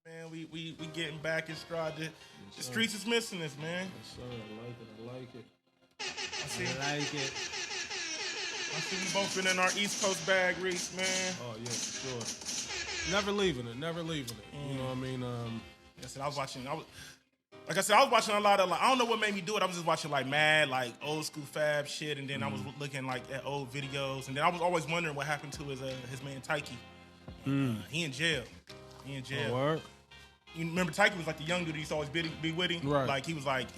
Man, we getting back in stride. The streets is missing us, man. Yes, sir. I like it. I like it. I see we both been in our East Coast bag, Reese, man. Oh yeah, for sure. Never leaving it. You know what I mean? Like I said, I was watching a lot of, like, I don't know what made me do it. I was just watching like mad, like old school Fab shit, and then I was looking like at old videos, and then I was always wondering what happened to his man Tyke. He in jail. Oh, word? You remember Tyke was like the young dude who used to always be with him? Right. Like he was like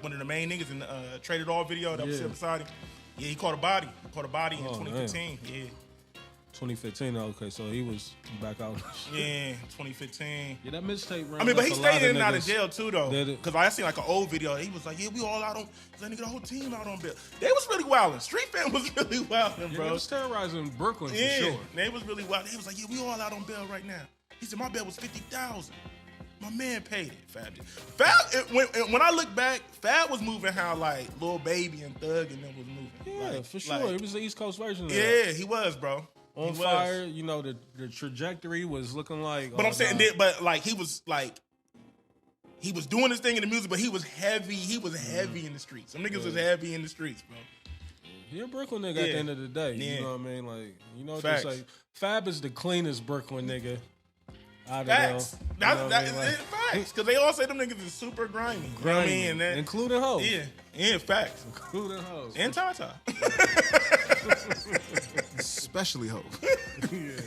one of the main niggas in the Traded All video that was sitting beside him. Yeah, he caught a body. In 2015. Man. Yeah. 2015, okay, so he was back out. Yeah, 2015. Yeah, that mixtape ran. I mean, but he stayed in and out of niggas. jail too, though. Because I seen like an old video. He was like, "Yeah, we all out on." That nigga, the whole team out on bail. They was really wilding. Street Fam was really wilding, bro. They was terrorizing Brooklyn for sure. They was really wild. He was like, "Yeah, we all out on bail right now." He said, "My bail was $50,000. My man paid it." Fab did. When I look back, Fab was moving how like Lil Baby and Thug and them was moving. Yeah, like, for sure. It was the East Coast version of that. Yeah, he was, bro. On fire, you know, the trajectory was looking like. But I'm saying, like he was doing his thing in the music, but he was heavy. He was heavy in the streets. Some niggas was heavy in the streets, bro. He a Brooklyn nigga at the end of the day. Yeah. You know what I mean? Like, you know what Facts. they say? Fab is the cleanest Brooklyn nigga out of Facts. them. You know what I mean? Like, Facts. Because they all say them niggas is super grimy. You know what I mean? And that, including hoes. Yeah, facts. Including hoes. And Tata. Especially hoes. Yeah,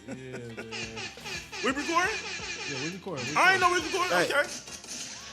man. We recording? Yeah, we recording. I didn't know we recording. Hey. Okay.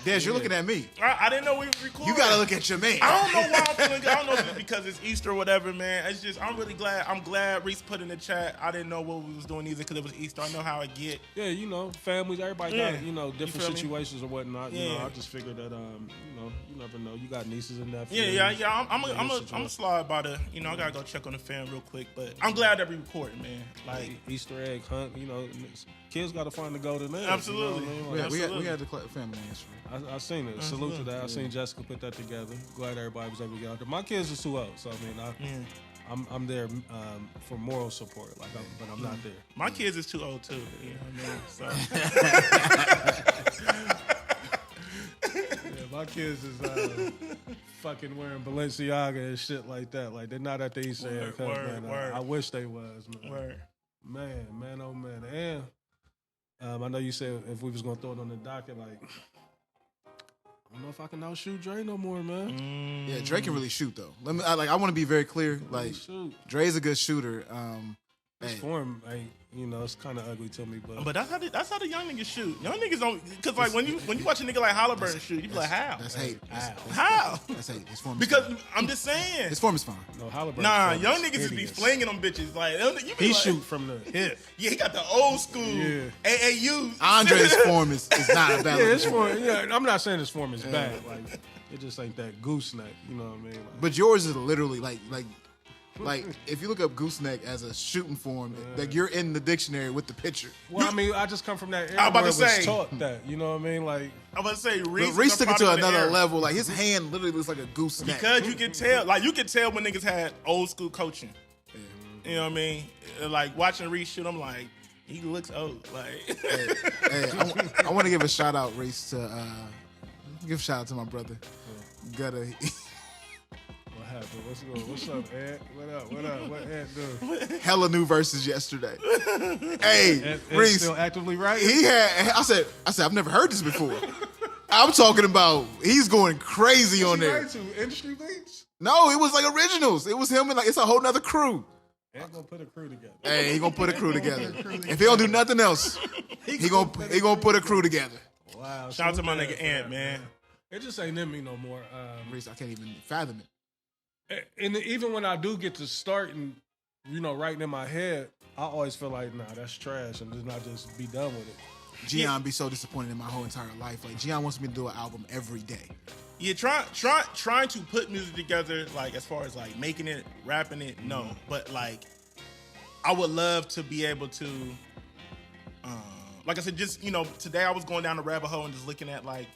Des, you're looking at me. I didn't know we were recording. You gotta look at your man. I don't know why I'm feeling good. I don't know if it's because it's Easter or whatever, man. It's just, I'm really glad. I'm glad Reese put in the chat. I didn't know what we was doing either because it was Easter. I know how I get. Yeah, you know, families, everybody got, you know, different feel me? situations or whatnot. You know, Yeah. I just figured that, you know, you never know. You got nieces and nephews. Yeah. I'm a slide by the, you know, I gotta go check on the fam real quick. But I'm glad that we recording, man. Like, Easter egg hunt, you know, kids got to find the golden egg. absolutely. You know what I mean? Like, We had the family history. I seen it. Salute to that. I seen Jessica put that together. Glad everybody was able to get out there. My kids are too old, so I mean, I'm there for moral support. Like, but I'm not there. My kids is too old too. You know what I mean? So. Yeah, my kids is fucking wearing Balenciaga and shit like that. Like, they're not at the Easter egg hunt, man. I wish they was, man. Word. Man, oh man. And I know you said if we was gonna throw it on the docket, like, I don't know if I can outshoot Dre no more, man. Yeah, Dre can really shoot though. I want to be very clear. Like, Dre's a good shooter. His form ain't, you know, it's kind of ugly to me, But that's how the young niggas shoot. Young niggas don't, because like when you watch a nigga like Halliburton shoot, you be like, how? That's hate. How? That's hate. His form. Because I'm just saying. His form is fine. No, Halliburton. Nah, young niggas just be flinging them bitches. Like, you be He like, shoot from the hip. Yeah, he got the old school AAU. Andre's form is not a bad. Yeah, his form. Yeah, I'm not saying his form is bad. Like, it just ain't that gooseneck. You know what I mean? Like, But yours is literally like if you look up gooseneck as a shooting form, like you're in the dictionary with the picture. well, I mean, I just come from that era I'm about where to it was say. taught that. You know what I mean? Like, I'm about to say But Reese. Reese took it to another level. level. Like, his hand literally looks like a gooseneck. Because you can tell when niggas had old school coaching. You know what I mean? Like watching Reese shoot, I'm like, he looks old. Like, I want to give a shout out, Reese, to give a shout out to my brother. What happened? What's going? What's up, Ed? What up? What Ed do? hella new verses yesterday. Hey, Ed Reese, still actively writing? he had. I said, I've never heard this before. I'm talking about he's going crazy on there. To industry beats? No, it was like originals. It was him and like it's a whole nother crew. Ed gonna put a crew together. Hey, he gonna put a crew together. If he don't do nothing else, he gonna put a crew together. Wow. shout out to my nigga Ant, man. It just ain't in me no more. Reese, I can't even fathom it. And even when I do get to start and, you know, writing in my head, I always feel like, nah, that's trash, and just be done with it. Gian be so disappointed in my whole entire life. Like, Gian wants me to do an album every day. Yeah, trying to put music together, like as far as like making it, rapping it, no. But like, I would love to be able to, like I said, just, you know, today I was going down the rabbit hole and just looking at like,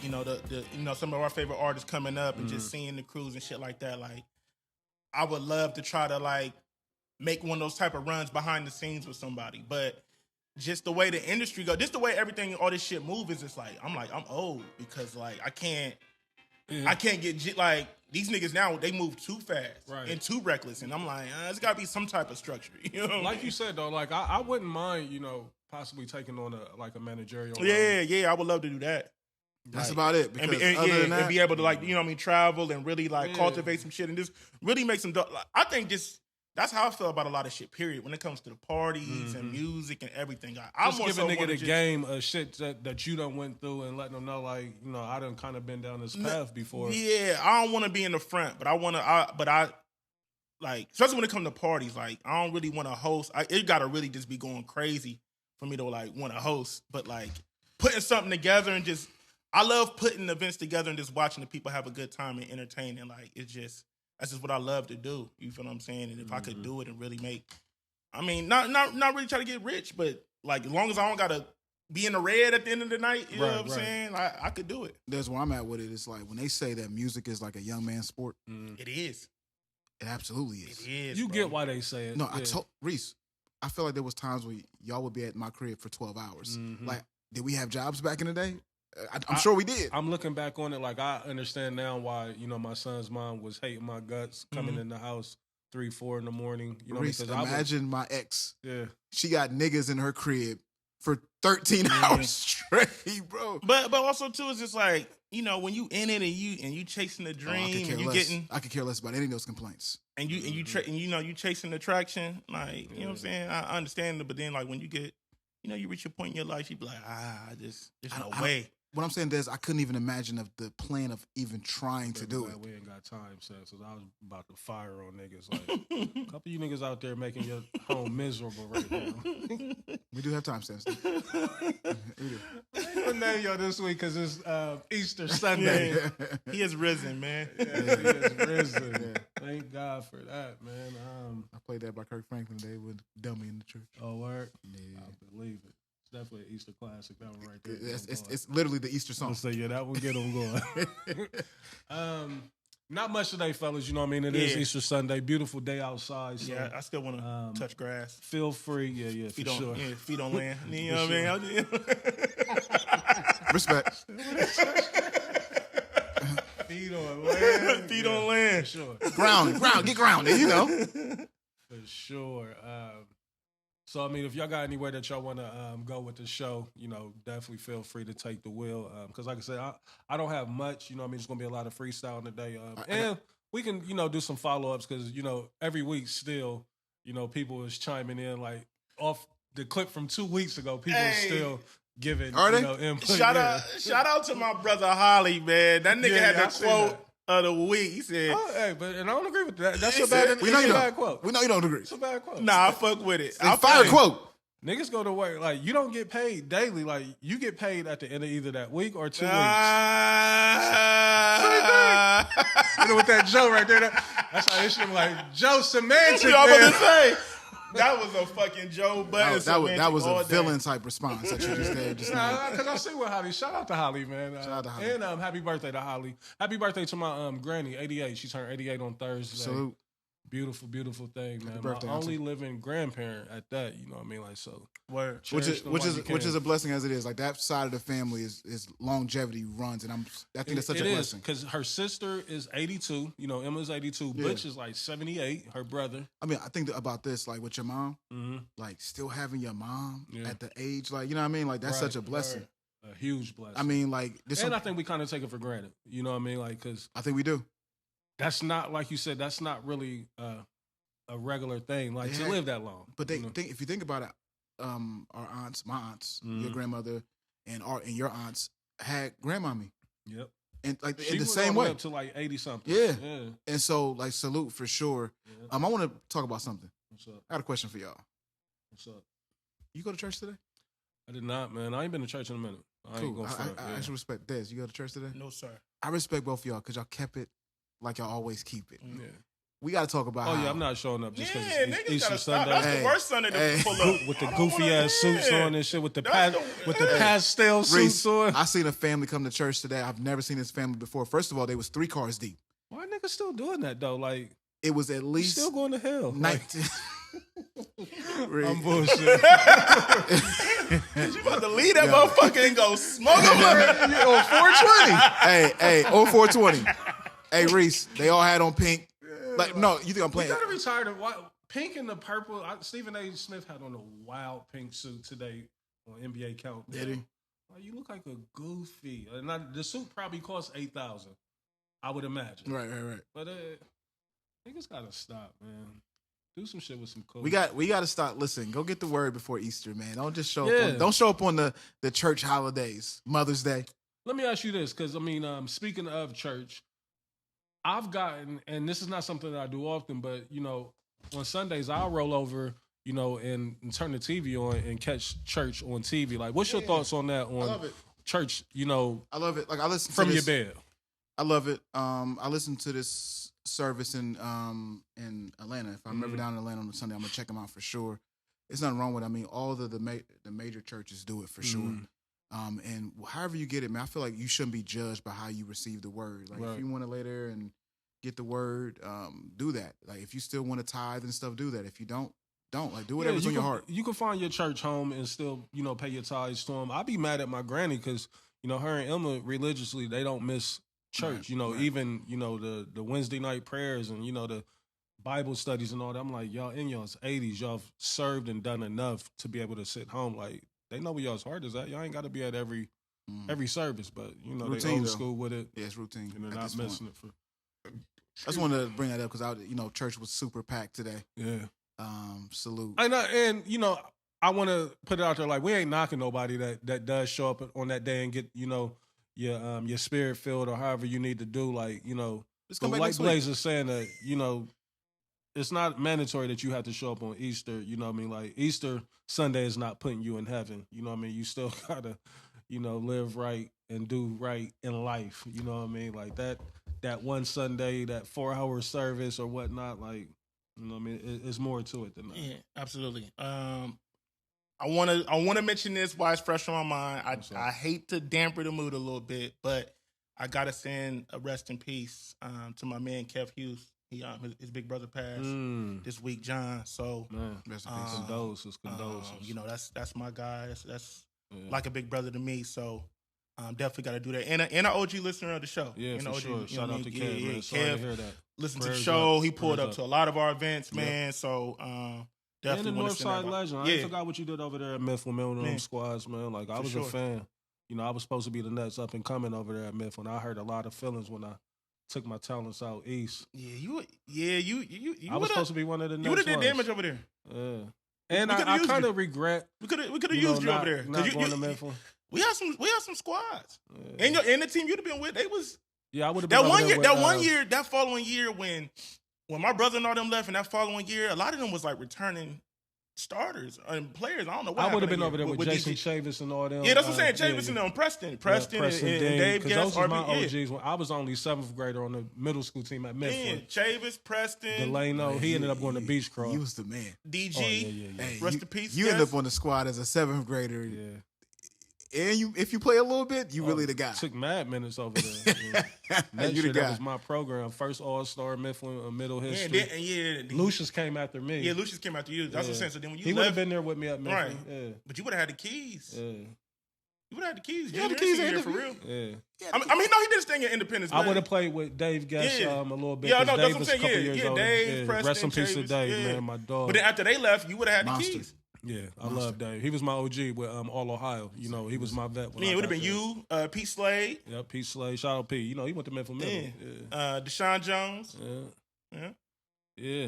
you know, the you know, some of our favorite artists coming up and just seeing the crews and shit like that. Like, I would love to try to like make one of those type of runs behind the scenes with somebody, but just the way the industry go, just the way everything, all this shit move is just like, I'm old because like I can't get like these niggas now, they move too fast and too reckless, and I'm like, there's got to be some type of structure, you know? Like you said though, like I wouldn't mind, you know, possibly taking on a managerial role. Yeah, I would love to do that. That's about it. Because and be able to like, you know what I mean, travel and really like cultivate some shit and just really make some. I think that's how I feel about a lot of shit. Period. When it comes to the parties and music and everything, I'm just giving nigga the game of shit that you done went through and letting them know, like, you know, I done kind of been down this path before. Yeah, I don't want to be in the front, but I like, especially when it comes to parties, like I don't really want to host. It gotta really just be going crazy for me to like want to host. But like putting something together and just. I love putting events together and just watching the people have a good time and entertaining. Like, that's just what I love to do. You feel what I'm saying? And if I could do it and really make, I mean, not really try to get rich, but like, as long as I don't got to be in the red at the end of the night, you know what I'm saying? I could do it. That's where I'm at with it. It's like, when they say that music is like a young man's sport. It is. It absolutely is. It is, You get why they say it. No, I told Reese, I feel like there was times where y'all would be at my crib for 12 hours. Like, did we have jobs back in the day? I'm sure we did. I'm looking back on it like I understand now why, you know, my son's mom was hating my guts coming in the house 3-4 in the morning. You know, Reese, because imagine my ex. Yeah. She got niggas in her crib for 13 hours straight, bro. But also too, it's just like, you know, when you in it and you chasing the dream and you getting, I could care less about any of those complaints. And you chasing the traction, like, you know what I'm saying? I understand it, but then like when you get, you know, you reach a point in your life, you be like, there's no way. What I'm saying is, I couldn't even imagine of the plan of even trying to do it. We ain't got time, so I was about to fire on niggas. Like, a couple of you niggas out there making your home miserable right now. We do have time, Stan. We'll name y'all this week because it's Easter Sunday. Yeah. He has risen, man. He has risen. Thank God for that, man. I played that by Kirk Franklin today with Dummy in the church. Oh, word? Yeah. I believe it. It's definitely an Easter classic. That one right there. It's literally the Easter song. So yeah, that will get them going. Not much today, fellas. You know what I mean? It is Easter Sunday. Beautiful day outside. So, I still want to touch grass. Feel free. Yeah, for sure. Yeah, feet on land. You know what I mean? Respect. Feet on land. Feet on land. For sure. Get grounded, you know. For sure. So, I mean, if y'all got anywhere that y'all want to go with the show, you know, definitely feel free to take the wheel. Because, like I said, I don't have much. You know what I mean? It's going to be a lot of freestyle today. And we can, you know, do some follow-ups because, you know, every week still, you know, people is chiming in. Like, off the clip from 2 weeks ago, people are still giving, input. Shout out to my brother Holly, man. That nigga had the quote of the week. He said, and I don't agree with that. That's a bad quote. We know you don't agree. It's a bad quote. Nah, I fuck with it. I fire quote. Niggas go to work. Like, you don't get paid daily. Like, you get paid at the end of either that week or 2 weeks. You know, with that Joe right there. That's how it should be like, Joe semantic, man. I'm about to say. That was a fucking Joe Budden. That was a villain type response that you just did. Because I see what Holly. Shout out to Holly, man. Shout out to Holly. And happy birthday to Holly. Happy birthday to my granny, 88. She turned 88 on Thursday. Salute. Beautiful, beautiful thing, man. Birthday, my only living grandparent at that, you know what I mean? Like, so. Word. Which is a blessing as it is. Like, that side of the family is longevity runs, and I think that's such a blessing. Because her sister is 82. You know, Emma's 82. Yeah. Butch is like 78. Her brother. I mean, I think about this, like with your mom, like still having your mom at the age, like, you know what I mean? Like, that's such a blessing. A huge blessing. I mean, like, I think we kind of take it for granted. You know what I mean? Like, because I think we do. That's not, like you said, that's not really a regular thing, like, to live that long. But if you think about it, our aunts, my aunts, your grandmother, and your aunts had grandmommy. Yep. And like she in the same way. Up to like 80 something. Yeah. And so, like, salute for sure. Yeah. I want to talk about something. What's up? I got a question for y'all. What's up? You go to church today? I did not, man. I ain't been to church in a minute. I ain't going front. I actually respect Des. You go to church today? No, sir. I respect both of y'all because y'all kept it like y'all always keep it. Yeah. We got to talk about I'm not showing up just because it's Easter Sunday. That's the worst Sunday to pull up. With the goofy-ass suits on and shit, with the pastel suits on. I seen a family come to church today. I've never seen this family before. First of all, they was 3 cars deep. Why niggas still doing that, though? Like, it was at least... still going to hell. 19... I'm bullshit. You about to leave that motherfucker and go smoke him? On 420. Hey, on 420. Hey, Reese, they all had on pink. Like, no, you think I'm playing? You gotta be tired of pink and the purple. Stephen A. Smith had on a wild pink suit today on NBA Count. Did he? Like, you look like a goofy. And the suit probably cost $8,000. I would imagine. Right. But niggas gotta stop, man. Do some shit with some clothes. We got to stop. Listen, go get the word before Easter, man. Don't just show up. Don't show up on the church holidays, Mother's Day. Let me ask you this, because I mean, speaking of church, I've gotten, and this is not something that I do often, but you know, on Sundays I'll roll over, you know, and turn the TV on and catch church on TV. Like, what's your thoughts on that? On I love it. Church, you know, I love it. Like I listen from to your this, bed. I love it. I listened to this service in Atlanta. If I'm ever down in Atlanta on a Sunday, I'm gonna check them out for sure. There's nothing wrong with it. I mean, all the major churches do it for sure. And however you get it, man, I feel like you shouldn't be judged by how you receive the word. Like if you want to lay there and get the word, do that. Like if you still want to tithe and stuff, do that. If you don't. Like do whatever's on your heart. You can find your church home and still, you know, pay your tithes to them. I'd be mad at my granny because, you know, her and Emma religiously, they don't miss church. Right, you know, even, you know, the Wednesday night prayers and, you know, the Bible studies and all that. I'm like, y'all in y'all's 80s, y'all have served and done enough to be able to sit home. Like, they know where y'all's heart is at. Y'all ain't got to be at every service, but, you know, routine, they old school with it. Yeah, it's routine. And they're not missing it for. I just wanted to bring that up because church was super packed today. Yeah. Salute. And you know, I want to put it out there like we ain't knocking nobody that does show up on that day and get, you know, your spirit filled or however you need to do. Like, you know, like Blaze is saying that, you know, it's not mandatory that you have to show up on Easter. You know what I mean? Like Easter Sunday is not putting you in heaven. You know what I mean? You still gotta, you know, live right and do right in life. You know what I mean? Like that one Sunday, that 4-hour service or whatnot, like, you know what I mean? It's more to it than that. Yeah, absolutely. I want to mention this while it's fresh on my mind. I hate to dampen the mood a little bit, but I gotta send a rest in peace to my man Kev Hughes. He his big brother passed this week, John. So rest in peace. Condolences. You know, that's my guy. That's like a big brother to me. So definitely got to do that. And an OG listener of the show. Yeah, for OG, sure. Shout out to Kev, man. Sorry to hear that. Listen to the show. He pulled up to a lot of our events, man. So definitely and the Northside legend. I forgot what you did over there at Mifflin, man, with them squads, man. Like, I was a fan. You know, I was supposed to be the next up and coming over there at Mifflin. I heard a lot of feelings when I took my talents out east. You I was supposed to be one of the next. You would have did damage over there. Yeah. And I kind of regret. We could have used you over there. Not going to Mifflin. We had some squads. And the team you'd have been with, they was. Yeah, I would have been that one year. That following year when my brother and all them left, and that following year, a lot of them was like returning starters and players. I don't know what I would have been over there with Jason Chavis and all them. Yeah, that's what I'm saying. Chavis and them, Preston and Dave Guest. Those were my OGs. When I was only 7th grader on the middle school team at Mifflin. Chavis, Preston, Delano. He ended up going to Beach Crawl. He was the man. DG. Hey, rest in peace. You ended up on the squad as a 7th grader. Yeah. And if you play a little bit, you really the guy. Took mad minutes over there. That you the guy. That was my program. First All-Star Mifflin, middle history. And Lucius came after me. Yeah, Lucius came after you. That's what I'm saying. So then when you he would have been there with me at Mifflin. Right. Yeah. But you would have had the keys. Yeah. You would have had the keys. You had the keys here for real. Yeah. I mean, no, he did his thing at Independence. I would have played with Dave Guest a little bit. Yeah, no, Dave that's what I'm saying. Yeah, Dave, Preston, rest in peace to Chavis, Dave, man, my dog. But then after they left, you would have had the keys. Yeah, I love Dave. He was my OG with All Ohio. You know, he was my vet. It would have been you, Pete Slade. Yeah, Pete Slade. Shout out Pete. You know, he went to Memphis. Yeah. Deshaun Jones. Yeah.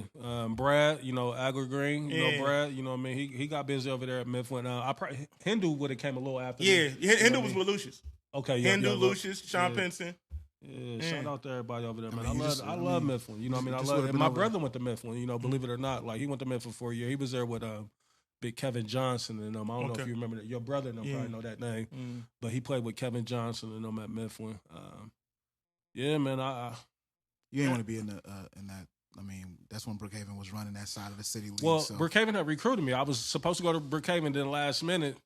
Brad, you know, Agri Green, you know, Brad, you know what I mean? He got busy over there at Mifflin. Hindu would have came a little after me. Hindu was with Lucius. Okay, Hindu, Lucius, Sean Pinson. Yeah, shout out to everybody over there, man. I love Mifflin. You know what I mean? I love it. My brother went to Mifflin, you know, believe it or not. Like, he went to Mifflin for a year. He was there with Big Kevin Johnson and them. I don't know if you remember that. Your brother and them probably know that name. But he played with Kevin Johnson and them at Mifflin. Yeah, man. You ain't want to be in that. I mean, that's when Brookhaven was running that side of the city league. Well, Brookhaven had recruited me. I was supposed to go to Brookhaven. Then last minute,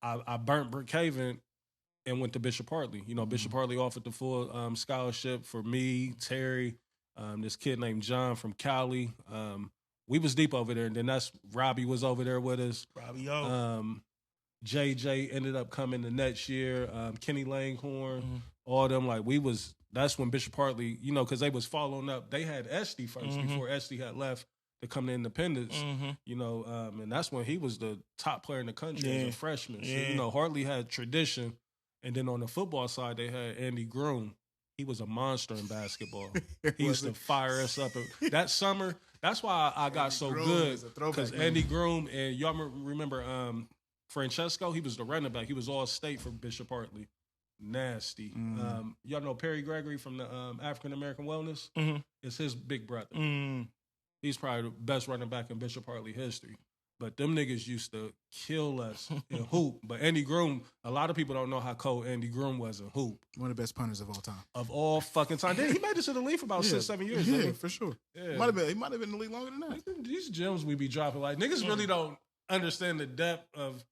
I burnt Brookhaven and went to Bishop Hartley. You know, Bishop Hartley offered the full scholarship for me, Terry, this kid named John from Cali, we was deep over there. And then that's Robbie was over there with us. Robbie O. JJ ended up coming the next year. Kenny Langhorn, Mm-hmm. all them. Like that's when Bishop Hartley, you know, because they was following up. They had Esty first before Esty had left to come to Independence. You know, and that's when he was the top player in the country as a freshman. So, you know, Hartley had tradition. And then on the football side, they had Andy Groom. He was a monster in basketball. He used to fire us up. That summer, that's why I got so good. Because Andy Groom, and y'all remember Francesco, he was the running back. He was all state for Bishop Hartley. Nasty. Y'all know Perry Gregory from the African American Wellness? It's his big brother. He's probably the best running back in Bishop Hartley history. But them niggas used to kill us in hoop. But Andy Groom, a lot of people don't know how cold Andy Groom was in hoop. One of the best punters of all time. Of all fucking time. He made it to the league for about 6-7 years. Yeah, for sure. Yeah. He might have been in the league longer than that. These gems we be dropping, like niggas really don't understand the depth of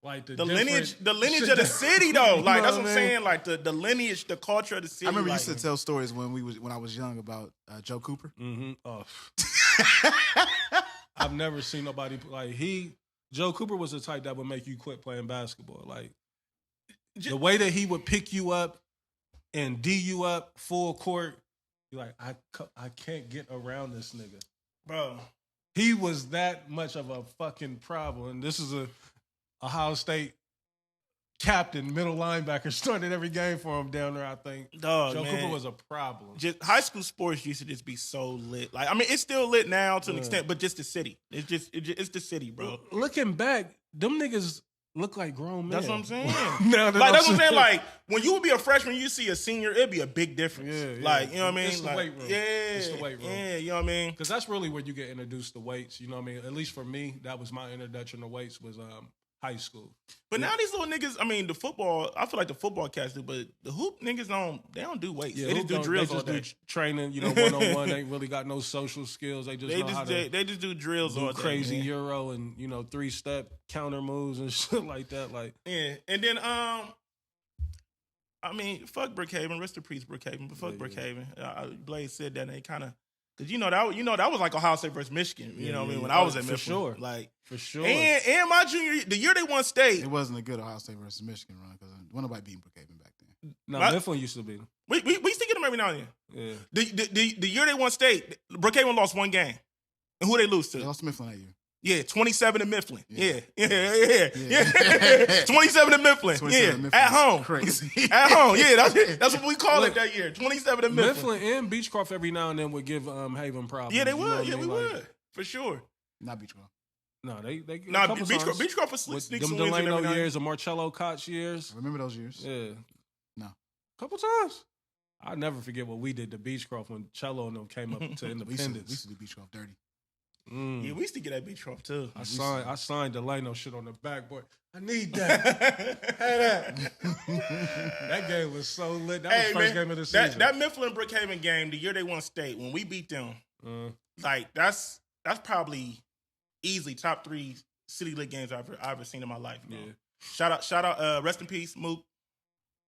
like the lineage of the city though. Like that's what I'm saying. Like the lineage, the culture of the city. I remember you used to tell stories when I was young about Joe Cooper. Oh. I've never seen nobody like Joe Cooper was the type that would make you quit playing basketball. Like the way that he would pick you up and D you up full court, you're like, I can't get around this nigga. Bro. He was that much of a fucking problem. And this is a Ohio State captain, middle linebacker, started every game for him down there, I think. Joe Cooper was a problem. Just high school sports used to just be so lit. Like, I mean, it's still lit now to an extent, but just the city. It's the city, bro. Looking back, them niggas look like grown men. That's what I'm saying. That's what I'm saying. Like, when you would be a freshman, you see a senior, it'd be a big difference. Yeah. Like, you know what I mean? It's the weight room. Yeah. It's the weight room. Yeah, you know what I mean? Because that's really where you get introduced to weights. You know what I mean? At least for me, that was my introduction to weights was high school. But now these little niggas, I mean, the football, I feel like the football cats do, but the hoop niggas don't do weights. Yeah, they just do drills all day. They just do training, you know, one-on-one. They ain't really got no social skills. They just they just do drills all day. Crazy Euro and, you know, 3-step counter moves and shit like that. Like, yeah. And then, I mean, fuck Brookhaven. Rest in peace, Brookhaven. But fuck Brookhaven. Blaze said that and they kind of, because that was like Ohio State versus Michigan. You know what I mean? When I was at Michigan. For sure. Like, for sure. And my junior year, the year they won state. It wasn't a good Ohio State versus Michigan run because nobody beating Brookhaven back then. No, Mifflin used to be. We used to get them every now and then. Yeah. The year they won state, Brookhaven lost one game. And who they lose to? They lost to Mifflin that year. Yeah, 27 to Mifflin. Yeah. 27 to Mifflin. 27 At home. Crazy. At home. Yeah, that's what we call it that year. 27 to Mifflin. Mifflin and Beechcroft every now and then would give Haven problems. Yeah, they would. You know we would. For sure. Not Beechcroft. No, they Beechcroft was sneaks them Delano years, the Marcello Koch years. I remember those years. Yeah. No. Couple times. I'll never forget what we did to Beechcroft when Cello and them came up to Independence. We used to do Beechcroft dirty. Yeah, we used to get that Beechcroft too. I signed Delano shit on the backboard. I need that. That game was so lit. That was the first game of the season. That Mifflin Brookhaven game, the year they won state, when we beat them, like that's probably easily top 3 city lit games I've ever seen in my life. Bro. Yeah. Shout out, rest in peace, Mook.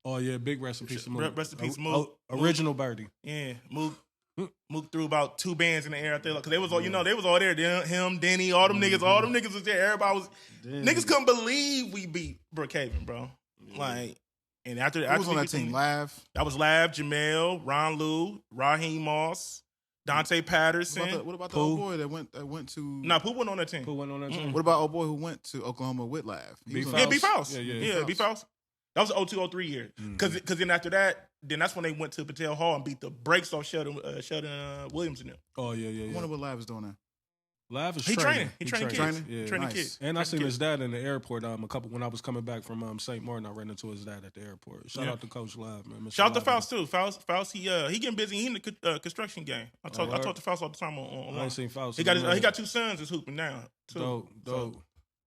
Oh yeah, big rest in peace, Mook. Rest in peace, Mook. Original birdie. Yeah, Mook. Mook threw about 2 bands in the air. Because they was all, they was all there. Him, Denny, all them niggas was there. Everybody was. Niggas couldn't believe we beat Brookhaven, bro. Like, and after who was on that team? Lav. That was Lav, Jamel, Ron Lou, Raheem Moss, Dante Patterson. What about the old boy that went to? Nah, Pooh went on that team. What about old boy who went to Oklahoma with Lav? B Faust. Yeah, B Faust. That was the 02-03 year. Because then after that, that's when they went to Patel Hall and beat the brakes off Sheldon Williams and them. Oh, yeah. I wonder what Lav is doing now. Lav is training. He training kids. Yeah. Training kids. And I seen his dad in the airport when I was coming back from St. Martin. I ran into his dad at the airport. Shout out to Coach Lav, man. Shout out to Faust too. Faust, he getting busy. He in the construction game. I talk to Faust all the time on I ain't seen Faust. He got 2 sons that's hooping now too. Dope.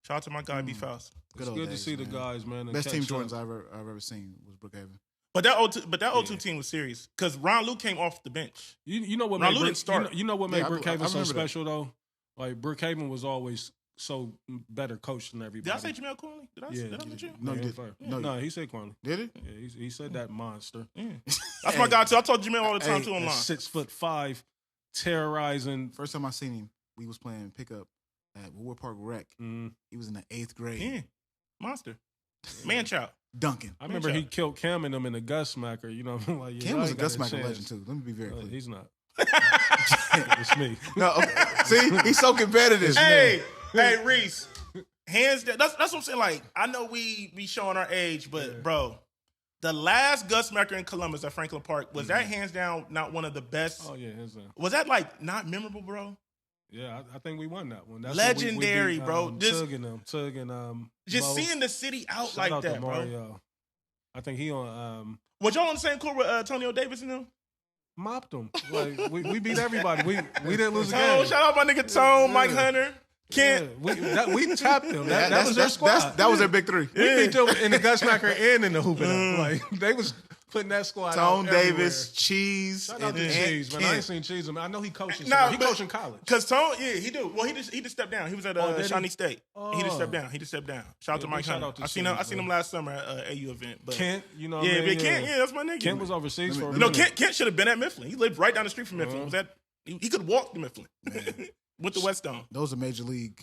Shout out to my guy B Faust. It's good to see the guys, man. Best team Jordans I've ever seen was Brookhaven. But that 02 team was serious because Ron Lou came off the bench. You know what Ron made Lou didn't start. You know what made Brookhaven so special though? Like Brookhaven was always so better coached than everybody. Did I say Jamel Corley? Did I mention? No, you did. No, he said Corley. Did he? Yeah, he said that monster. Yeah. That's my guy too. I talk Jamel all the time too online. 6'5", terrorizing. First time I seen him we was playing pickup at Woodward Park Rec. Mm. He was in the 8th grade. Yeah, monster, man child. Duncan. I remember he killed Cam and them in the Gus Smacker. You know, like yeah, Cam was a got Gus Smacker chance. legend too. Let me be very clear. He's not. It's me. No, okay. See, he's so competitive. Hey, Reese. Hands down. That's what I'm saying. Like, I know we be showing our age, but bro, the last Gus Smacker in Columbus at Franklin Park, was that hands down not one of the best? Oh yeah, hands down. Was that like not memorable, bro? Yeah, I think we won that one. That's legendary, we beat, bro. Tug and just Mo. seeing the city out Shout like out to that, bro. Mario. I think he on Was y'all on the same court with Antonio Davis and them? mopped them. Like we beat everybody. We didn't lose a Tone, game. shout out my nigga Tone, Mike Hunter, Kent. Yeah, we tapped them. That was their squad. That was their big three. We beat them in the Gus Smacker and in the hooping. Like they was putting that squad Tone out Davis, Cheese, Shout out to Cheese, man. I ain't seen Cheese. I know he coaches. Nah, He but- coaching college. Cause Tone, yeah, he do. Well, he just stepped down. He was at did he? Shawnee State. He just Oh. stepped down. He just stepped down. Shout out to Yeah, Mike shout Hunter. out to I seen him. Cheese, him last summer at AU event. But Kent, you know. yeah, what I mean? Kent, yeah, that's my nigga. Kent was overseas for a You know, minute. Kent should have been at Mifflin. He lived right down the street from Mifflin. Was that he could walk to Mifflin with the West Dome. Those are major league.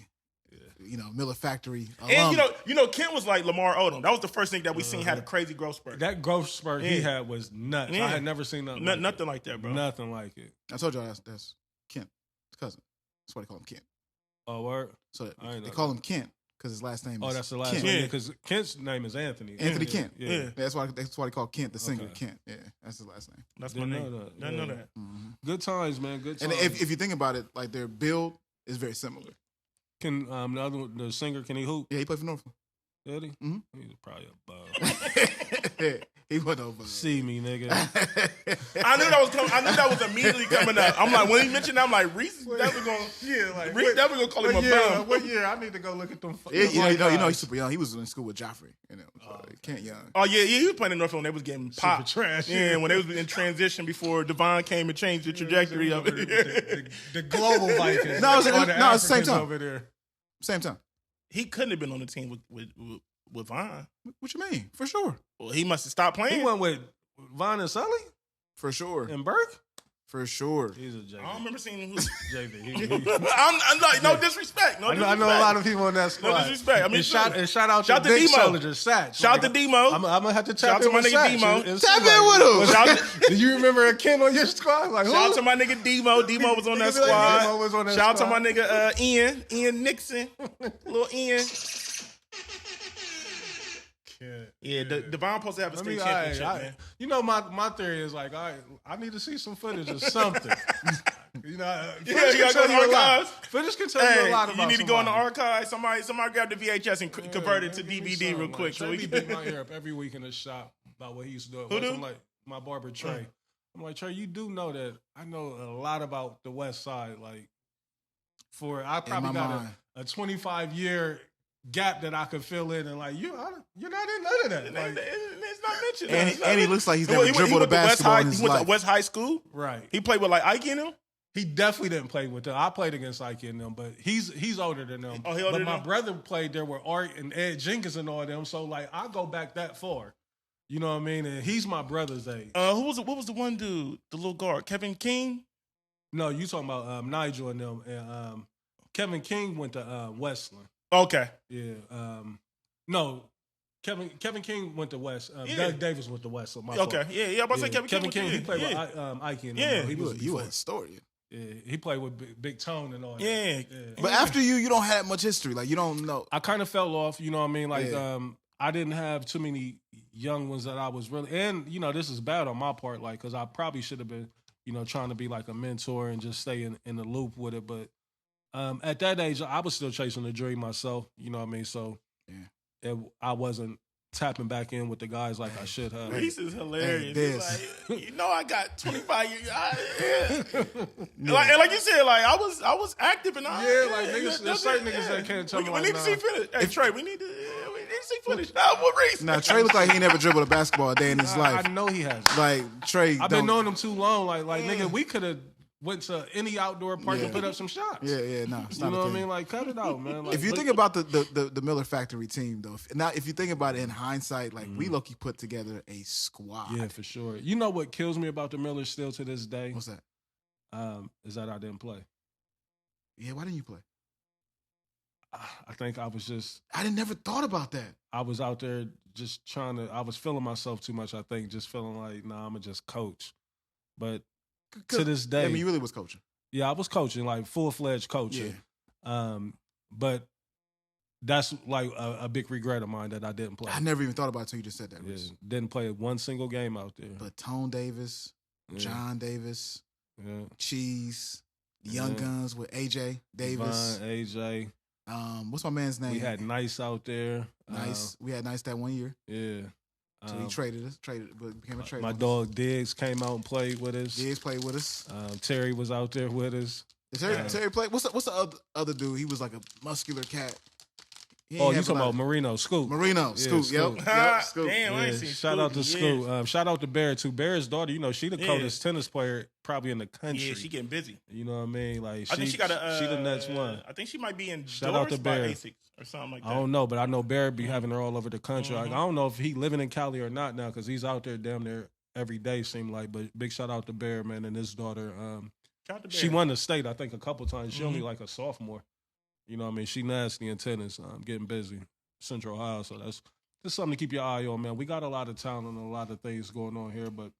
You know, Miller Factory. And you know, Kent was like Lamar Odom. That was the first thing that we seen had a crazy growth spurt. That growth spurt he had was nuts. Yeah. I had never seen nothing. Nothing like that, bro. Nothing like it. I told y'all that's Kent, his cousin. That's why they call him Kent. Oh, word. So I ain't they know call him Kent because his last name is. Oh, that's the last Kent. one. Yeah. Because Kent's name is Anthony. Anthony Kent. Yeah. Yeah. That's why they call Kent the singer. Okay. Kent. Yeah, that's his last name. That's my Didn't know name. that. Didn't know Yeah. that. Good times, man. Good And times. if you think about it, like their build is very similar. Can the other one, the singer, can he hoop? Yeah, he played for Northland. Did he? Mhm. He's probably a bum. He went over. See me, nigga. I knew that was coming. I knew that was immediately coming up. I'm like, when he mentioned that, I'm like, Reese definitely gonna, Reese definitely gonna call him a bum. What year? I need to go look at them. You know, he's super young. He was in school with Joffrey. You know, Kent Young. Oh yeah, he was playing in Northfield when they was getting popped. trash. Yeah, when they was in transition before Devon came and changed the trajectory of it. The global Vikings. No, it's All the Africans same time. over there. Same time. He couldn't have been on the team with Vaughn. What you mean? For sure. Well, he must have stopped playing. He went with Von and Sully For sure. and Burke. For sure. He's a JV. I don't remember seeing him. JV. I'm like, no disrespect. No I disrespect. know a lot of people in that squad. No disrespect. I mean, and shout out shout to to Big Demo. Soldier, Satch. Shout out to Demo. I'm gonna have to Shout tap out to in my with nigga Satch Demo. and Tap see, in with him. Shout out Do you remember a Ken on your squad? Like, Shout out to my nigga Demo. Demo was on that Nigga, like, Demo squad. was on that Shout out to squad. my nigga Ian Nixon. Little Ian. Yeah, Devon supposed to have a state championship, man. You know, my theory is like, I need to see some footage of something. You know, Yeah, footage you gotta can go tell to you a lot. archives. Footage can tell you a Hey, lot about you need to go in the somebody. archive. Somebody grab the VHS and convert it to Give me DVD real something, quick. Like, So Trey we be can. beating my ear up every week in the shop about what he used to do. Who do? I'm like, my barber Trey. I'm like, Trey, you do know that I know a lot about the West Side. Like, I probably my got mind. a 25-year gap that I could fill in, and like you're not in none of that. Like, It's not mentioned. And, It's not and he mentioned. looks like he's He never went- dribbled a went to West basketball High- in his He went life. to West High School. right. He played with like Ike in him. He definitely didn't play with them. I played against Ike and them, but he's older than them. Oh, he older but than my them? brother played there with Art and Ed Jenkins and all them. So like I go back that far. You know what I mean? And he's my brother's age. What was the one dude? The little guard, Kevin King. No, you talking about Nigel and them. And Kevin King went to Westland. Okay. Yeah. No, Kevin King went to West. Yeah. Doug Davis went to West. So my fault. Okay. Yeah. I'm about to say Yeah. Kevin King. He played yeah. with Ike and them. Yeah. though. He was You a before. historian. Yeah, he played with Big Tone and all that. Yeah. But after you don't have much history. Like, you don't know. I kind of fell off, you know what I mean? Like, Yeah. I didn't have too many young ones that I was really, and, you know, this is bad on my part, like, because I probably should have been, you know, trying to be like a mentor and just stay in the loop with it. But at that age, I was still chasing the dream myself, you know what I mean? So I wasn't tapping back in with the guys like I should have. Reese is hilarious. Hey, He's like, you know, I got 25 years. Like you said, like I was active and Niggas, there's certain niggas that can't tell me We like, need to see nah. footage. Hey, Trey, we need to see footage. With Reese. Now, Trey looked like he never dribbled a basketball a day in his life. I know he has. Like, Trey I've been knowing him too long. Like nigga, we could have went to any outdoor park Yeah. and put up some shots. Yeah, no. It's You not know a what I thing. mean? Like, cut it out, man. Like, If you look- think about the Miller Factory team, though, if you think about it in hindsight, like we low-key put together a squad. yeah, for sure. You know what kills me about the Millers still to this day? What's that? Is that I didn't play. Yeah, why didn't you play? I think I never thought about that. I was out there just I was feeling myself too much, I think, just feeling like, nah, I'm going to just coach. But to this day. I mean, you really was coaching. Yeah, I was coaching, like full-fledged coaching. Yeah. But that's like a big regret of mine that I didn't play. I never even thought about it until you just said that. Yeah, didn't play one single game out there. But Tone Davis, John Davis, Cheese, the Young Guns with AJ Davis. Devon, AJ. What's my man's name? We had Nice out there. Nice. We had Nice that one year. Yeah. So he traded, but became a trader. My dog Diggs came out and played with us. Diggs played with us. Terry was out there with us. Did Terry play? What's the other dude? He was like a muscular cat. You talking about Marino, Scoop. Scoop. Yep, Scoop. Damn, I ain't seen Shout out to Scoop. Shout out to Bear too. Bear's daughter, she the coldest tennis player probably in the country. Yeah, she getting busy. You know what I mean? Like I think she got she the next one. I think she might be endorsed Shout out to by Bear. ASICS or something like that. I don't know, but I know Bear be having her all over the country. Like, I don't know if he living in Cali or not now because he's out there damn near every day, seem like. But big shout out to Bear, man, and his daughter. Shout out to Bear. She won the state, I think, a couple times. She only like a sophomore. You know what I mean? She nasty in tennis. Getting busy. Central Ohio, so that's just something to keep your eye on, man. We got a lot of talent and a lot of things going on here, but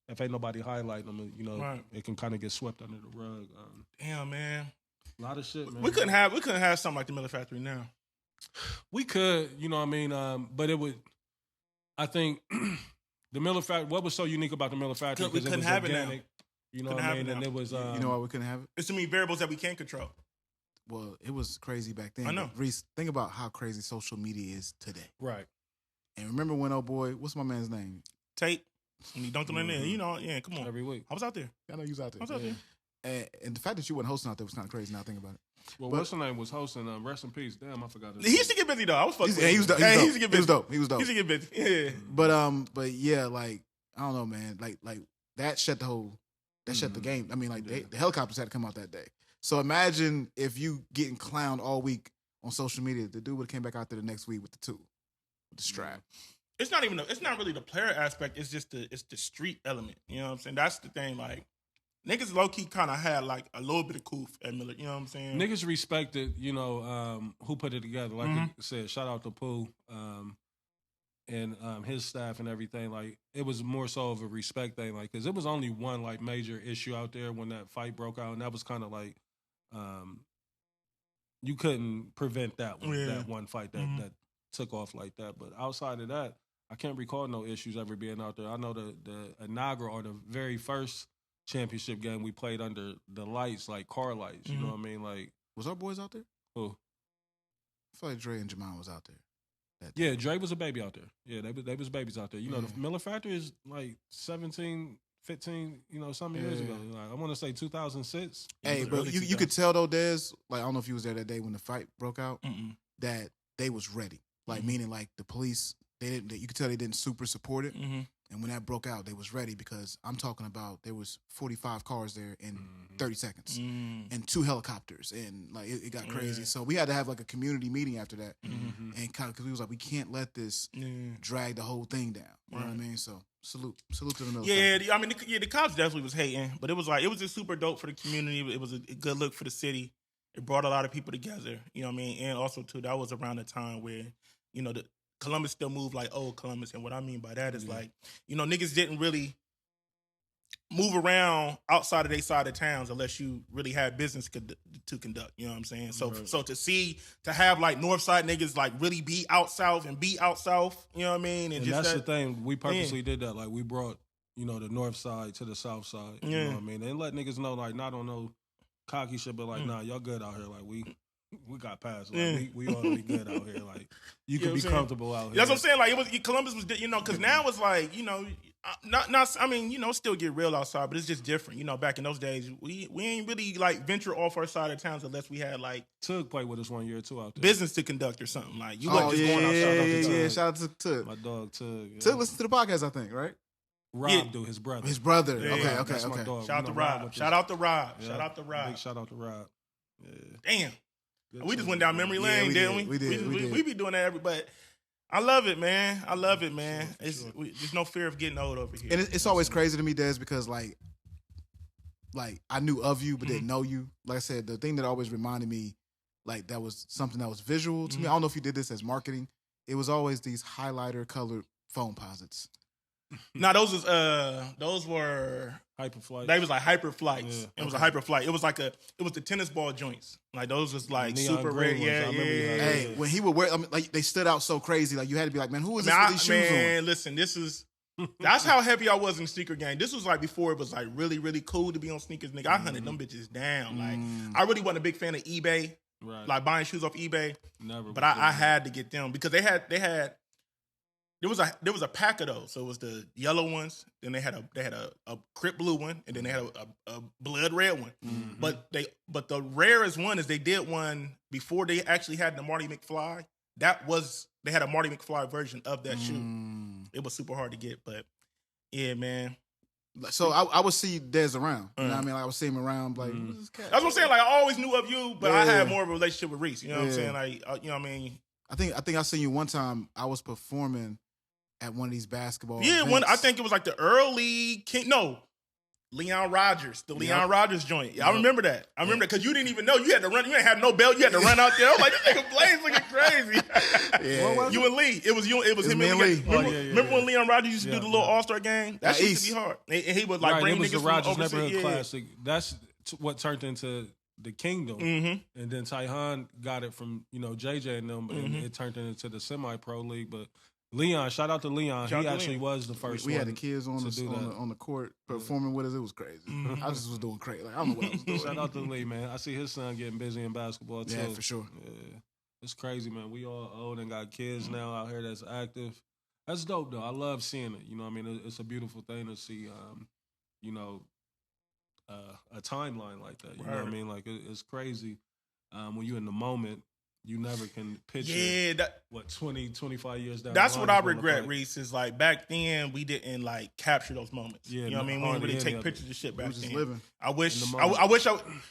if ain't nobody highlighting them, it can kind of get swept under the rug. Damn, man. A lot of shit, man. We couldn't have something like the Miller Factory now. We could, you know what I mean? But it would, I think, the Miller Factory, what was so unique about the Miller Factory? We couldn't have organic, it now. You know what I mean? And it was... you know why we couldn't have it? It's too many variables that we can't control. Well, it was crazy back then. I know. Reese, think about how crazy social media is today. Right. And remember when, oh boy, what's my man's name? Tate. And he dunked on there. Come on. Every week. I was out there. I know you was out there. I was out there. And the fact that you weren't hosting out there was kind of crazy now, think about it. Well, what's her name was hosting, rest in peace. Damn, I forgot his He used to get busy, though. I was fucking he was dope. He used to get busy. He was dope. He was to get busy. Yeah. But yeah, like, I don't know, man. Like that shut the game. I mean, like, the helicopters had to come out that day. So imagine if you getting clowned all week on social media. The dude would have came back out there the next week with the tool, with the strap. It's not really the player aspect. It's just the street element. You know what I'm saying? That's the thing. Like, niggas low key kind of had like a little bit of coof at Miller. You know what I'm saying? Niggas respected, who put it together. Like I said, shout out to Pooh and his staff and everything. Like, it was more so of a respect thing. Like, because it was only one like major issue out there when that fight broke out, and that was kind of like. You couldn't prevent that one, that one fight that took off like that. But outside of that, I can't recall no issues ever being out there. I know the inaugural or the very first championship game we played under the lights, like car lights. You know what I mean? Like, was our boys out there? Who? I feel like Dre and Jamon was out there. Yeah, Dre was a baby out there. Yeah, they was babies out there. You know, the Miller Factory is like 17, 15, some years ago. Like, I want to say 2006. Hey, but you could tell though, Dez, like, I don't know if you was there that day when the fight broke out, that they was ready. Like, meaning like the police, you could tell they didn't super support it. And when that broke out, they was ready because I'm talking about there was 45 cars there in 30 seconds and 2 helicopters. And like, it got crazy. So we had to have like a community meeting after that. And kind of, because we was like, we can't let this drag the whole thing down. You know what I mean? So salute to the Miller. Yeah, I mean, the cops definitely was hating, but it was just super dope for the community. It was a good look for the city. It brought a lot of people together. You know what I mean? And also too, that was around the time where, the Columbus still moved like old Columbus. And what I mean by that is like, niggas didn't really move around outside of their side of towns unless you really had business to conduct. You know what I'm saying? So to have like north side niggas like really be out south and be out south, you know what I mean? And just that's the thing. We purposely did that. Like, we brought, the north side to the south side. You know what I mean? And let niggas know, like, not on no cocky shit, but like, nah, y'all good out here. Like, we got past. Like, we ought to be good out here. Like, you can be comfortable out here. That's what I'm saying. Like, Columbus was, because now it's like, I mean, still get real outside, but it's just different. Back in those days, we ain't really like venture off our side of towns unless we had like Tug played with us one year too out there. Business to conduct or something. Like, you wasn't just going outside. Yeah, shout out to Tug. My dog Tug. Tug listen to the podcast, I think, right? Rob do his brother. His brother. Yeah, okay. Shout out to Rob. Shout out to Rob. Shout out to Rob. Big shout out to Rob. Yeah. Damn. We just went down memory lane, didn't we? We did. We be doing that but I love it, man. There's no fear of getting old over here. And it's always crazy to me, Des, because like like I knew of you but didn't know you. Like I said, the thing that always reminded me, like that was something that was visual to me. I don't know if you did this as marketing. It was always these highlighter colored phone posits. No, those were Hyperflight. They was like hyper flights. Yeah. It was a hyper flight. It was the tennis ball joints. Like those was like Neon super green red. ones. Yeah, I remember you had Hey, those. when he would wear, I mean, like they stood out so crazy. Like you had to be like, man, who is this with these shoes on? Listen, that's how heavy I was in the sneaker game. This was like before it was like really, really cool to be on sneakers, nigga. I hunted them bitches down. Like I really wasn't a big fan of eBay, Right. like buying shoes off eBay. Never. But I had to get them because they had there was a pack of those. So it was the yellow ones, then they had a Crip blue one, and then they had a blood red one. But the rarest one is they did one before they actually had the Marty McFly. They had a Marty McFly version of that shoe. It was super hard to get, but yeah, man. So I would see Dez around. You know what I mean? Like I would see him around. Like who's this cat? That's what I'm saying. Like I always knew of you, but I Yeah. had more of a relationship with Reese. You know what I'm saying? Like you know what I mean? I think I seen you one time. I was performing at one of these basketball. Yeah, events. I think it was like the early Leon Rogers, the Leon Rogers joint. Yeah, I remember that. I remember that because you didn't even know you had to run. You didn't have no belt. You had to run out there. I was like, this nigga Blaze looking crazy. Yeah. What was You and Lee. It was him me and and Lee. Lee. Remember, yeah, remember when Leon Rogers used to do the little yeah. All-Star game? That shit used to East. be hard. And he would like Right, bring it was niggas the from Rogers overseas. Neighborhood Yeah. Classic. That's what turned into the Kingdom, and then Tyhan got it from JJ and them, and it turned into the semi-pro league. But Leon, shout out to Leon. Shout out He to actually Leon. was the first. We one had the kids on to do that. on the court performing with us. It was crazy. I just was doing crazy. Like I don't know what I was doing. Shout out to Lee, man. I see his son getting busy in basketball too. Yeah, for sure. Yeah. It's crazy, man. We all old and got kids now out here that's active. That's dope, though. I love seeing it. You know what I mean? It's a beautiful thing to see, a timeline like that. You know what I mean? Like, it's crazy. When you're in the moment, you never can picture, Yeah, 20, 25 years down that's the what line I is gonna look regret, like. Reese, is like back then we didn't like capture those moments. Yeah, you know what I mean? We hardly didn't really any take of it. pictures of shit back We was just then. living. I wish In the moment. I wish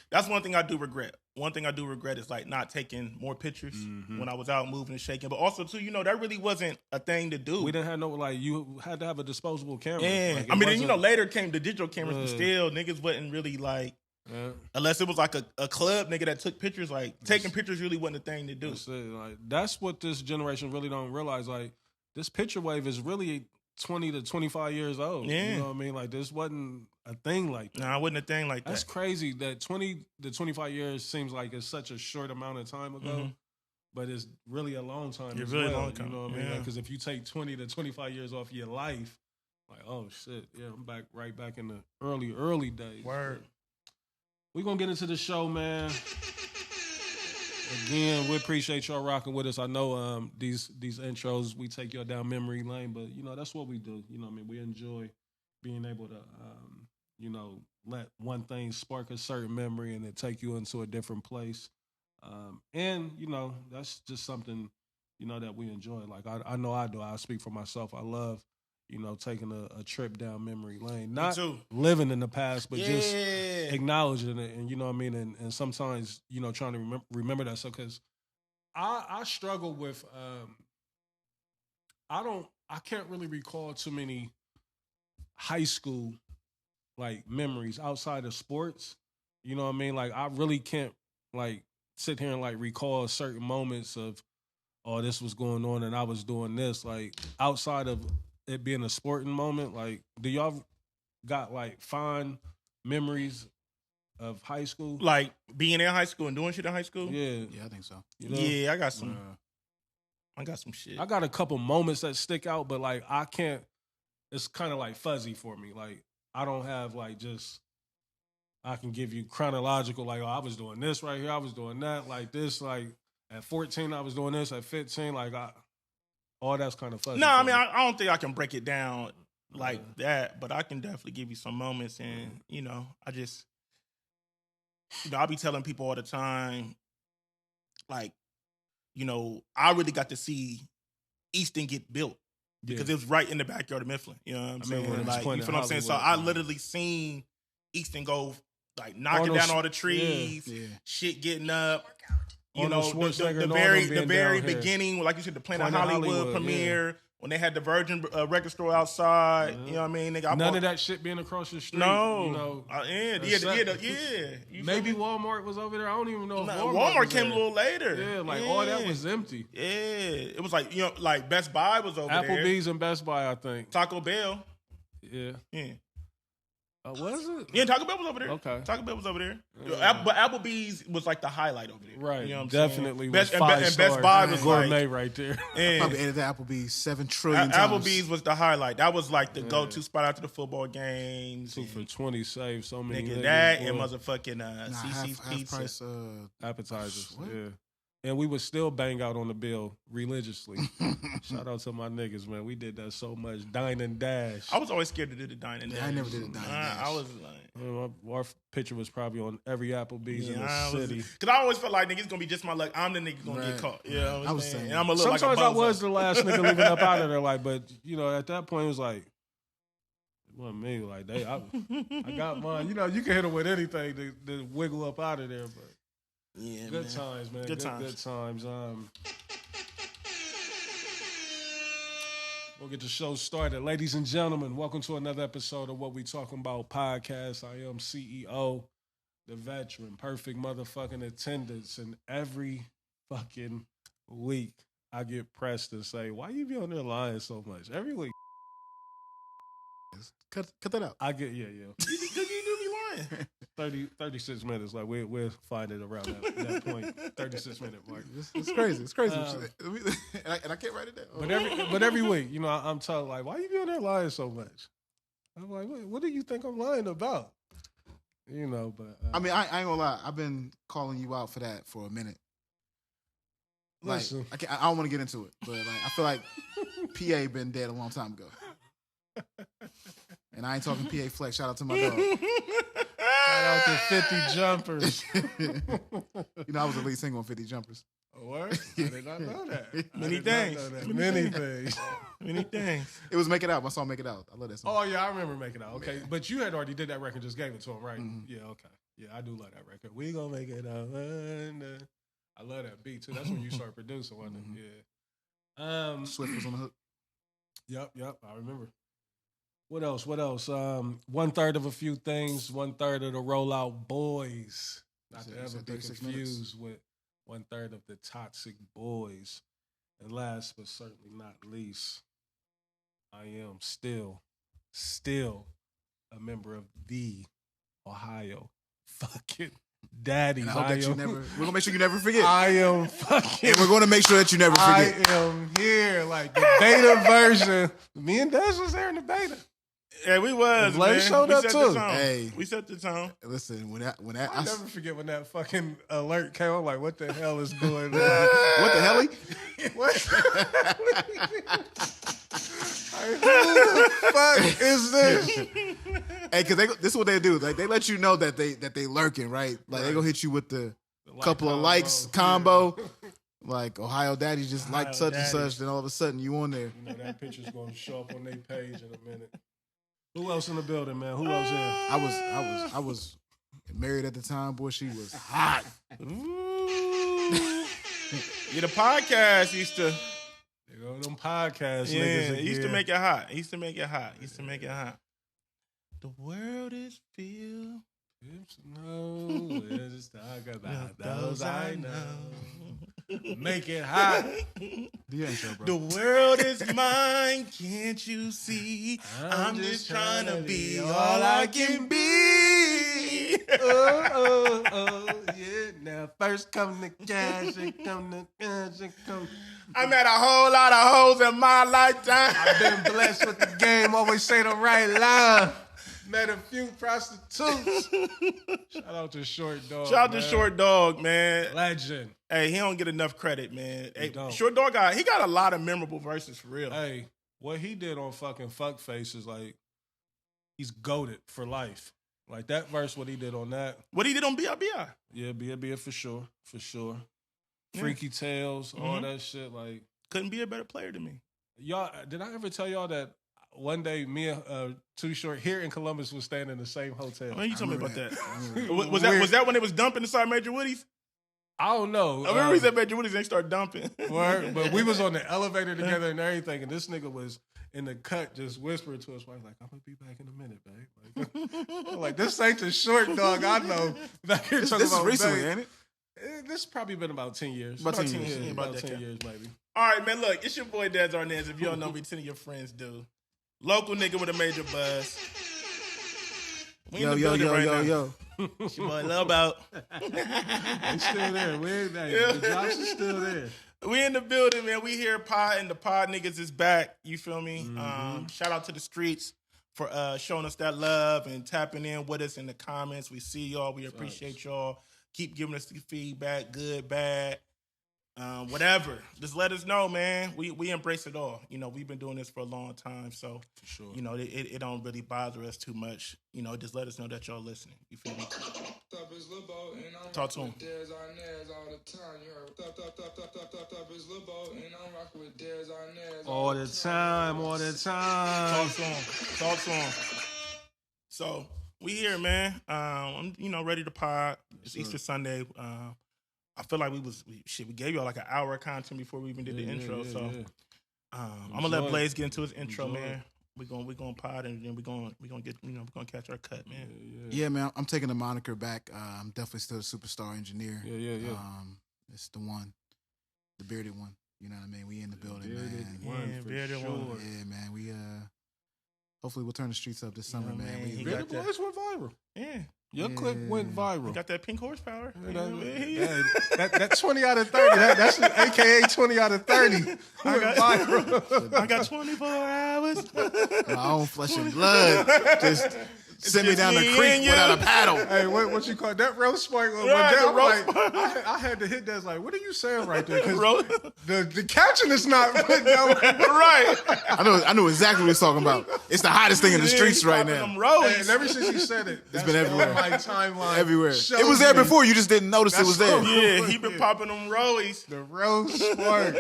that's one thing I do regret. One thing I do regret is like not taking more pictures when I was out moving and shaking. But also too, that really wasn't a thing to do. We didn't have no, like, you had to have a disposable camera. Yeah. Like, it I mean, then, wasn't- later came the digital cameras, but still niggas wasn't really like, Yeah. unless it was like a club nigga that took pictures, like taking pictures really wasn't a thing to do. That's it. Like, that's what this generation really don't realize. Like, this picture wave is really 20 to 25 years old. Yeah. You know what I mean? Like, this wasn't a thing like that. Nah, it wasn't a thing like That's that. crazy that 20 to 25 years seems like it's such a short amount of time ago, but it's really a long time. It's as really well, long time, You know what I mean? yeah. Because if you take 20 to 25 years off your life, like, oh shit, yeah, I'm right back in the early days. Word. We're going to get into the show, man. Again, we appreciate y'all rocking with us. I know these intros, we take y'all down memory lane, but, that's what we do. You know what I mean? We enjoy being able to, let one thing spark a certain memory and it take you into a different place. And, that's just something, that we enjoy. Like, I know I do. I speak for myself. I love, taking a trip down memory lane. Not too. living in the past, but just Yeah. acknowledging it, and you know what I mean, and sometimes trying to remember that. So because I struggle with I can't really recall too many high school like memories outside of sports. You know what I mean? Like I really can't like sit here and like recall certain moments of this was going on and I was doing this, like outside of it being a sporting moment. Like, do y'all got like fond memories of high school? Like being in high school and doing shit in high school? Yeah. Yeah, I think so. You know? Yeah, I got some. I got some shit. I got a couple moments that stick out, but like I can't, it's kind of like fuzzy for me. Like I don't have like just, I can give you chronological, like, oh, I was doing this right here. I was doing that like this. Like at 14, I was doing this. At 15, like all that's kind of fuzzy. No, I for mean, me. I don't think I can break it down like that, but I can definitely give you some moments. And, I just, I be telling people all the time, like, I really got to see Easton get built because it was right in the backyard of Mifflin. You know what I'm saying? remember when it was Like, playing you in feel what I'm saying? So I Hollywood. literally seen Easton go, like, knocking Arnold down all Sch- the trees, Yeah. shit getting up. You Arnold know, Schwarzenegger the and all very them being the very down here. beginning, like you said, the Planet Planet Hollywood Hollywood, premiere. When they had the Virgin record store outside, you know what I mean? Nigga, None of that shit being across the street. No. You know, yeah. Maybe Walmart was over there. I don't even know if Walmart came a little later. Yeah, like all that was empty. Yeah. It was like, like Best Buy was over there. Applebee's and Best Buy, I think. Taco Bell. Yeah. Yeah. Was it? Yeah, Taco Bell was over there. Okay. Taco Bell was over there. But Applebee's was like the highlight over there. Right. You know what I'm Definitely saying? was five and stars. Best Buy was gourmet like, right there. Probably edited Applebee's 7 trillion times. Applebee's was the highlight. That was like the go-to spot after the football games. 2 for $20 saved so many. Nigga, niggas, that boy. and motherfucking CC's half Pizza. price, Appetizers. What? Yeah. And we would still bang out on the bill religiously. Shout out to my niggas, man. We did that so much. Dine and Dash. I was always scared to do the Dine and Dash. I never did a Dine and Dash. I was like... Our picture was probably on every Applebee's in the city. Because I always felt like, nigga, it's going to be just my luck. I'm the nigga going to get caught. You know what I'm saying? And I'm gonna look Sometimes like a I was the last nigga leaving up out of there, like, but, you know, at that point, it was like, it wasn't me. Like, I got mine. You know, you can hit them with anything to wiggle up out of there, but. Yeah, good man. times, man. Good times. We'll get the show started. Ladies and gentlemen, welcome to another episode of What We Talking About podcast. I am CEO, the veteran, perfect motherfucking attendance. And every fucking week, I get pressed and say, why you be on there lying so much? Every week. Cut that out. I get, yeah. You do be lying. 36 minutes. Like, we'll find it around that point. 36-minute mark. It's crazy. It's crazy. And I can't write it down. But every week, you know, I'm told, like, why you be on there lying so much? I'm like, what do you think I'm lying about? You know, but... I mean, I ain't gonna lie. I've been calling you out for that for a minute. Like, listen. I don't want to get into it, but like, I feel like PA been dead a long time ago. And I ain't talking PA Flex. Shout out to my dog. Shout out to 50 Jumpers. You know, I was the lead single on 50 Jumpers. What? I did not know that. Many things. Many things. Many things. It was Make It Out. My song Make It Out. I love that song. Oh, yeah, I remember Make It Out. Okay. Yeah. But you had already did that record, just gave it to him, right? Mm-hmm. Yeah, okay. Yeah, I do love that record. We gonna make it out. I love that beat, too. That's when you start producing, wasn't it? Yeah. Swift was on the hook. Yep. I remember. What else? 1/3 of a few things, 1/3 of the Rollout Boys. Not to ever be confused with 1/3 of the Toxic Boys. And last but certainly not least, I am still a member of the Ohio fucking Daddies. And I hope that you never. We're gonna make sure you never forget. I am fucking. And we're gonna make sure that you never forget. I am here, like the beta version. Me and Dash was there in the beta. Yeah, we was. Blake showed up too. Hey, we set the tone. Listen, when that I'll never forget when that fucking alert came. I'm like, what the hell is going on? What the hell? What? Like, who the fuck is this? Hey, because this is what they do. Like they let you know that they lurking, right? Like they gonna hit you with the couple of likes combo. Like Ohio Daddy just like such and such, then all of a sudden you on there. You know that picture's gonna show up on their page in a minute. Who else in the building, man? Who else in? I was married at the time, boy. She was hot. Yeah, the podcast used to. There go them podcasts, Yeah, niggas. it used to make it hot. It used to make it hot. It used to make it hot. The world is filled. No, let's talk about those I know. Make it hot. The world is mine, can't you see? I'm just trying to be all I can be. Oh, yeah. Now first come the cash, and come the cash, and come. I met a whole lot of hoes in my lifetime. I've been blessed with the game, always say the right line. Met a few prostitutes. Shout out to Short Dog. Shout out to Short Dog, man. Legend. Hey, he don't get enough credit, man. Hey, don't. Short Dog got a lot of memorable verses for real. Hey, what he did on fucking Fuckface is like, he's goated for life. Like that verse, what he did on that. What he did on B.I.B.I. Yeah, B.I.B.I. for sure. Yeah. Freaky Tales, all that shit. Like, couldn't be a better player than me. Y'all, did I ever tell y'all that one day me and Too Short here in Columbus was staying in the same hotel? When you told me about that? Was that when it was dumping inside Major Woody's? I don't know. I remember he said, man, Julius ain't start dumping. Word, but we was on the elevator together and everything, and this nigga was in the cut just whispering to his wife, like, I'm going to be back in a minute, babe. Like, this ain't the short dog I know. Back here This talking is about recently, babe. ain't it? This probably been about 10 years. About 10 years. Yeah, Yeah, about about 10 that. years, maybe. All right, man, look, it's your boy, Daz Arnaz. If you don't know me, 10 of your friends do. Local nigga with a major buzz. We in the building right now. It's your boy, Lil Bout. They still there. The drops is still there. We in the building, man. We here pod, and the pod niggas is back. You feel me? Shout out to the streets for showing us that love and tapping in with us in the comments. We see y'all. We appreciate y'all. Keep giving us the feedback, good, bad, whatever. Just let us know, man. We embrace it all. You know, we've been doing this for a long time, so For sure. you know it don't really bother us too much. You know, just let us know that y'all listening. You feel me? Talk to him. All the time. Talk to him. So we here, man. I'm ready to pod. It's Easter Sunday. I feel like we gave y'all like an hour of content before we even did the intro. I'm gonna let Blaze get into his intro, man. We're gonna pod and then we're gonna get we're gonna catch our cut, man. Yeah, man. I'm taking the moniker back. I'm definitely still a superstar engineer. Yeah. It's the one, the bearded one. You know what I mean? We in the building, man. Bearded one. Yeah, man. We hopefully we'll turn the streets up this summer, man. man. He Bearded got Boys went viral. Yeah. Your clip went viral. He got that pink horsepower. That 20 out of 30. That's AKA 20 out of 30. Went viral. I got 24 hours. My own flesh and blood. Just send me down the creek without a paddle. Hey, what you call that? Roast spark. I had to hit that. Like, what are you saying right there? Because the caption is not put down. Right. I know exactly what he's talking about. It's the hottest thing in the streets right now. Hey, and ever since he said it, It's been everywhere. My timeline Everywhere. It was there before. You just didn't notice it was there. Yeah, he been popping them roies. The roast spark.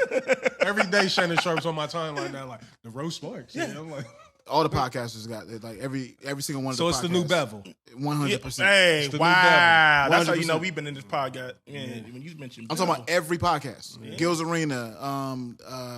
Every day Shannon Sharp's on my timeline now, like, the roast sparks. Yeah. I'm like, All the podcasters got it. Like every single one of the podcasts. so it's the new Bevel. 100%. Hey, It's the new wow. Bevel. That's how you know 100%. we've been in this podcast. Man, when you mentioned I'm talking about every podcast. Gil's Arena.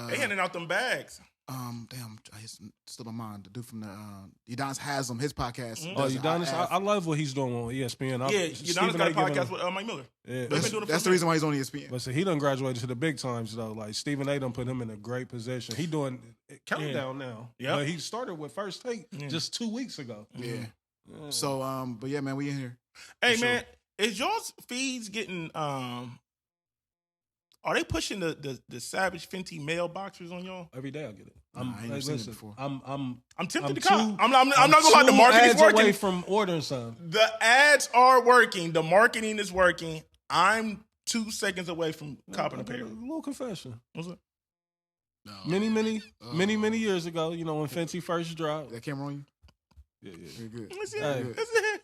they handing out them bags. Damn, it's still on my mind. The dude from the Udonis Haslam, his podcast. Oh, Udonis, I love what he's doing on ESPN. Udonis got a podcast with Mike Miller. Yeah. That's the reason why he's on ESPN. But see, he done graduated to the big times though. Like Stephen A. done put him in a great position. He doing Countdown now. Yeah. But he started with First Take just 2 weeks ago. Yeah. So, but yeah, man, we in here. Hey, man, is y'all's feeds getting are they pushing the Savage Fenty mailboxers on y'all? Every day I get it. I ain't never seen it before. I'm tempted I'm to cop. too- I'm not gonna lie. The marketing is ads away working. from ordering some. The ads are working. The marketing is working. I'm 2 seconds away from copping a pair. A little confession. What's up? No. Many years ago, you know, when Fenty first dropped. That camera on you? Yeah. Very good. Let's see. Hey. Let's see.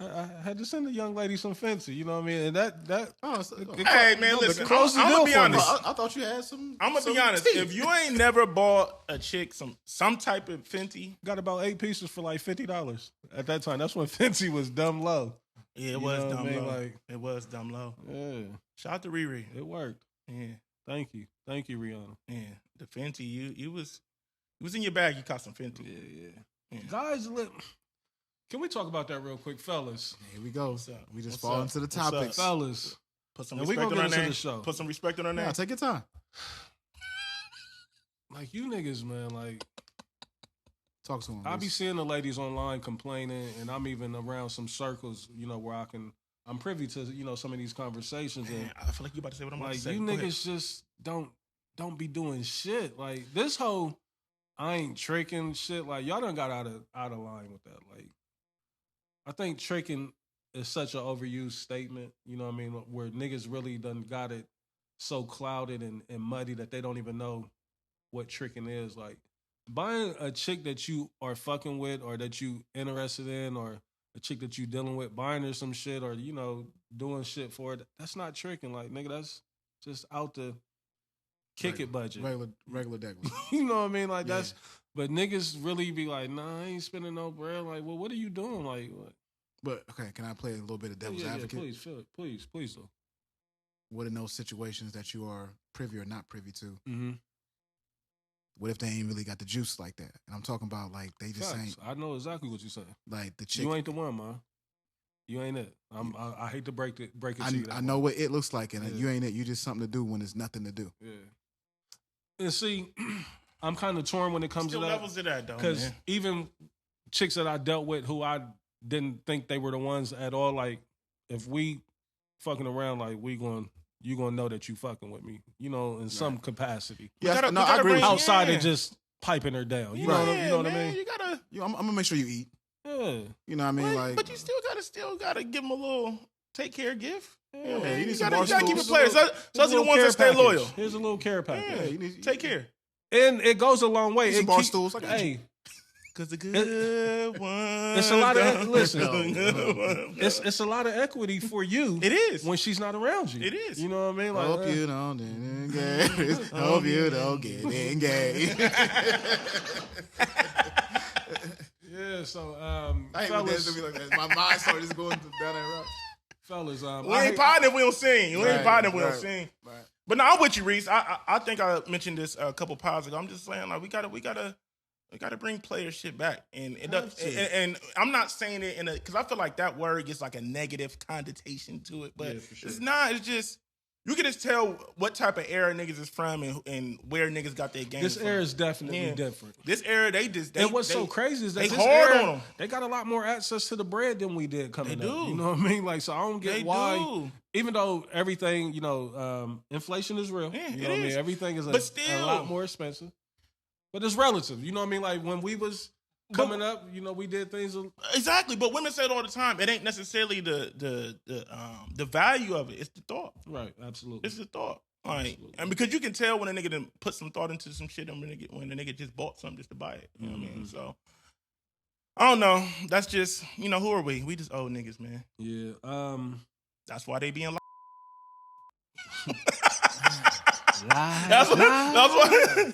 I had to send a young lady some Fenty, you know what I mean? And that Hey, man, listen. I'm gonna be honest. I thought you had some. I'm gonna some be honest. tea. If you ain't never bought a chick some type of Fenty, got about 8 pieces for like $50 at that time. That's when Fenty was dumb low. yeah, it You was know what dumb I mean? low. Like- It was dumb low. Yeah, Shout out to Riri. it worked. Yeah, Thank you, Rihanna. yeah. The Fenty, you was in your bag. You caught some Fenty. Yeah. Guys, can we talk about that real quick, fellas? Here we go. What's up? We just What's fall up? into the What's up? topics. Fellas, Put some And we respect gonna on our get into name. the show. Put some respect on our name. Yeah, take your time. like you niggas, man, like Talk to him. I be seeing the ladies online complaining, and I'm even around some circles, you know, where I'm privy to, you know, some of these conversations, and Man, I feel like you about to say what I'm about to like say. you Go ahead. niggas just don't be doing shit. Like this whole I ain't tricking shit. Like y'all done got out of line with that. Like I think tricking is such an overused statement. You know what I mean? Where niggas really done got it so clouded and muddy that they don't even know what tricking is. Like buying a chick that you are fucking with or that you interested in or a chick that you dealing with, buying her some shit or, you know, doing shit for it, that's not tricking. Like, nigga, that's just out the kick it budget. Regular degular. You know what I mean? Like, Yeah. that's, but niggas really be like, nah, I ain't spending no bread. Like, well, what are you doing? Like, what? But okay, can I play a little bit of devil's advocate? Please do. what in those situations that you are privy or not privy to? Mm-hmm. What if they ain't really got the juice like that? And I'm talking about like they just ain't. I know exactly what you're saying. Like the chick. You ain't the one, man. You ain't it. I hate to break it to you. I know what it looks like, and you ain't it. You just something to do when there's nothing to do. Yeah. And see, I'm kind of torn when it comes to that. levels of that, though. Because even chicks that I dealt with who I didn't think they were the ones at all, like, if we fucking around, like, you gonna know that you fucking with me, you know, in some capacity. Yeah, I agree. Outside of just piping her down, you know what I mean? You gotta. I'm gonna make sure you eat. Yeah. You know what I mean? Like, but you still gotta give them a little take care gift. Yeah, you gotta keep it players. So those are the ones that stay loyal. Here's a little care package. yeah, you need Take care. And it goes a long way. some bar stools. I got you. Cause the good ones. It's a lot of listen. Listen. It's a lot of equity for you. It is when she's not around you. It is. You know what I mean? Like, Hope you don't get engaged. Hope you don't get engaged. Yeah. So, I hate when fellas, dance to me like that. My mind started just going down that route. Fellas, we ain't potting if we don't sing. We ain't potting if we don't right. sing. Right. But no, I'm with you, Reese. I think I mentioned this a couple pods ago. I'm just saying, like, we gotta bring player shit back, and it does. And I'm not saying it because I feel like that word gets like a negative connotation to it, but it's not. It's just you can just tell what type of era niggas is from and where niggas got their game. This from. era is definitely different. This era, and what's so crazy is that they this hard era, on them. They got a lot more access to the bread than we did coming up. They do. You know what I mean? Like, so I don't get They why. do. Even though everything, you know, inflation is real. Yeah, you know what I mean? Everything is a lot more expensive. But it's relative. You know what I mean? Like when we was coming up, you know, we did things. Exactly. But women say it all the time. It ain't necessarily the value of it. It's the thought. Right. Absolutely. It's the thought. Like, and because you can tell when a nigga done put some thought into some shit and when a nigga just bought something just to buy it. You know what I mean? So I don't know. That's just, you know, who are we? We just old niggas, man. Yeah. That's why they being That's why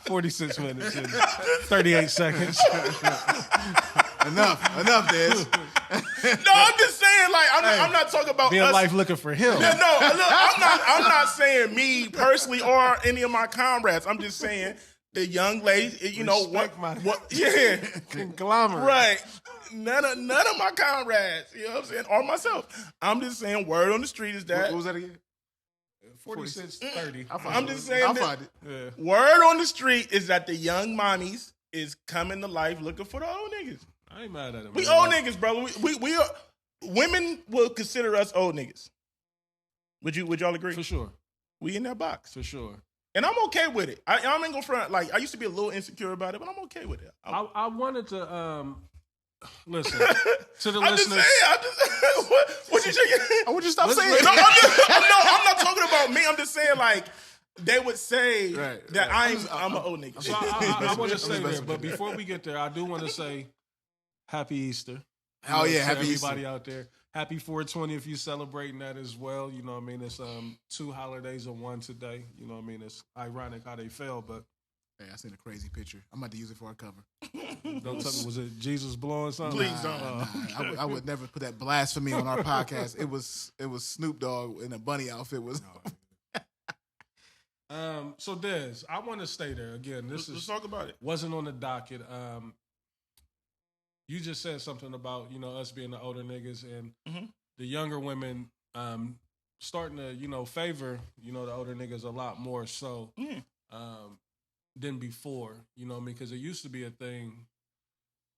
46 minutes and 38 seconds. Enough, Des. No, I'm just saying, like, I'm not talking about being us. life looking for him. No, look, I'm not saying me personally or any of my comrades. I'm just saying the young lady, you know what? Yeah, conglomerate, right? None of my comrades, you know what I'm saying, or myself. I'm just saying, word on the street is that. What was that again? 46, 30. I'm just saying. I'll find it. Yeah. Word on the street is that the young mommies is coming to life looking for the old niggas. I ain't mad at him. We old niggas, bro. We are. Women will consider us old niggas. Would y'all agree? For sure. We in that box. For sure. And I'm okay with it. I ain't gonna front. Like, I used to be a little insecure about it, but I'm okay with it. I wanted to listen to the I'm listeners. just saying. What you shaking? I want you to stop saying No, it. I'm not talking about me. I'm just saying, like, they would say that right. I'm an old nigga. So I want to say there, but before we get there, I do want to say Happy Easter. Oh yeah, happy everybody Easter. out there. Happy 420 if you're celebrating that as well. You know what I mean? It's 2 holidays in one today. You know what I mean? It's ironic how they fell, but hey, I seen a crazy picture. I'm about to use it for our cover. don't tell me, was it Jesus blowing something? Please don't. I would never put that blasphemy on our podcast. It was Snoop Dogg in a bunny outfit. So Des, I want to stay there again. Let's talk about it. Wasn't on the docket. You just said something about, you know, us being the older niggas and the younger women starting to, you know, favor, you know, the older niggas a lot more so than before, you know what I mean? Because it used to be a thing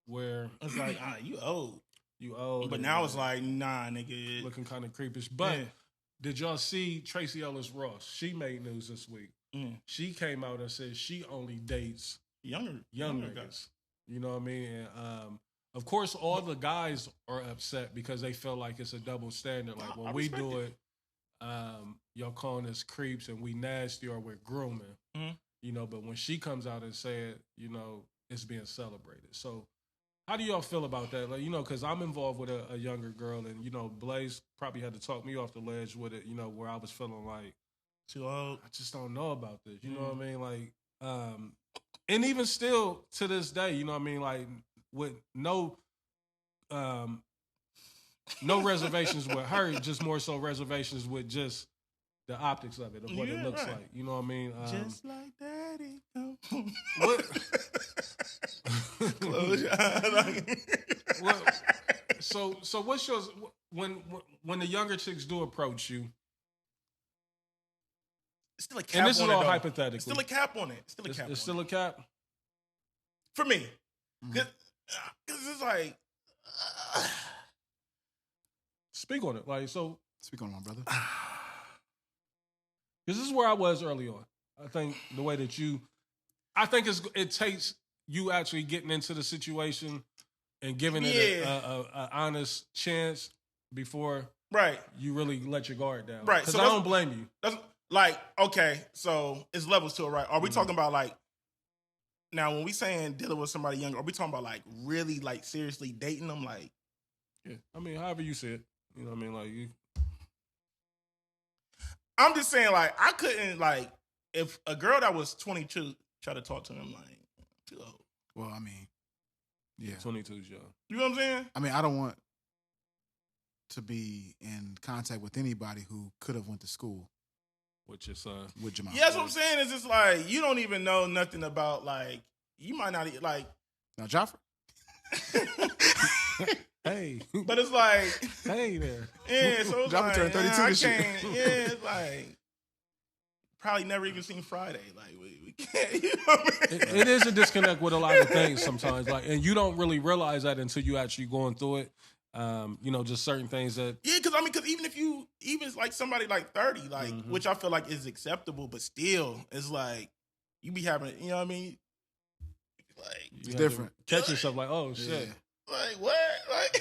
where it's like, you old. You old. But now it's like, nah, nigga. Looking kind of creepish. But did y'all see Tracy Ellis Ross? She made news this week. She came out and said she only dates young niggas. You know what I mean? And of course, all the guys are upset because they feel like it's a double standard. Like when we do it, y'all calling us creeps and we nasty or we're grooming. You know, but when she comes out and said, you know, it's being celebrated. So how do y'all feel about that? Like, you know, because I'm involved with a younger girl and, you know, Blaze probably had to talk me off the ledge with it, you know, where I was feeling like, too old. I just don't know about this. You know what I mean? Like, and even still to this day, you know what I mean? Like, with no no reservations with her, just more so reservations with just the optics of it, of what it looks like. You know what I mean? Just like daddy. What? Close your eyes. So what's yours when the younger chicks do approach you? It's still a cap And this on is all it, though. hypothetically. It's still a cap on it. It's still a cap? For me. Because it's like... Speak on it. Like, so... Speak on it, my brother. Because this is where I was early on. I think the way that you... I think it takes you actually getting into the situation and giving it an honest chance before you really let your guard down. Right. Because So I don't blame you. That's like, okay, so it's levels to it, right? Are we talking about like... Now, when we saying dealing with somebody younger, are we talking about like really like seriously dating them? Like... Yeah. I mean, however you see it. You know what I mean? Like, you... I'm just saying, like, I couldn't, like, if a girl that was 22 tried to talk to him, like, too old. Well, I mean, yeah. 22's young. You know what I'm saying? I mean, I don't want to be in contact with anybody who could have went to school with your son. With Jamal. Yeah, that's what I'm saying. Is just like, you don't even know nothing about, like, you might not, like. Now, Joffrey. Hey. But it's like. Hey there. Yeah, so it's Joffrey like. turned 32 this year. It's like. Probably never even seen Friday. Like, we can't. You know what I mean? It is a disconnect with a lot of things sometimes. Like, and you don't really realize that until you actually going through it. You know, just certain things that. Yeah, because even like somebody like 30, like, which I feel like is acceptable, but still, it's like, you be having, you know what I mean? Like, it's different. Catch yourself like, oh, shit. Yeah. Like, what? Like,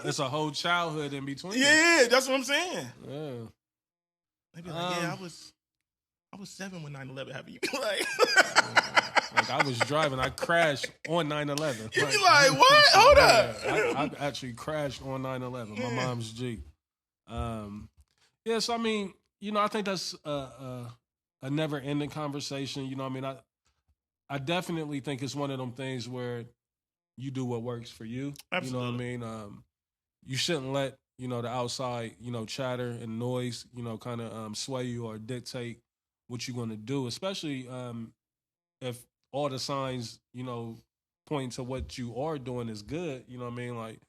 it's a whole childhood in between. Yeah, that's what I'm saying. Yeah. They be like, I was 7 when 9/11 happened. You be like, like I was driving, I crashed on 9/11. You be like, what? Hold up. I actually crashed on 9/11. My mom's Jeep. Yes, I mean, you know, I think that's a never-ending conversation. You know, I mean, I definitely think it's one of them things where you do what works for you. Absolutely. You know what I mean? You shouldn't let, you know, the outside, you know, chatter and noise, you know, kind of sway you or dictate what you're going to do, especially if all the signs, you know, point to what you are doing is good, you know what I mean? Like,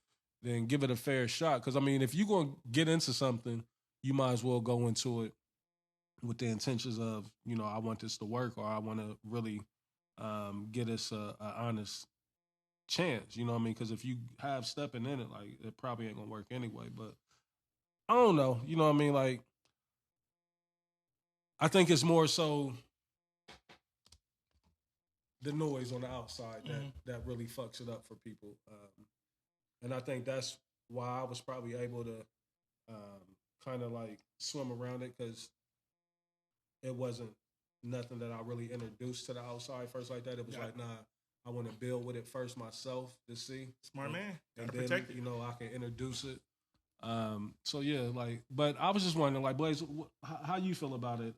then give it a fair shot. Because, I mean, if you're going to get into something, you might as well go into it with the intentions of, you know, I want this to work or I want to really get us an honest chance, you know what I mean? Because if you have stepping in it, like, it probably ain't going to work anyway. But I don't know, you know what I mean? Like, I think it's more so the noise on the outside that really fucks it up for people. And I think that's why I was probably able to kind of like swim around it because it wasn't nothing that I really introduced to the outside first like that. It was like, nah, I want to build with it first myself to see. Smart man. Gotta and then, protect it. you know, I can introduce it. So yeah, like, but I was just wondering, like, Blaze, how you feel about it?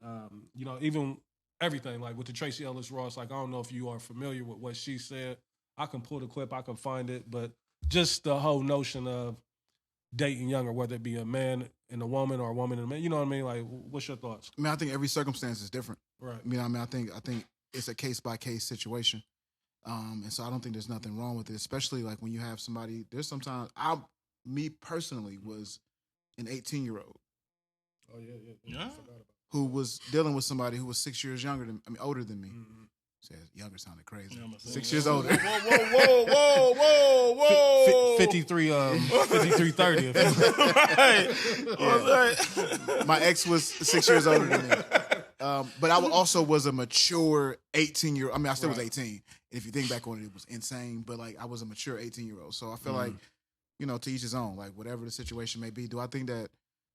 You know, even everything, like with the Tracy Ellis Ross, like, I don't know if you are familiar with what she said. I can pull the clip, I can find it, but just the whole notion of dating younger, whether it be a man and a woman or a woman and a man, you know what I mean? Like, what's your thoughts? I mean, I think every circumstance is different. Right. I mean, I think it's a case by case situation. And so I don't think there's nothing wrong with it, especially like when you have somebody, there's sometimes me personally was an 18-year-old. Oh yeah. Yeah. Who was dealing with somebody who was 6 years older than me. Mm-hmm. Says younger sounded crazy. Yeah, 6 years older. Whoa. 5330. Right. My ex was 6 years older than me. But I also was a mature 18-year-old. I mean, I still was 18. And if you think back on it, it was insane. But like, I was a mature 18-year-old. So I feel like, you know, to each his own. Like, whatever the situation may be. Do I think that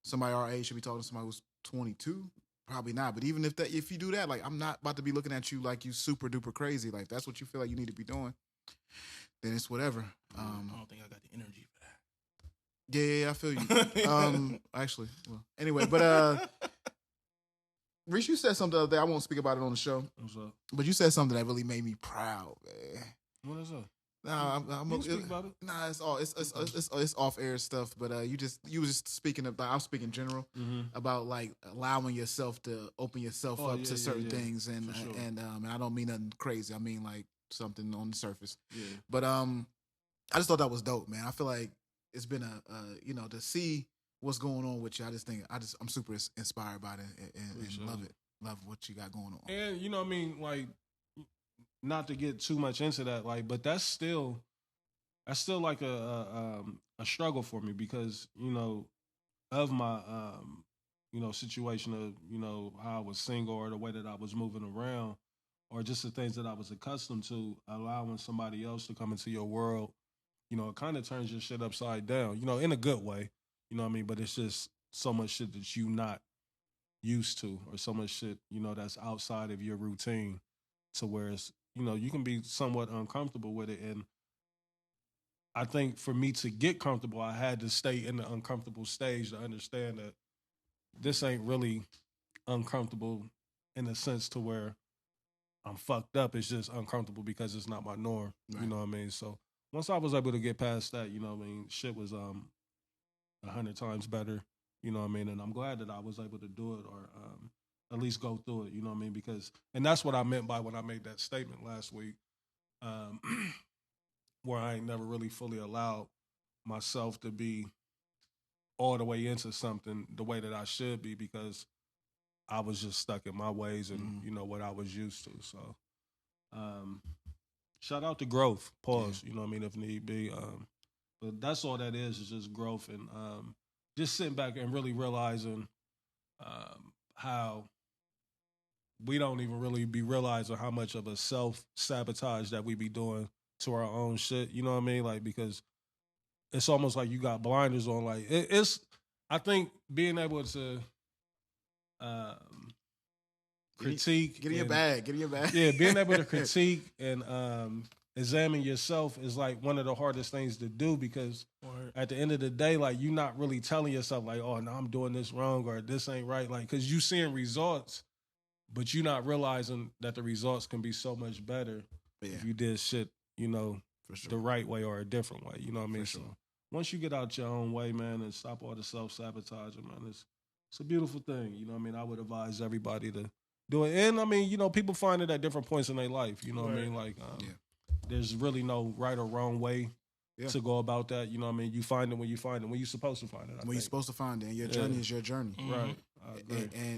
somebody our age should be talking to somebody who's 22? Probably not. But even if you do that, like, I'm not about to be looking at you like you super duper crazy. Like, that's what you feel like you need to be doing, then it's whatever. I don't think I got the energy for that. Yeah, I feel you. Actually, well, anyway, but Reese, you said something the other day. I won't speak about it on the show. What's up? But you said something that really made me proud, man. What is that? Nah, You can speak about it. Nah, it's off air stuff. But you was just speaking about. I'm speaking general about like allowing yourself to open yourself up to certain things, and sure. and I don't mean nothing crazy. I mean like something on the surface. Yeah. But I just thought that was dope, man. I feel like it's been to see what's going on with you. I'm super inspired by it and love it. Love what you got going on. And you know what I mean, like, not to get too much into that, like, but that's still like a struggle for me because, you know, of my situation of, you know, how I was single or the way that I was moving around or just the things that I was accustomed to, allowing somebody else to come into your world, you know, it kind of turns your shit upside down, you know, in a good way, you know what I mean? But it's just so much shit that you not used to or so much shit, you know, that's outside of your routine to where it's, you know, you can be somewhat uncomfortable with it. And I think for me to get comfortable, I had to stay in the uncomfortable stage to understand that this ain't really uncomfortable in a sense to where I'm fucked up. It's just uncomfortable because it's not my norm. Right. You know what I mean? So once I was able to get past that, you know what I mean, shit was 100 times better. You know what I mean? And I'm glad that I was able to do it or at least go through it, you know what I mean? Because, and that's what I meant by when I made that statement last week, where I ain't never really fully allowed myself to be all the way into something the way that I should be because I was just stuck in my ways and, you know, what I was used to. So, shout out to growth, pause, you know what I mean, if need be. But that's all that is just growth and just sitting back and really realizing how we don't even really be realizing how much of a self-sabotage that we be doing to our own shit. You know what I mean? Like, because it's almost like you got blinders on. Like, it's, I think being able to critique. Get in your bag. Yeah, being able to critique and examine yourself is like one of the hardest things to do because at the end of the day, like, you're not really telling yourself like, oh, no, I'm doing this wrong or this ain't right. Like, because you seeing results, but you're not realizing that the results can be so much better if you did shit, you know, the right way or a different way. You know what I mean? So once you get out your own way, man, and stop all the self-sabotaging, man, it's a beautiful thing. You know what I mean? I would advise everybody to do it. And I mean, you know, people find it at different points in their life. You know what I mean? Like, there's really no right or wrong way to go about that. You know what I mean? You find it when you find it, when you're supposed to find it. When you're supposed to find it. And your journey is your journey. Right.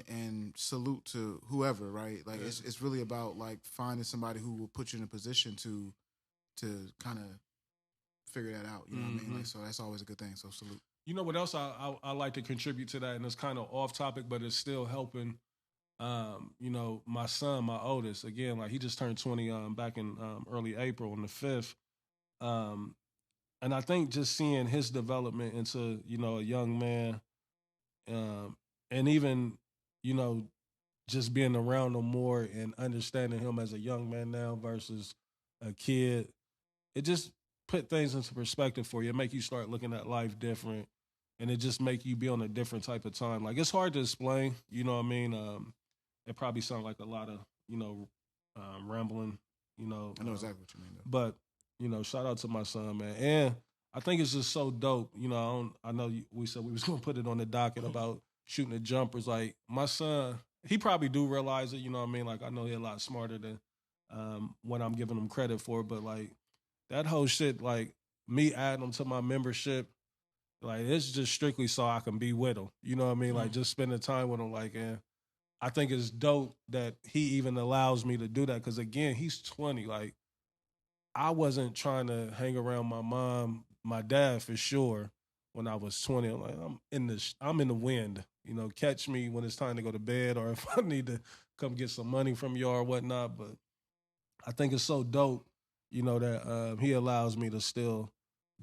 And salute to whoever, right? Like, it's really about, like, finding somebody who will put you in a position to kind of figure that out. You know what I mean? Like, so that's always a good thing. So salute. You know what else I like to contribute to that, and it's kind of off topic, but it's still helping. You know, my son, my oldest, again, like, he just turned 20 back in early April on the 5th. And I think just seeing his development into, you know, a young man, and even, you know, just being around him more and understanding him as a young man now versus a kid, it just put things into perspective for you. It make you start looking at life different, and it just make you be on a different type of time. Like, it's hard to explain, you know what I mean? It probably sounds like a lot of, you know, rambling, you know. I know exactly what you mean, though. But, you know, shout out to my son, man. And I think it's just so dope. You know, I know we said we was going to put it on the docket about shooting the jumpers. Like, my son, he probably do realize it, you know what I mean? Like, I know he's a lot smarter than what I'm giving him credit for. But, like, that whole shit, like, me adding him to my membership, like, it's just strictly so I can be with him. You know what I mean? Like, just spending time with him. Like, and I think it's dope that he even allows me to do that. Because, again, he's 20. Like, I wasn't trying to hang around my mom, my dad for sure, when I was 20. I'm like, I'm in the wind. You know, catch me when it's time to go to bed or if I need to come get some money from you or whatnot. But I think it's so dope, you know, that he allows me to still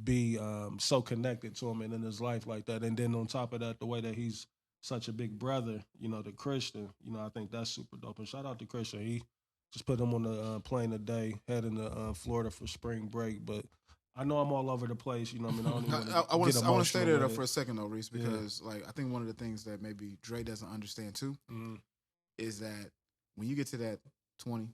be so connected to him and in his life like that. And then on top of that, the way that he's such a big brother, you know, to Christian, you know, I think that's super dope. And shout out to Christian. He just put him on the plane today, heading to Florida for spring break. But I know I'm all over the place, you know what I mean? I want to stay there for a second, though, Reese, because like, I think one of the things that maybe Dre doesn't understand, too, is that when you get to that 20,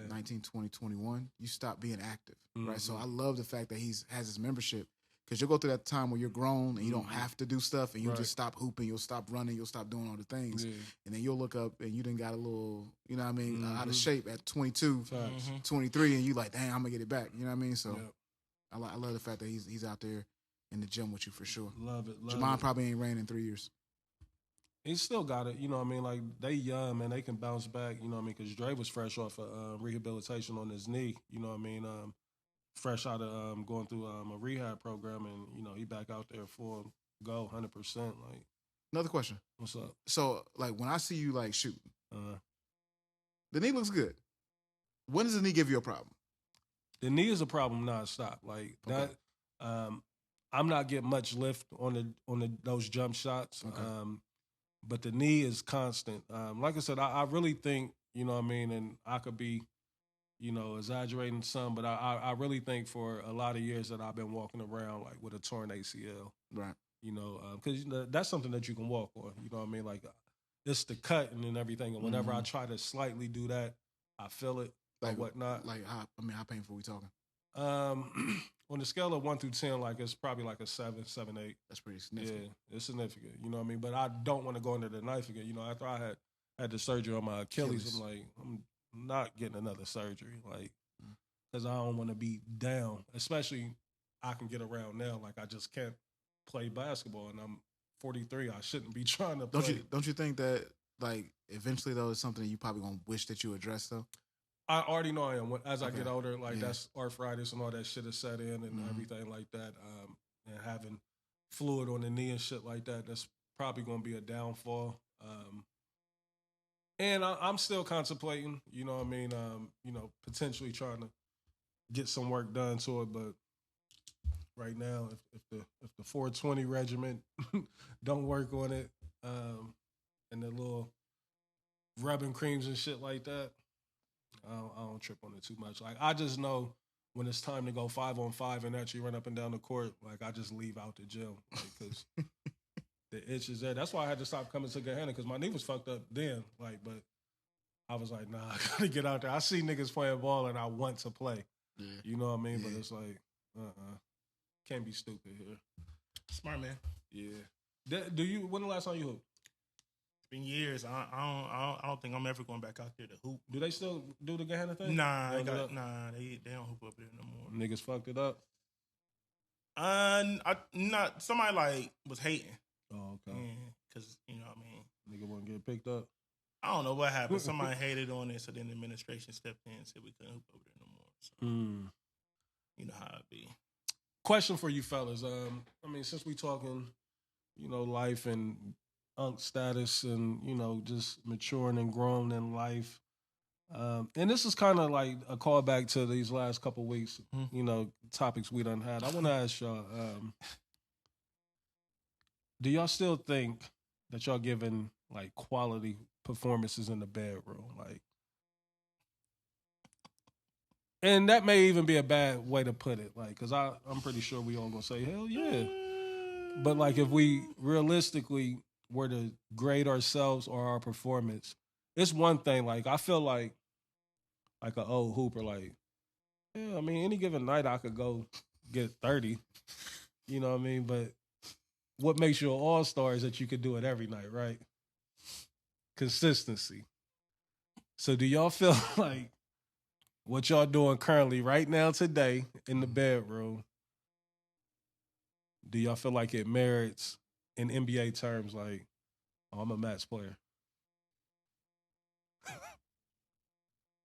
19, 20, 21, you stop being active, right? So Mm-hmm. I love the fact that has his membership, because you'll go through that time where you're grown and you don't have to do stuff, and you'll just stop hooping, you'll stop running, you'll stop doing all the things, and then you'll look up and you done got a little, you know what I mean, out of shape at 22, 23, and you like, dang, I'm gonna get it back, you know what I mean? So I love the fact that he's out there in the gym with you for sure. Love it. Jamon probably ain't ran in 3 years. He still got it, you know what I mean? Like, they young, man. They can bounce back, you know what I mean? Because Dre was fresh off of rehabilitation on his knee, you know what I mean? Fresh out of going through a rehab program, and, you know, he back out there full go, 100%. Like, Another question. what's up? So, like, when I see you, like, shooting, the knee looks good. When does the knee give you a problem? The knee is a problem nonstop. Like, that, I'm not getting much lift on those jump shots. But the knee is constant. Like I said, I really think, you know what I mean, and I could be, you know, exaggerating some, but I really think for a lot of years that I've been walking around like with a torn ACL. Right. You know, because that's something that you can walk on. You know what I mean? Like, it's the cut and everything. And whenever I try to slightly do that, I feel it Like or whatnot. Like, how painful are we talking? On the scale of 1 through 10, like, it's probably like a 7, 8. That's pretty significant. Yeah, it's significant. You know what I mean? But I don't want to go into the knife again. You know, after I had the surgery on my Achilles. I'm like, I'm not getting another surgery. Like, because I don't want to be down. Especially, I can get around now. Like, I just can't play basketball, and I'm 43. I shouldn't be trying to play. Don't you think that, like, eventually, though, it's something that you probably going to wish that you addressed, though? I already know I am. As I get older, like, that's arthritis and all that shit is set in and everything like that. And having fluid on the knee and shit like that, that's probably going to be a downfall. And I'm still contemplating, you know what I mean, you know, potentially trying to get some work done to it. But right now, if the 420 regimen don't work on it, and the little rubbing creams and shit like that, I don't trip on it too much. Like, I just know when it's time to go 5-on-5 and actually run up and down the court, like, I just leave out the gym because the itch is there. That's why I had to stop coming to Gahanna, because my knee was fucked up then. Like, but I was like, nah, I gotta get out there. I see niggas playing ball and I want to play. Yeah. You know what I mean? Yeah. But it's like, can't be stupid here. Smart man. Yeah. When the last time you hooped? Been years. I don't think I'm ever going back out there to hoop. Do they still do the Gahanna thing? Nah, they don't hoop up there no more. Niggas fucked it up. Somebody like was hating. Oh, okay. Because you know what I mean. Nigga wouldn't get picked up. I don't know what happened. Somebody hated on it, so then the administration stepped in and said we couldn't hoop over there no more. So, you know how it be. Question for you fellas. I mean, since we talking, you know, life and unk status and, you know, just maturing and growing in life. And this is kind of like a callback to these last couple weeks, you know, topics we done had. I want to ask y'all, do y'all still think that y'all giving, like, quality performances in the bedroom? Like, and that may even be a bad way to put it, like, because I'm pretty sure we all gonna say, hell yeah. But, like, if we realistically were to grade ourselves or our performance, it's one thing. Like, I feel like an old hooper, like, yeah, I mean, any given night I could go get 30. You know what I mean? But what makes you an all-star is that you could do it every night, right? Consistency. So do y'all feel like what y'all doing currently right now today in the bedroom, do y'all feel like it merits, in NBA terms, like, oh, I'm a match player?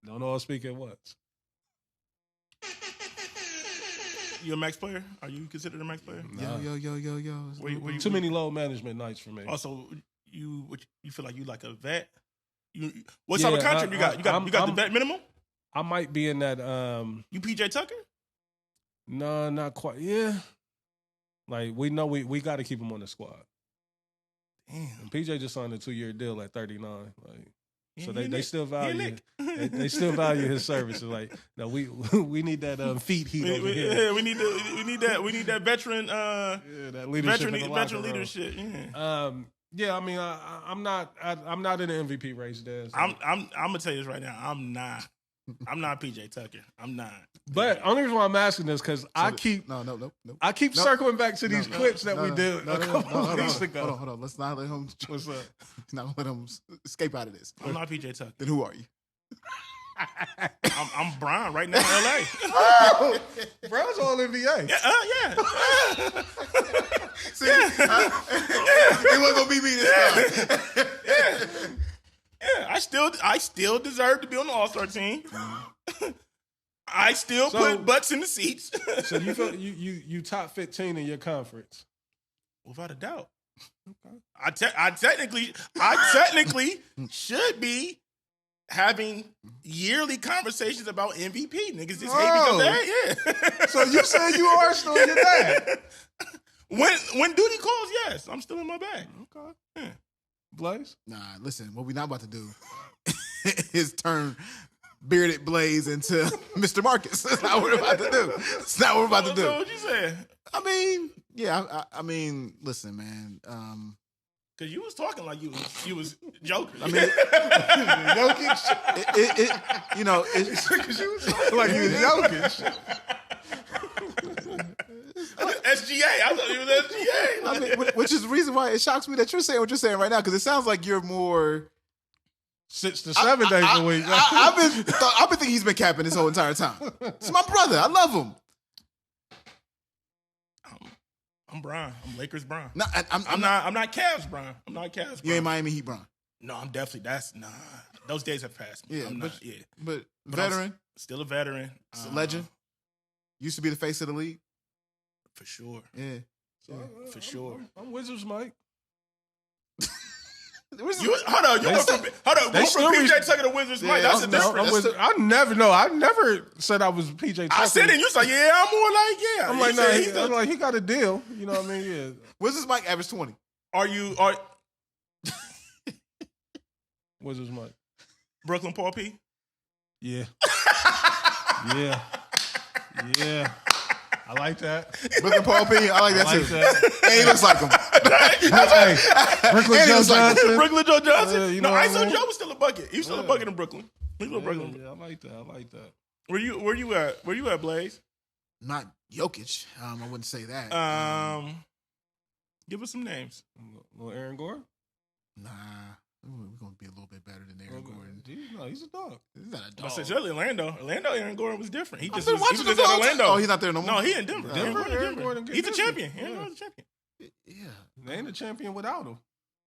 Don't all speak at once. You a max player? Are you considered a max player? Nah. Yo. Too many low management nights for me. Also, you feel like you like a vet? What type of contract you got? You got the vet minimum? I might be in that. You PJ Tucker? No, not quite. Yeah. Like, we know we got to keep him on the squad. Damn. And PJ just signed a 2-year deal at 39. Like, so they Nick. still value they still value his services. Like, no, we need that feet heat over here. Yeah, we need that veteran. That leadership. Veteran leadership. Yeah. Yeah, I mean, I'm not in the MVP race, Des. I'm gonna tell you this right now. I'm not. I'm not PJ Tucker. I'm not. But only reason why I'm asking this because I keep circling back to these clips that we did a couple weeks ago. Hold on. Let's not let him. What's up? Not let him escape out of this. I'm not PJ Tucker. Then who are you? I'm Brian right now in LA. Oh, Brown's all NBA. Yeah. See, it wasn't gonna be me this time. Yeah. I still deserve to be on the All-Star team. I still put butts in the seats. So you feel you top 15 in your conference? Without a doubt. Okay. I technically should be having yearly conversations about MVP. Niggas just hate me because yeah. So you saying you are still in your bag? When duty calls, yes, I'm still in my bag. Okay. Yeah. Blaze? Nah, listen, what we not about to do is turn bearded Blaze into Mr. Marcus. That's not what we're about to do. That's not what we're about to do. So what you saying? I mean, yeah, I mean, listen, man. Because you was talking like you was joking. I mean, Jokic, you know, Because you was talking like you was Jokic. SGA. I thought you was SGA. I mean, which is the reason why it shocks me that you're saying what you're saying right now, because it sounds like you're more 6 to 7 days a week. I've been thinking he's been capping this whole entire time. It's my brother. I love him. I'm Brian. I'm Lakers Brian. No, I'm not Cavs Brian. I'm not Cavs Brian. You ain't Miami Heat Brian. No, I'm definitely those days have passed me. Yeah, I'm but, not, yeah. But But veteran, still a veteran. a legend. Used to be the face of the league. For sure. Yeah. For sure. I'm Wizards Mike. Hold on. You went from PJ Tucker to Wizards Mike. That's a difference. I never said I was PJ Tucker. I said it and you was like, yeah, I'm more like, yeah. I'm like, nah, I'm like, he got a deal. You know what I mean? Yeah. Wizards Mike average 20. Are Wizards Mike. Brooklyn Paul P? Yeah. Yeah. I like that. Brooklyn Paul P, I like that too. And he looks like him. Brooklyn Joe Johnson. Brooklyn Joe Johnson. You No, know ISO Joe was still a bucket. He was still a bucket in Brooklyn. He was a Brooklyn. Yeah, I like that. Where you at, Blaze? Not Jokic. I wouldn't say that. Give us some names. Little Aaron Gordon? Nah. We're going to be a little bit better than Aaron Gordon. No, he's a dog. He's not a dog. I said Orlando. Aaron Gordon was different. He I've just been was watching just the at whole time. Orlando. Oh, he's not there no more? No, he in Denver. Aaron Gordon He's the champion. Yeah. Aaron Gordon's the champion. Yeah. They ain't a champion without him.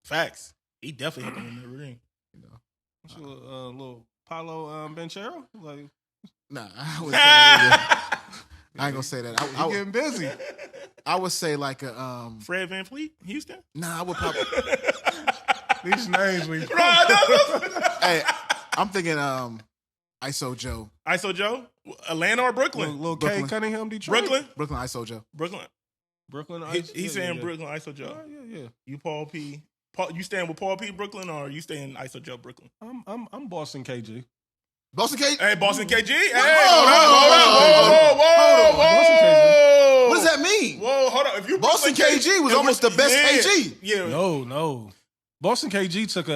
Facts. He definitely hit him in the ring. You know. What's your little Paulo Banchero? Like, Nah, I would say I ain't gonna say that. he getting busy. I would say like a Fred VanVleet, Houston. Nah, I would probably. These names we. Hey, I'm thinking ISO Joe. ISO Joe, Atlanta or Brooklyn? Little Brooklyn. K Cunningham, Detroit. Brooklyn ISO Joe. Brooklyn. Ice. He's saying Brooklyn ISO Joe. Yeah. You Paul P. You staying with Paul P. Brooklyn or you staying ISO Joe Brooklyn? I'm Boston KG. Boston KG. Hey, Boston KG. Hey, Hold whoa. What does that mean? Whoa, hold on. If you Boston KG was almost the best KG. Yeah. No. Boston KG took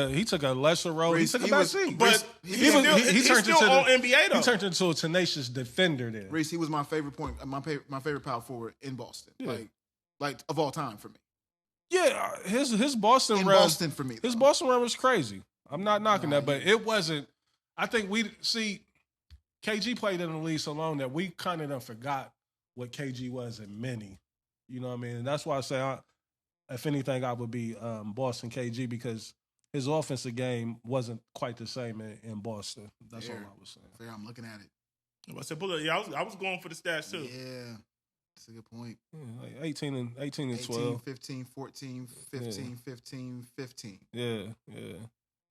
a lesser role. Reese, he took a he back was- seat. But He turned still into on NBA though. He turned into a tenacious defender there. Reese, he was my favorite my favorite power forward in Boston. Yeah. Like of all time for me. Yeah, his Boston In run. Boston for me. His though. Boston run was crazy. I'm not knocking that, but it wasn't. I think we see KG played in the league so long that we kind of done forgot what KG was in many. You know what I mean? And that's why I say, if anything, I would be Boston KG because his offensive game wasn't quite the same in Boston. That's all I was saying. Fair, I'm looking at it. I said, I was going for the stats too. Yeah. That's a good point. Yeah, like 18 and 18, 12. 15, 14, 15, 15, 15. Yeah.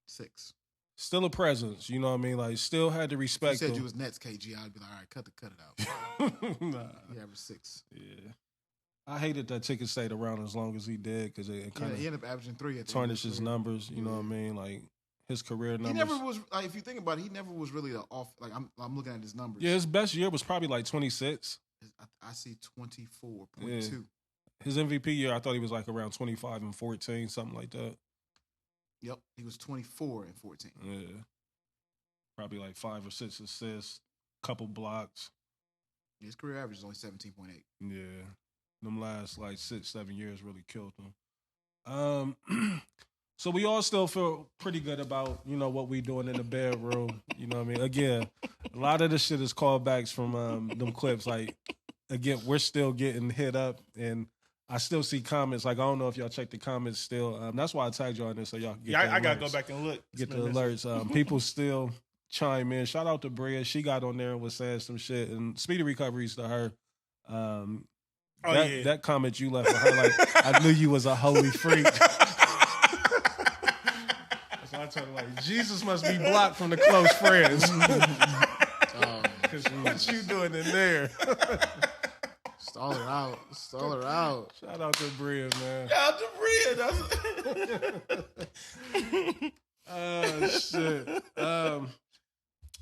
6. Still a presence, you know what I mean? Like, still had to If you respect said him. you was Nets KG, I'd be like, all right, cut it out. Nah. He averaged 6. Yeah. I hated that ticket stayed around as long as he did because it kind He of ended up averaging 3 at the tarnished end his of the career. numbers, you know what I mean? Like, his career numbers. He never was, like, if you think about it, he never was really the off, like, I'm looking at his numbers. Yeah, his best year was probably like 26. I see 24.2. Yeah. His MVP year, I thought he was like around 25 and 14, something like that. Yep, he was 24 and 14. Yeah. probably like 5 or 6 assists, couple blocks. His career average is only 17.8. Yeah, them last like 6-7 years really killed him. So we all still feel pretty good about what we doing in the bedroom. You know what I mean? Again, a lot of this shit is callbacks from them clips. Like again, we're still getting hit up, and I still see comments. Like I don't know if y'all check the comments still. That's why I tagged y'all in this so y'all can get. Yeah, I gotta go back and look. Get the alerts. People still chime in. Shout out to Bria. She got on there and was saying some shit. And speedy recoveries to her. That comment you left for her, like I knew you was a holy freak. So I told her like Jesus must be blocked from the close friends. Because what you doing in there? Stall her out. Stall her out. Shout out to Bria, man. Shout out to Bria. Shit.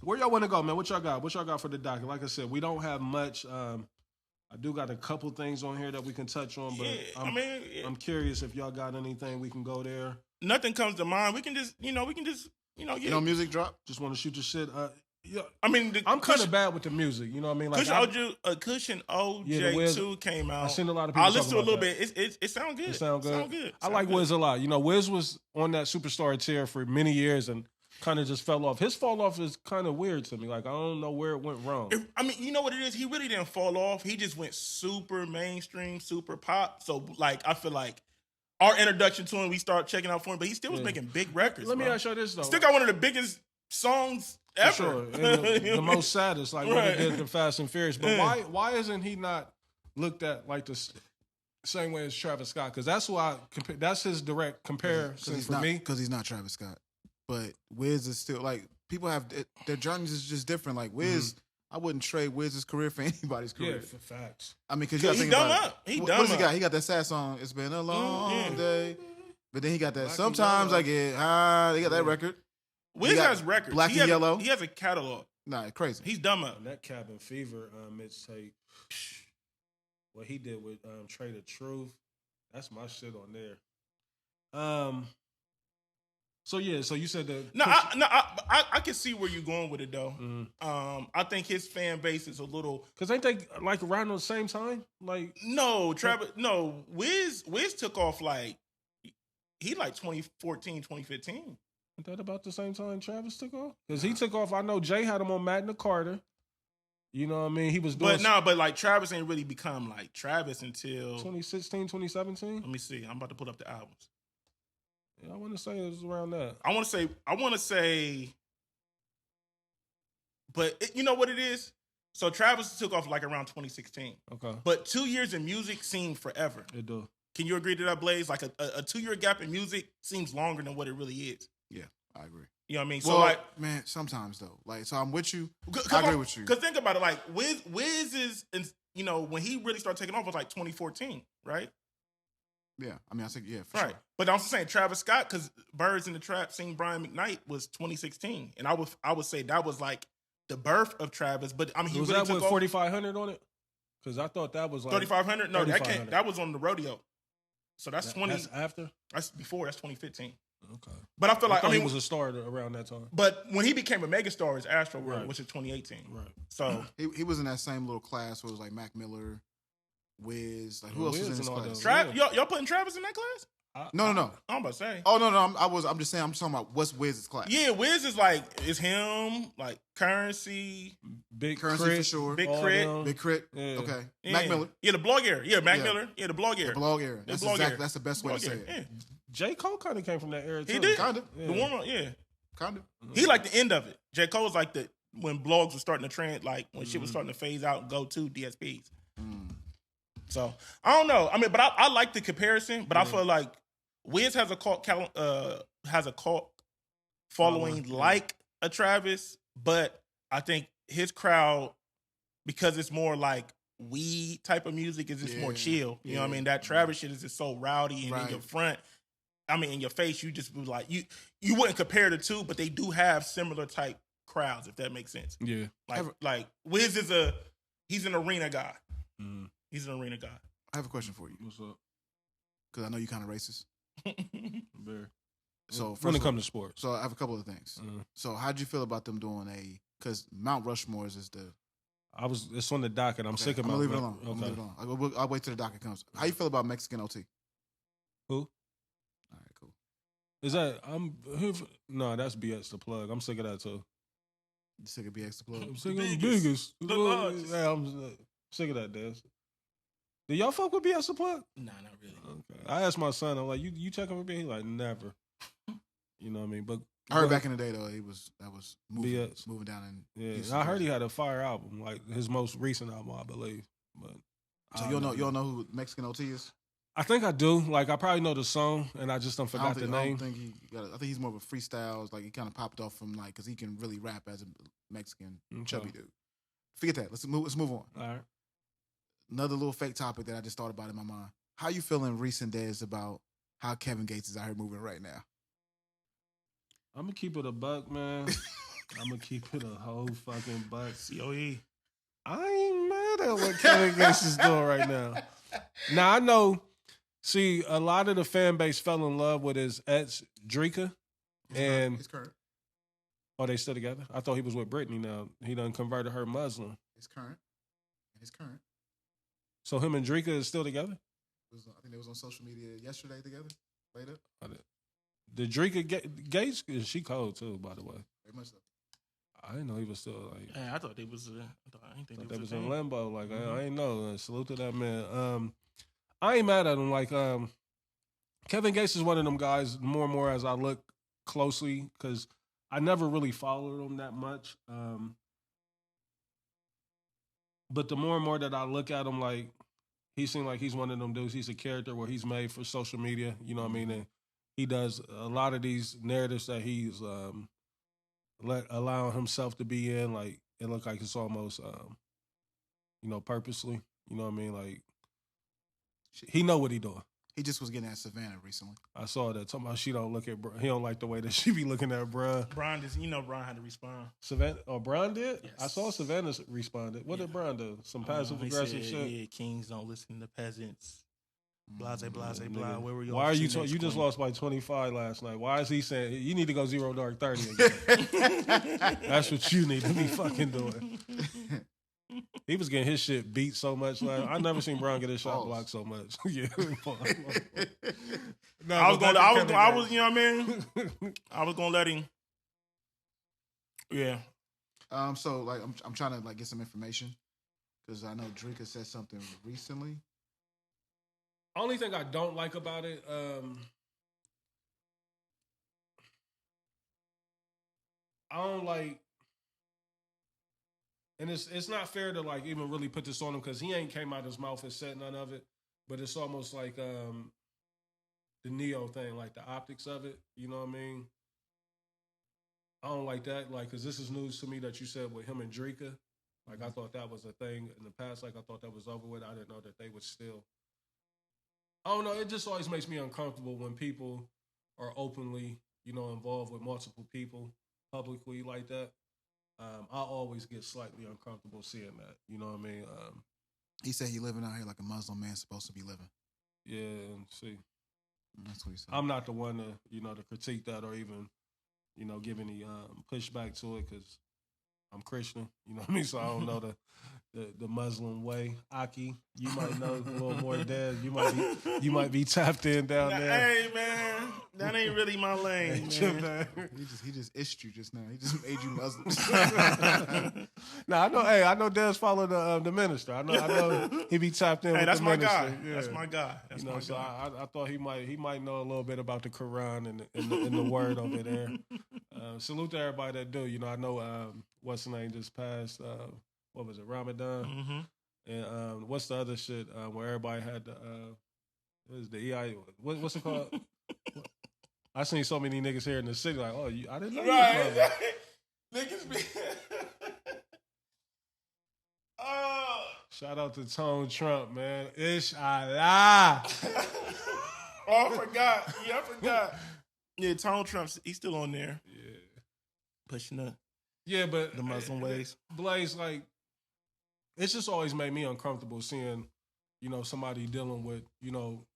Where y'all want to go, man? What y'all got? What y'all got for the docket? Like I said, we don't have much. I do got a couple things on here that we can touch on, but I'm curious if y'all got anything we can go there. Nothing comes to mind. We can just, music drop. Just want to shoot the shit. Yeah, I mean, I'm kind of bad with the music. You know what I mean? Like Cushion OJ 2 came out. I seen a lot of people. I listened to a little bit. It sound good. It sound good. Sound good. I like Wiz a lot. Wiz was on that superstar tier for many years and kind of just fell off. His fall off is kind of weird to me. Like I don't know where it went wrong. You know what it is? He really didn't fall off. He just went super mainstream, super pop. So like, I feel like our introduction to him, we start checking out for him, but he still was making big records. Let me ask you this though. Still got one of the biggest songs ever. Sure. And the most saddest, like when he did the Fast and Furious. But why isn't he not looked at like the same way as Travis Scott? Because that's who that's his direct comparison for me. Because he's not Travis Scott. But Wiz is still like people have their journeys is just different. Like Wiz, I wouldn't trade Wiz's career for anybody's career. Yeah, for facts. I mean, because you got to think about it. What does he got? He got that sad song. It's been a long day. But then he got that. Black Sometimes I get high. They got that record. Wiz has records. Black and Yellow. He has a catalog. Nah, crazy. He's dumb up. And that Cabin Fever mixtape, what he did with Trade of Truth, that's my shit on there. So you said that. I can see where you're going with it though. Mm-hmm. I think his fan base is a little because ain't they like around the same time? Like Wiz took off like he like 2014, 2015. Ain't that about the same time Travis took off? Because he took off. I know Jay had him on Magna Carta. You know what I mean? He was doing. But like Travis ain't really become like Travis until 2016, 2017. Let me see. I'm about to pull up the albums. Yeah, I want to say it was around that. I want to say, but you know what it is? So Travis took off like around 2016. Okay. But 2 years in music seemed forever. It do. Can you agree to that, Blaze? Like a 2-year gap in music seems longer than what it really is. Yeah, I agree. You know what I mean? Well, So like, man, sometimes though. Like, so I'm with you. I agree with you. Because think about it. Like Wiz is, when he really started taking off was like 2014, right? Yeah, I mean, I think for right. sure. But I'm saying Travis Scott, because Birds in the Trap, Sing Brian McKnight was 2016, and I would say that was like the birth of Travis. But I mean, he was really that took with 4,500 on it? Because I thought that was like 3,500. No, that was on the rodeo. So that's 20. That's after. That's before. That's 2015. Okay. But I feel like he was a star around that time. But when he became a megastar, is Astro World, which is 2018. Right. So he was in that same little class where it was like Mac Miller, Wiz. Like who else was in this class? Y'all putting Travis in that class? No. I'm about to say. Oh no. I'm just saying. I'm talking about what's Wiz's class. Yeah, Wiz is like him, like Currency, Big Currency Crit, for sure. Big Crit. Yeah. Okay. Yeah. Mac Miller. Yeah, the blog era. Yeah, Mac Miller. Yeah, the blog era. The blog era. That's blog era. That's the best way to say it. Yeah. J. Cole kind of came from that era too. He did. Kind of. The warm up. Yeah. Kind of. He like the end of it. J. Cole's like when blogs were starting to trend, like when shit was starting to phase out and go to DSPs. So I don't know. I mean, but I like the comparison. But I feel like Wiz has a cult following like a Travis, but I think his crowd, because it's more like weed type of music, is just more chill. You know what I mean? That Travis shit is just so rowdy and in your front. I mean, in your face, you just be like you wouldn't compare the two, but they do have similar type crowds, if that makes sense. Yeah. Like Wiz he's an arena guy. He's an arena guy. I have a question for you. What's up? Because I know you kind of racist. Very. So when it comes to sports. So I have a couple of things. So how'd you feel about them doing because Mount Rushmore's is the... It's on the docket. I'm sick of I'm Mount gonna leave it alone. Okay. I'm gonna leave it alone. I'll wait till the docket comes. How you feel about Mexican OT? Who? All right, cool. Is that no, that's BX the plug. I'm sick of that too. You sick of BX the plug? I'm sick of the biggest. The largest. Yeah, I'm sick of that, Des. Do y'all fuck with BX the plug? Nah, not really. Okay. I asked my son, I'm like, you checking for BX? He's like, never. You know what I mean? But I heard back in the day though, that was moving, BX. moving down in. Yeah, Houston, I heard he had a fire album, like his most recent album, I believe. But So you don't know who Mexican OT is? I think I do. Like I probably know the song, and I just don't forgot the name. I think he's more of a freestyle. Like he kind of popped off from because he can really rap as a Mexican chubby dude. Forget that. Let's move on. All right. Another little fake topic that I just thought about in my mind. How you feeling recent days about how Kevin Gates is out here moving right now? I'm gonna keep it a buck, man. I'm gonna keep it a whole fucking buck. COE. I ain't mad at what Kevin Gates is doing right now. Now I know. See, a lot of the fan base fell in love with his ex Drika, and He's current. are they still together? I thought he was with Britney. Now he done converted her Muslim. He's current. He's current. So him and Drika is still together. I think they was on social media yesterday together. Later. The Drika Gates, she cold too, by the way. Very much so. I didn't know he was still like. I thought they was. I didn't think They was a in thing. limbo. Like I ain't know. Salute to that man. I ain't mad at him. Like Kevin Gates is one of them guys. More and more as I look closely, because I never really followed him that much. But the more and more that I look at him, like he seems like he's one of them dudes. He's a character where he's made for social media. You know what I mean? And he does a lot of these narratives that he's allowing himself to be in. Like it looks like it's almost purposely. You know what I mean? Like he know what he doing. He just was getting at Savannah recently. I saw that. Talking about she don't look at. He don't like the way that she be looking at Brian. Brian had to respond. Savannah. Oh, Brian did. Yes. I saw Savannah responded. What did Brian do? Some passive aggressive shit. Yeah, kings don't listen to peasants. Blase, blah. Where were you? Why are you? You just lost by 25 last night. Why is he saying you need to go 0 dark 30 again? That's what you need to be fucking doing. He was getting his shit beat so much. Like I never seen Brown get his shot blocked so much. Yeah, no, I was, you know what I mean? I was gonna let him. Yeah. So like I'm trying to get some information because I know Drika said something recently. Only thing I don't like about it, I don't like. And it's not fair to even really put this on him because he ain't came out his mouth and said none of it. But it's almost like the Neo thing, like the optics of it. You know what I mean? I don't like that, because this is news to me that you said with him and Drika. Like I thought that was a thing in the past. Like I thought that was over with. I didn't know that they would still. I don't know. It just always makes me uncomfortable when people are openly, involved with multiple people publicly like that. I always get slightly uncomfortable seeing that. You know what I mean? He said he living out here like a Muslim man supposed to be living. Yeah, and see. That's what he said. I'm not the one to critique that or even, give any pushback to it because I'm Christian. You know what I mean? So I don't know the Muslim way. Aki, you might know a little more than you might be tapped in down there. Hey man, that ain't really my lane, man. He just ished you just now. He just made you Muslim. Nah, I know. Hey, I know Des follow the minister. I know he be tapped in. Hey, with that's the my minister. guy. Yeah. That's my guy. That's my so guy. I thought he might know a little bit about the Quran and the word over there. Salute to everybody that do. I know what's the name just passed. What was it? Ramadan. Mm-hmm. And what's the other shit where everybody had the what is the EI? What's it called? I seen so many niggas here in the city like, I didn't know. Right. Niggas be. Shout out to Tone Trump, man. Ish Allah. I forgot. Yeah, I forgot. Yeah, Tone Trump, he's still on there. Yeah. Pushing up. Yeah, but the Muslim ways. Blaze, it's just always made me uncomfortable seeing, somebody dealing with,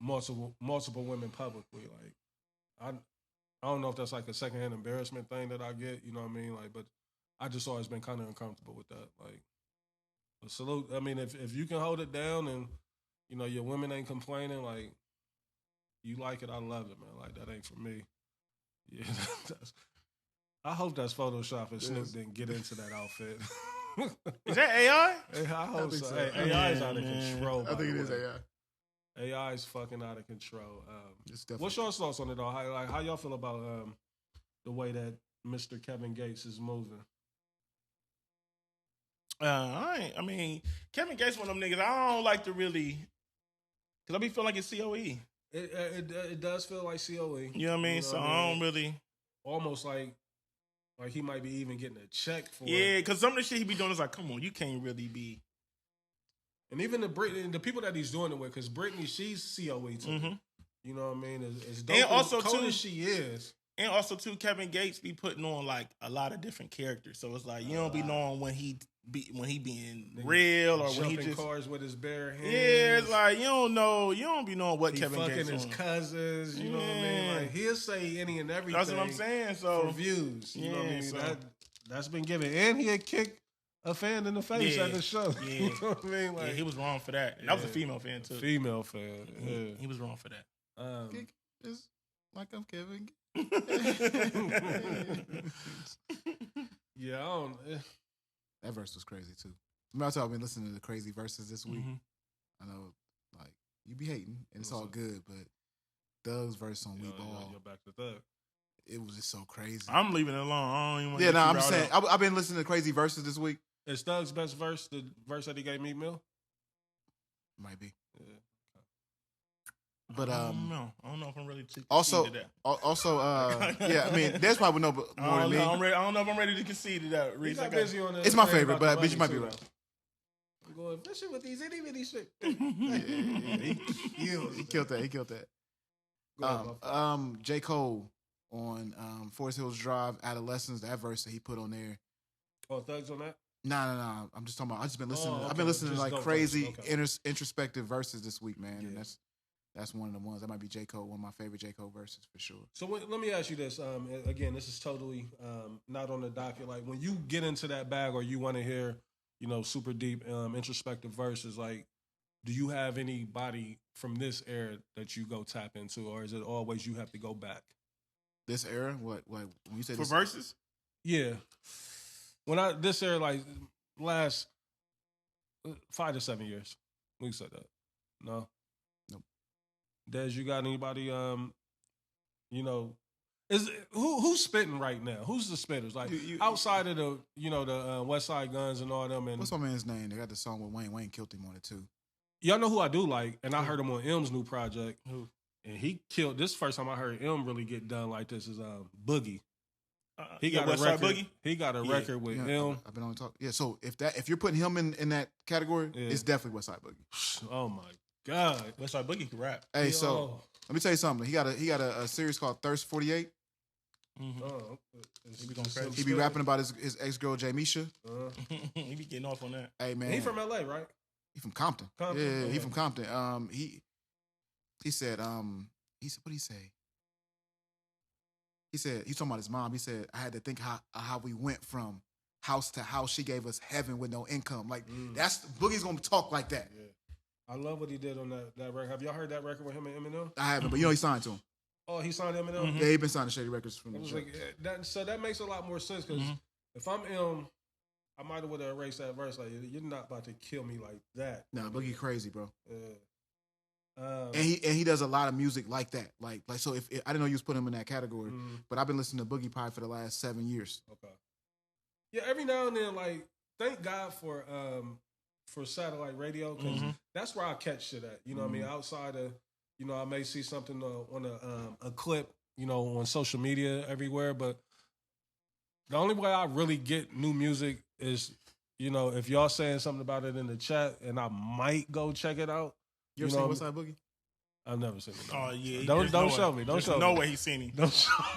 multiple women publicly. I don't know if that's like a secondhand embarrassment thing that I get. You know what I mean? Like, but I just always been kind of uncomfortable with that. Like, salute. I mean, if you can hold it down and you know your women ain't complaining, like you like it, I love it, man. Like that ain't for me. Yeah, I hope that's Photoshop and Snoop didn't get into that outfit. Is that AI? I hope so. so. Hey, AI is out of control. I think it is AI. AI is fucking out of control. It's What's your thoughts on it, though? How y'all feel about the way that Mr. Kevin Gates is moving? I mean, Kevin Gates one of them niggas. I don't like to really, because I be feeling like it's COE. It does feel like COE. You know what I mean? So I don't really. Almost like he might be even getting a check for it. Yeah, because some of the shit he be doing is like, come on, you can't really be. And even the people that he's doing it with, because Brittany, she's COE too. Mm-hmm. You know what I mean? As dope And also cold too, as she is. And also too, Kevin Gates be putting on like a lot of different characters. So it's like you don't be knowing when he being real or when he just cars with his bare hands. Yeah, it's like you don't be knowing what he Kevin Gates fucking his on. cousins. You know what I mean? Like he'll say any and everything. That's what I'm saying. So for views. You know what I mean? So, that's been given, and he had kicked a fan in the face at the show. Yeah. You know what I mean? Like, he was wrong for that. And that was a female fan too. Female fan. Yeah. He was wrong for that. It's like I'm Kevin. Yeah, I don't. That verse was crazy too. I've been listening to the crazy verses this week. Mm-hmm. I know, like you be hating, and it's all good, but Thug's verse on We Ball, you're back to Thug. it was just so crazy. I'm leaving it alone. I don't even want Yeah, to I'm just saying. I've been listening to crazy verses this week. Is Thug's best verse the verse that he gave Meek Mill? Might be. Yeah. But I don't know if I'm ready to also, concede to that. also, yeah. I mean, there's probably no more than me. I don't know if I'm ready to concede to that. He got busy on it's my favorite, but you might be right. I'm going fishing with these itty bitty shit. He killed that. He killed that. J. Cole on Forest Hills Drive, Adolescence. That verse that he put on there. Oh, Thug's on that? Nah. I'm just talking about. I just been listening. Oh, okay. I've been listening to Just like dope crazy verses. introspective verses this week, man. Yeah. And that's one of the ones. That might be J. Cole, one of my favorite J. Cole verses for sure. So let me ask you this. Again, this is totally not on the docket. Like when you get into that bag, or you want to hear, super deep introspective verses, like, do you have anybody from this era that you go tap into, or is it always you have to go back? This era, what when you say For this verses? Yeah. This era, like last 5 to 7 years, we said that. No. Nope. Des, you got anybody? Is who's spitting right now? Who's the spitters? Like outside of the West Side Guns and all them. And what's my man's name? They got the song with Wayne. Wayne killed him on it too. Y'all know who I do like, and I heard him on M's new project. Who? And he killed. This first time I heard M really get done like this is Boogie. He got West a Side record. Boogie? He got a record with M. I've been on talk. Yeah, so if you're putting him in that category, it's definitely West Side Boogie. Oh my God, West Side Boogie can rap. Hey, so let me tell you something. He got a series called Thirst 48. Mm-hmm. Oh, He be rapping about his ex girl Jamisha. He be getting off on that. Hey man, he from LA, right? He from Compton. Yeah, he from Compton. He said what did he say? He said he's talking about his mom. He said I had to think how we went from house to house. She gave us heaven with no income. Like that's Boogie's gonna talk like that. Yeah. I love what he did on that record. Have y'all heard that record with him and Eminem? I haven't, but he signed to him. Oh, he signed Eminem? Mm-hmm. Yeah, he been signing Shady Records from the so that makes a lot more sense because if I'm M, I might have would have erased that verse. Like, you're not about to kill me like that. Nah, Boogie crazy, bro. Yeah. And he does a lot of music like that. Like so if I didn't know you was putting him in that category, but I've been listening to Boogie Pie for the last 7 years. Okay. Yeah, every now and then, like, thank God for satellite radio because that's where I catch shit at. You know what I mean? Outside of, I may see something on a clip, on social media everywhere, but the only way I really get new music is, if y'all saying something about it in the chat, and I might go check it out. You ever seen West Side Boogie? I've never seen it. Oh yeah. Don't show me. Don't show me. There's no way he's seen him.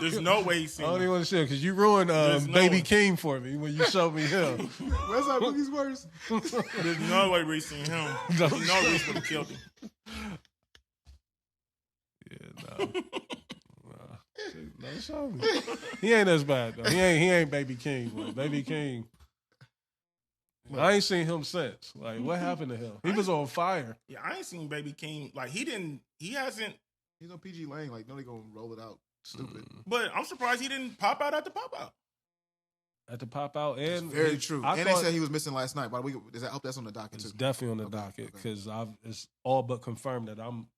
There's no way he's seen him. I don't even want to share because you ruined Baby King for me when you showed me him. West Side Boogie's worse. There's no way we seen him. There's no way would have killed him. Yeah, no. No, show me. He ain't as bad though. He ain't Baby King. But Baby King. I ain't seen him since. Like, what happened to him? He was on fire. Yeah, I ain't seen Baby King. Like, he hasn't. He's on PG Lane. Like, no, they gonna roll it out. Stupid. But I'm surprised he didn't pop out at the pop out. At the pop out, and It's very true. I And they said he was missing last night. But I hope that's on the docket it's too. definitely on the docket because it's all but confirmed that I'm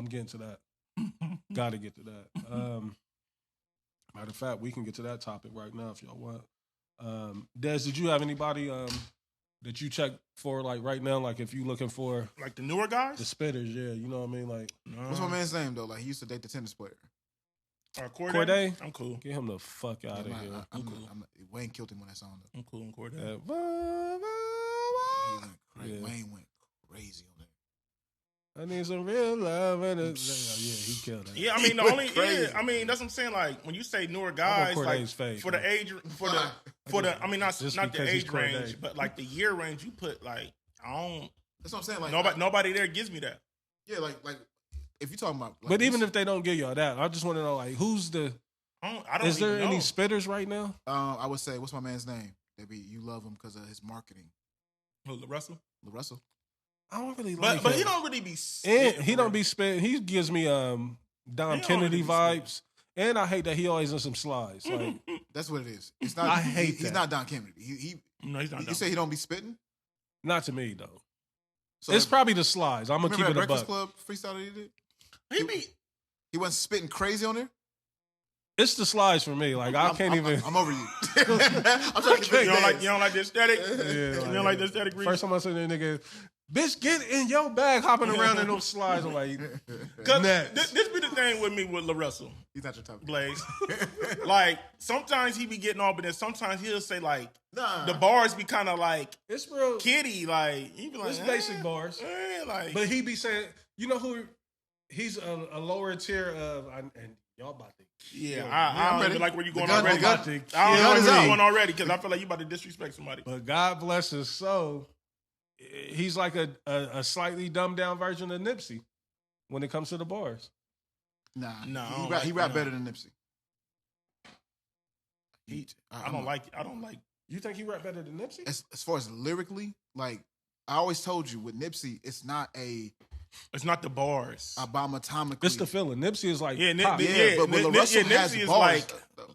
getting to that. Got to get to that. Matter of fact, we can get to that topic right now if y'all want. Des, did you have anybody that you check for like right now? Like if you looking for Like the newer guys? the spitters, yeah, you know what I mean? Like What's my man's name though? Like he used to date the tennis player. Corday? I'm cool. Get him the fuck out of here. I'm cool. Wayne killed him on that song though. I'm cool on Corday. He went crazy. Yeah. Wayne went crazy on that. I need some real love and yeah, he killed that. Yeah, I mean the only Crazy. I mean that's what I'm saying. Like when you say newer I'm guys, on like Corday's fade, for man. the age, for the I mean not Just the because he's age Corday. range, but like the year range. You put like I don't. That's what I'm saying. Like Nobody there gives me that. Yeah, like if you talking about. Like, But even if they don't give y'all that, I just want to know like who's the. I don't Is there even any know. spitters right now? I would say, what's my man's name? Maybe you love him because of his marketing. Who, Russell? Russell. I don't really like But him. he don't really be. And spitting he for don't real. be spit. He gives me Dom don't Kennedy really be vibes, and I hate that he always in some slides. Like That's what it is. It's not. I hate He's that. not Don Kennedy. He No, he's not. you say he don't be spitting. not to me though. So It's probably the slides. I'm gonna remember keep it that a Breakfast buck. Club freestyle that he did. He be. He wasn't spitting crazy on there. It's the slides for me. Like I can't even. I'm over you. I'm trying to get You don't like the aesthetic. Yeah, You don't like the aesthetic. Reese? First time I said that nigga, bitch, get in your bag, hopping around in those slides. I'm like, Cause next. this be the thing with me with LaRussell He's not your type. Blaze. Like sometimes he be getting off, but then sometimes he'll say like Nah. the bars be kind of like it's real. kiddie. Like he be like It's basic bars. like But he be saying, you know who? He's a lower tier of, and y'all about to yeah. kill me. I don't ready. even like where you going gun- already. the gun- About to I don't kill know where is you out. going already because I feel like you about to disrespect somebody. But God bless his soul. He's like a slightly dumbed down version of Nipsey when it comes to the bars. Nah. No, I He don't rap, like- he rap no. better than Nipsey. I don't like. I don't like. You think he rap better than Nipsey? As far as lyrically, like I always told you with Nipsey, it's not It's not the bars. abomatomically. It's the feeling. Nipsey is like Yeah, pop. Yeah, but Nip- with Russell yeah, has Nipsey is bars. like-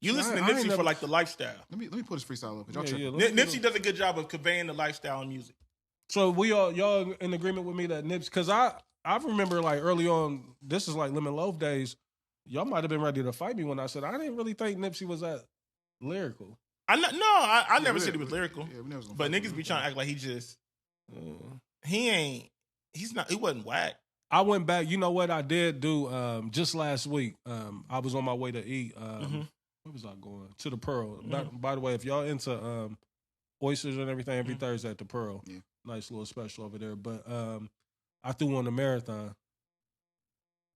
You listen to I ain't Nipsey never- for like the lifestyle. Let me put his freestyle up. Y'all Yeah, tripping. yeah, Nipsey does a good job of conveying the lifestyle in music. So y'all in agreement with me that Nipsey? Because I remember like early on, this is like Lemon Loaf days. Y'all might have been ready to fight me when I said I didn't really think Nipsey was that lyrical. I never said he was lyrical, Yeah, we never was gonna but fight niggas with be him. trying to act like he just he wasn't whack. I went back. You know what I did do just last week? I was on my way to eat. Where was I going? To the Pearl. By the way, if y'all into oysters and everything, every Thursday at the Pearl. Yeah. Nice little special over there. But I threw on the marathon.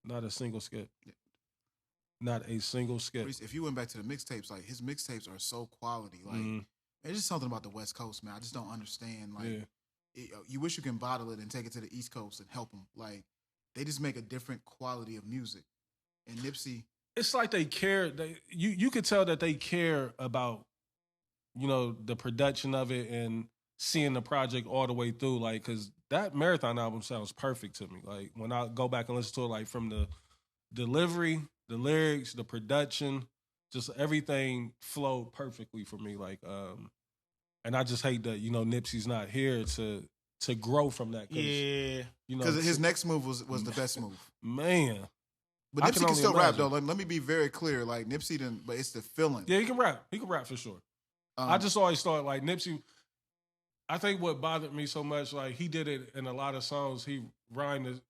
Not a single skip. Yeah. Not a single skip. Reese, if you went back to the mixtapes, like his mixtapes are so quality. Like Mhm. it's just something about the West Coast, man. I just don't understand. Like Yeah. you wish you can bottle it and take it to the East Coast and help them. Like they just make a different quality of music. And Nipsey, It's like they care. You could tell that they care about, the production of it and seeing the project all the way through. Like, cause that marathon album sounds perfect to me. Like when I go back and listen to it, like from the delivery, the lyrics, the production, just everything flowed perfectly for me. Like, and I just hate that Nipsey's not here to grow from that. Yeah, because his next move was the best move. Man. But I Nipsey can can only still rap imagine. though. Let me be very clear. Like Nipsey didn't, but it's the feeling. Yeah, he can rap. He can rap for sure. I just always thought like Nipsey. I think what bothered me so much, like he did it in a lot of songs. He rhymed it,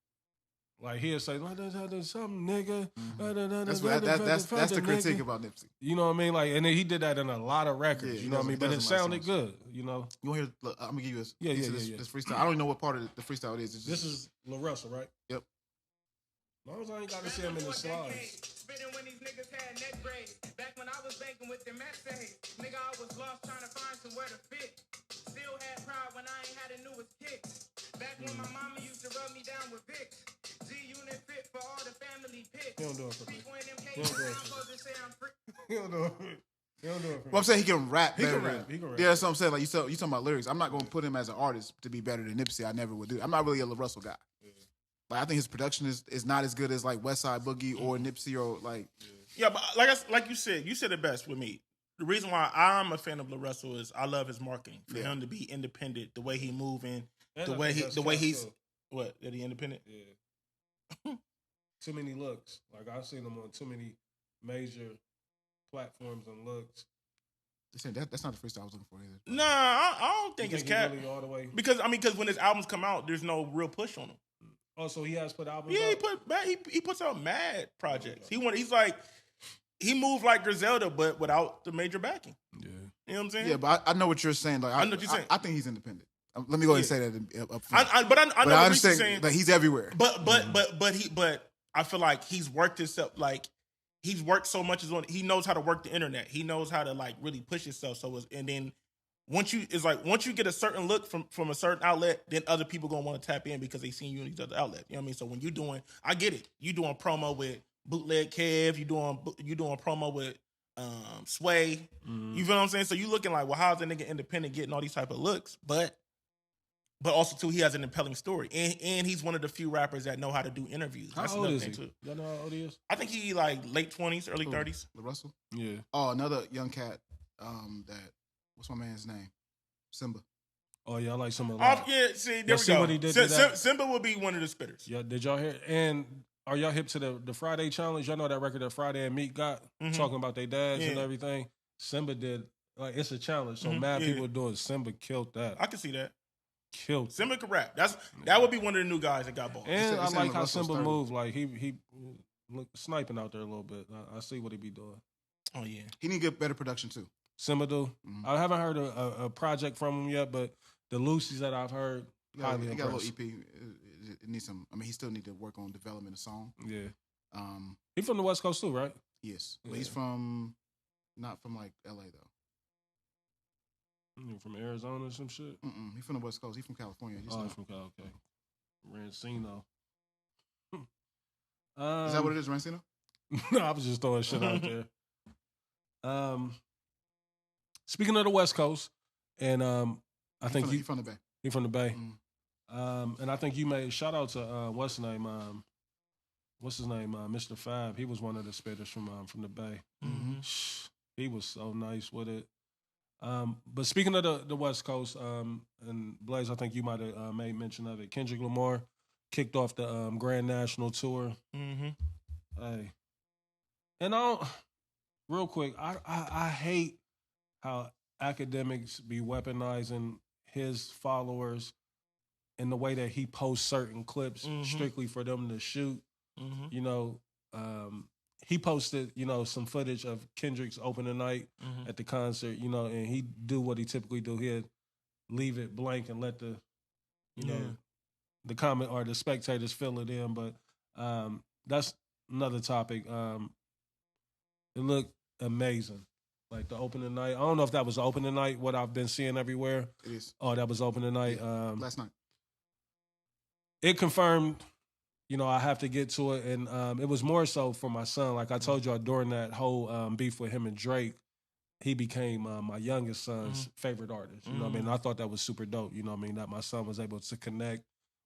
like he'll say something, nigga. That's the critique about Nipsey. You know what I mean? Like, and then he did that in a lot of records. Yeah, you know what I mean? But it does in a lot of sounded songs. good. You know. You want to hear? Look, I'm gonna give you this. Yeah. This freestyle. I don't even know what part of the freestyle it is. It's This just, is La Russell, right? Yep. As long as I ain't got to see him in the slides. Spitting when these niggas had neck braids. Back when I was banking with them essays. Nigga, I was lost trying to find somewhere to fit. Still had pride when I ain't had the newest kicks. Back when my mama used to rub me down with Vicks. G-Unit fit for all the family pics. He don't do it for me. Frequent MK He don't do it. supposed to say I'm free. He don't do it. He don't do it. Well, I'm saying he can rap. He better can than- rap. He can rap. Yeah, that's what I'm saying. Like you talking about lyrics. I'm not gonna put him as an artist to be better than Nipsey. I never would do. I'm not really a Lil Russell guy. Like I think his production is not as good as like West Side Boogie or Nipsey or like. Yeah, but like you said it best with me. The reason why I'm a fan of Lil Russell is I love his marketing. For him to be independent, the way he moving, the way he's what? That he independent? Yeah. Too many looks. Like I've seen him on too many major platforms and looks. That's not the freestyle I was looking for either. Nah, I don't think it's cap. Really all the way. Because when his albums come out, there's no real push on them. Oh, so he has put albums. Yeah, out? he puts out mad projects. He moved like Griselda, but without the major backing. Yeah. You know what I'm saying? Yeah, but I know what you're saying. Like I know what you're saying. I think he's independent. Let me go ahead and say that up front. I know but what I you're understand saying. that he's everywhere. But I feel like he's worked himself. Like he's worked so much he knows how to work the internet. He knows how to like really push himself. And then once you get a certain look from a certain outlet, then other people gonna want to tap in because they seen you in these other outlets. You know what I mean? So when you doing, I get it. You doing promo with Bootleg Kev. You doing promo with Sway. You feel what I'm saying? So you looking like, well, how's that nigga independent getting all these type of looks? But also too, he has an impelling story, and he's one of the few rappers that know how to do interviews. How That's old another is thing he? too. Y'all know how old he is? I think he like late 20s, early 30s. Lil Russell. Yeah. Oh, another young cat. That what's my man's name? Simba. Oh yeah, I like some of Oh yeah, see, there we see go. what he did to that? Simba will be one of the spitters. Yeah, did y'all hear? And are y'all hip to the Friday challenge? Y'all know that record that Friday and Meek got talking about their dads and everything. Simba did like it's a challenge, so mad people are doing. Simba killed that. I can see that. Killed. Simba can rap. That would be one of the new guys that got balls. And I like how Russell's Simba 30. moved. Like he look sniping out there a little bit. I see what he be doing. Oh yeah, He need to get better production too. Simba do. I haven't heard a project from him yet, but the Lucy's that I've heard, highly He got a impressed. little EP. It needs some. I mean, he still need to work on development of song. Yeah. Um, He from the West Coast too, right? yes, but Yeah. he's not from like LA though. From Arizona or some shit. He's from the West Coast. He's from California. He's Oh, not- he's from Cal. Okay. Rancino. is that what it is, Rancino? No, I was just throwing shit out there. Speaking of the West Coast, and I think He's from the Bay. he from the Bay. Mhm. And I think you made shout out to what's his name? Mr. Fab. He was one of the spitters from the Bay. He was so nice with it. But speaking of the West Coast, and Blaze, I think you might have made mention of it. Kendrick Lamar kicked off the Grand National Tour. Hey, and real quick, I hate how academics be weaponizing his followers in the way that he posts certain clips strictly for them to shoot. You know, he posted, some footage of Kendrick's opening night at the concert, and he do what he typically do. He'd leave it blank and let the comment or the spectators fill it in. But that's another topic. It looked amazing. Like the opening night. I don't know if that was the opening night, what I've been seeing everywhere. It is. Oh, that was opening night. Last night. It confirmed, I have to get to it. And it was more so for my son. Like I told y'all during that whole beef with him and Drake, he became my youngest son's favorite artist. You know what I mean? I thought that was super dope. You know what I mean? That my son was able to connect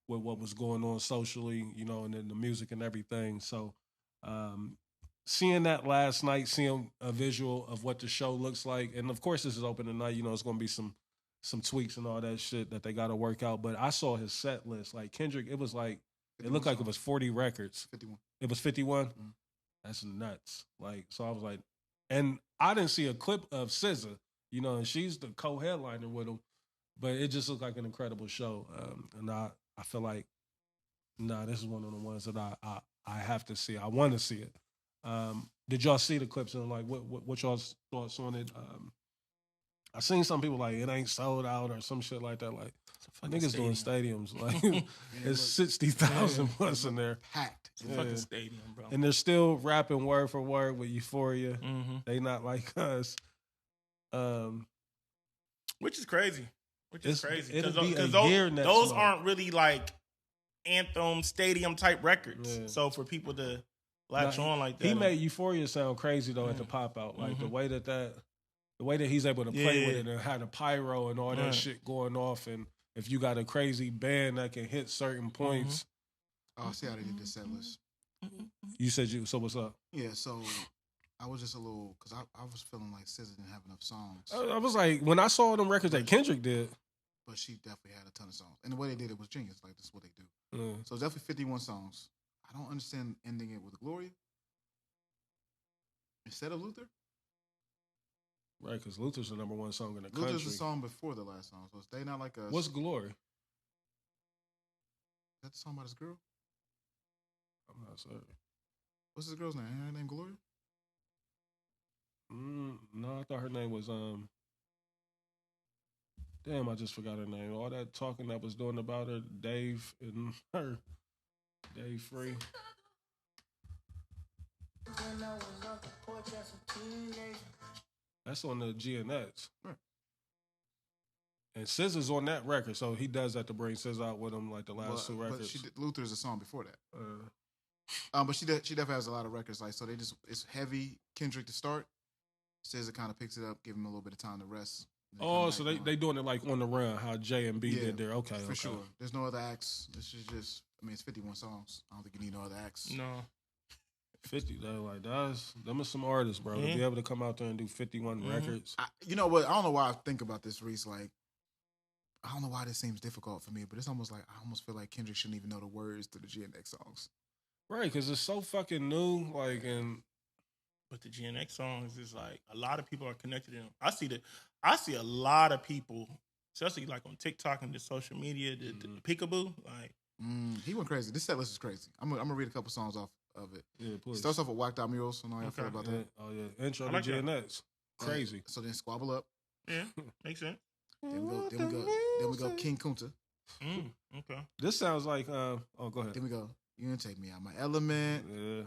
with what was going on socially, and then the music and everything. So seeing that last night, seeing a visual of what the show looks like, and of course this is open tonight, it's going to be some tweaks and all that shit that they got to work out. But I saw his set list. Like Kendrick, it was like, it looked like it was 40 records. 51. It was 51? That's nuts. Like, so I was like, and I didn't see a clip of SZA, and she's the co-headliner with him, but it just looked like an incredible show. And I feel like, this is one of the ones that I have to see. I want to see it. Did y'all see the clips and like what y'all's thoughts on it? I seen some people like it ain't sold out or some shit like that. Like niggas doing stadiums, like it's 60,000 plus in there, Packed. It's a fucking stadium, bro. and they're still rapping word for word with Euphoria. They not like us, which is crazy. Which is crazy it'll be a those, year next those month. aren't really like anthem stadium type records. Yeah. So for people to latch on like that. He made Euphoria sound crazy though at the pop out. Like the way that he's able to play with it and had the pyro and all that shit going off, and if you got a crazy band that can hit certain points. Oh, see how they did the set list. You said so what's up? Yeah, so I was just a little, because I was feeling like SZA didn't have enough songs. I was like, when I saw them records that Kendrick did. But she definitely had a ton of songs. And the way they did it was genius. Like, that's what they do. So it's definitely 51 songs. I don't understand ending it with Gloria instead of Luther. Right, because Luther's the number one song in the Luther's country. the song before the last song. So it's they not like a... What's Glory? Is that the song about his girl? I'm not certain. What's his girl's name? Ain't her name Gloria? No, I thought her name was damn, I just forgot her name. All that talking that was doing about her, Dave and her. Dave Free. That's on the GNX. Right. And SZA's on that record, so he does have to bring SZA out with him like the last two records. But Luther's a song before that. But she definitely has a lot of records. Like, so it's heavy Kendrick to start. SZA kind of picks it up, give him a little bit of time to rest. Oh, so they doing it like on the run, how J and B did there. Okay, for sure. There's no other acts. This is just, I mean, it's 51 songs. I don't think you need no other acts. No. 50 though, like them are some artists, bro. To be able to come out there and do 51 records. You know what? I don't know why I think about this, Reese. Like, I don't know why this seems difficult for me, but it's almost like I almost feel like Kendrick shouldn't even know the words to the GNX songs. Right, because it's so fucking new. Like, but the GNX songs is like a lot of people are connected to them. I see a lot of people, especially like on TikTok and the social media, the peekaboo. Like, he went crazy. This set list is crazy. I'm gonna read a couple songs off of it. Yeah, please. It starts off with Whacked Out Murals. I know how I feel about that. Oh yeah, intro to like GNX. Crazy. So then Squabble Up. yeah, makes sense. Then we go King Kunta. Okay. This sounds like go ahead. Then we go You Didn't Take Me Out My Element. Yeah.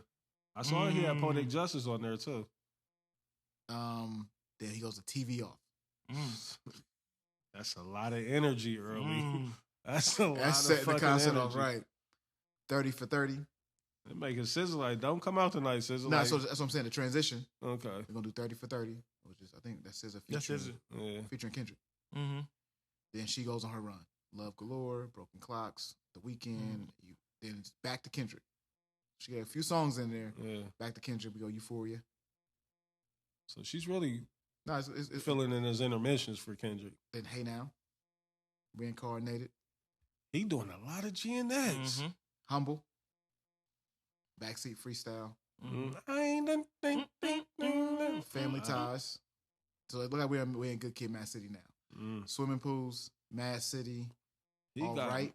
I saw he had Poetic Justice on there too. Then he goes to TV Off. That's a lot of energy early. That's a lot That's of setting the fucking concept energy. off right. 30 for 30. They make it sizzle like, don't come out tonight, sizzle. Nah, like, so that's what I'm saying. The transition. okay. We're gonna do 30 for 30, which is I think that's SZA That's featuring Kendrick. Then she goes on her run. Love Galore, Broken Clocks, The Weeknd. Then it's back to Kendrick. She got a few songs in there. Yeah. Back to Kendrick. We go Euphoria. So she's really No, it's filling in his intermissions for Kendrick. Then Hey Now, Reincarnated, He doing a lot of GNX. Humble, Backseat Freestyle, I ain't done Family Ties. So it look like we're in Good Kid, Mad City now. Swimming Pools, Mad City. All right.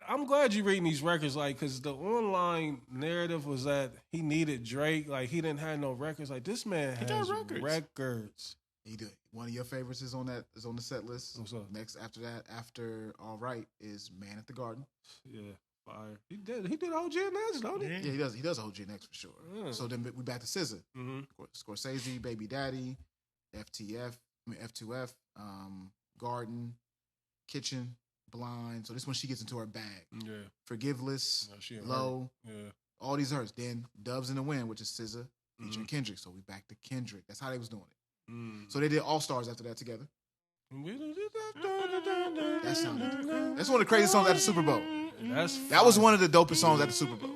I'm glad you're reading these records, like, because the online narrative was that he needed Drake. Like, he didn't have no records. Like, this man has records. He did. One of your favorites is on the set list. What's up? Next after All Right is Man at the Garden. Yeah, fire. He did whole GNX, don't he? Yeah, he does. He does a whole GNX for sure. Yeah. So then we back to SZA. Scorsese, Baby Daddy, F2F, Garden, Kitchen, Blind. So this one she gets into her bag. Yeah. Forgiveless, Low. Yeah. All these hers. Then Dubs in the Wind, which is SZA featuring Kendrick. So we back to Kendrick. That's how they was doing it. So they did All Stars after that together. That's one of the craziest songs at the Super Bowl. That was one of the dopest songs at the Super Bowl.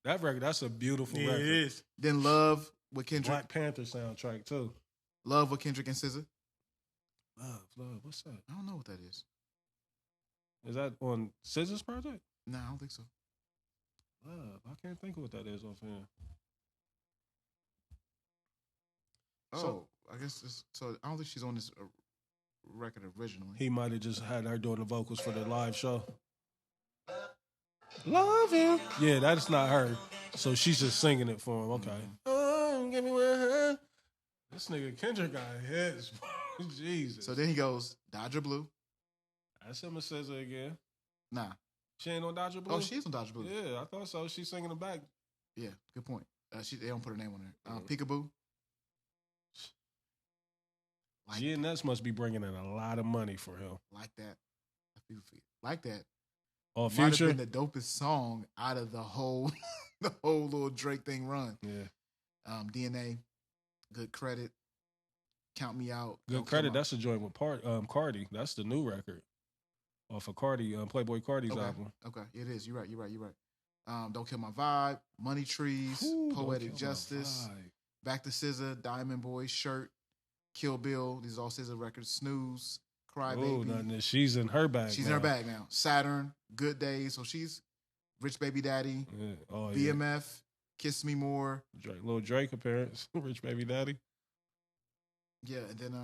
That record, that's a beautiful record. It is. Then Love with Kendrick. Black Panther soundtrack too. Love with Kendrick and SZA. Love, what's that? I don't know what that is. Is that on SZA's project? No, I don't think so. Love, I can't think of what that is offhand. Oh, I guess so. I don't think she's on this record originally. He might have just had her doing the vocals for the live show. Love you. Yeah, that's not her. So she's just singing it for him. Okay. Oh, give me one. This nigga Kendrick got hits. Jesus. So then he goes Dodger Blue. That's him and SZA again. Nah. She ain't on Dodger Blue? Oh, she is on Dodger Blue. Yeah, I thought so. She's singing it back. Yeah, good point. They don't put her name on there. Peekaboo. GNS must be bringing in a lot of money for him. Like that. Like that. Oh, Might Future? have been the dopest song out of the whole the whole little Drake thing run. Yeah. DNA, Good Credit, Count Me Out. Good Credit. That's a joint with Cardi. That's the new record off of Cardi, Playboy Cardi's album. Okay, it is. You're right. Don't Kill My Vibe, Money Trees, Poetic Justice, Back to SZA, Diamond Boy, Shirt, Kill Bill. These are all SZA records. Snooze, Cry Baby. She's in her bag. She's in her bag now. Saturn, Good Days. So she's Rich Baby Daddy, BMF, Kiss Me More. Little Drake appearance. Rich Baby Daddy. Yeah, and then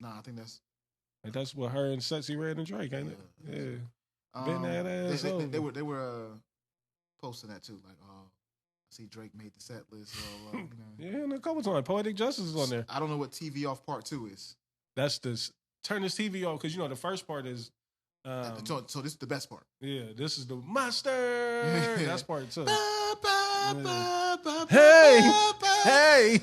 I think that's. That's what her and Sexy Red and Drake, ain't it? Yeah. Bend that ass over. They were posting that too, like, oh, I see Drake made the set list. Yeah, and a couple times. Poetic Justice is on there. I don't know what TV Off Part 2 is. That's this. Turn this TV off, because the first part is. So this is the best part. Yeah, this is the monster. That's part 2. Hey.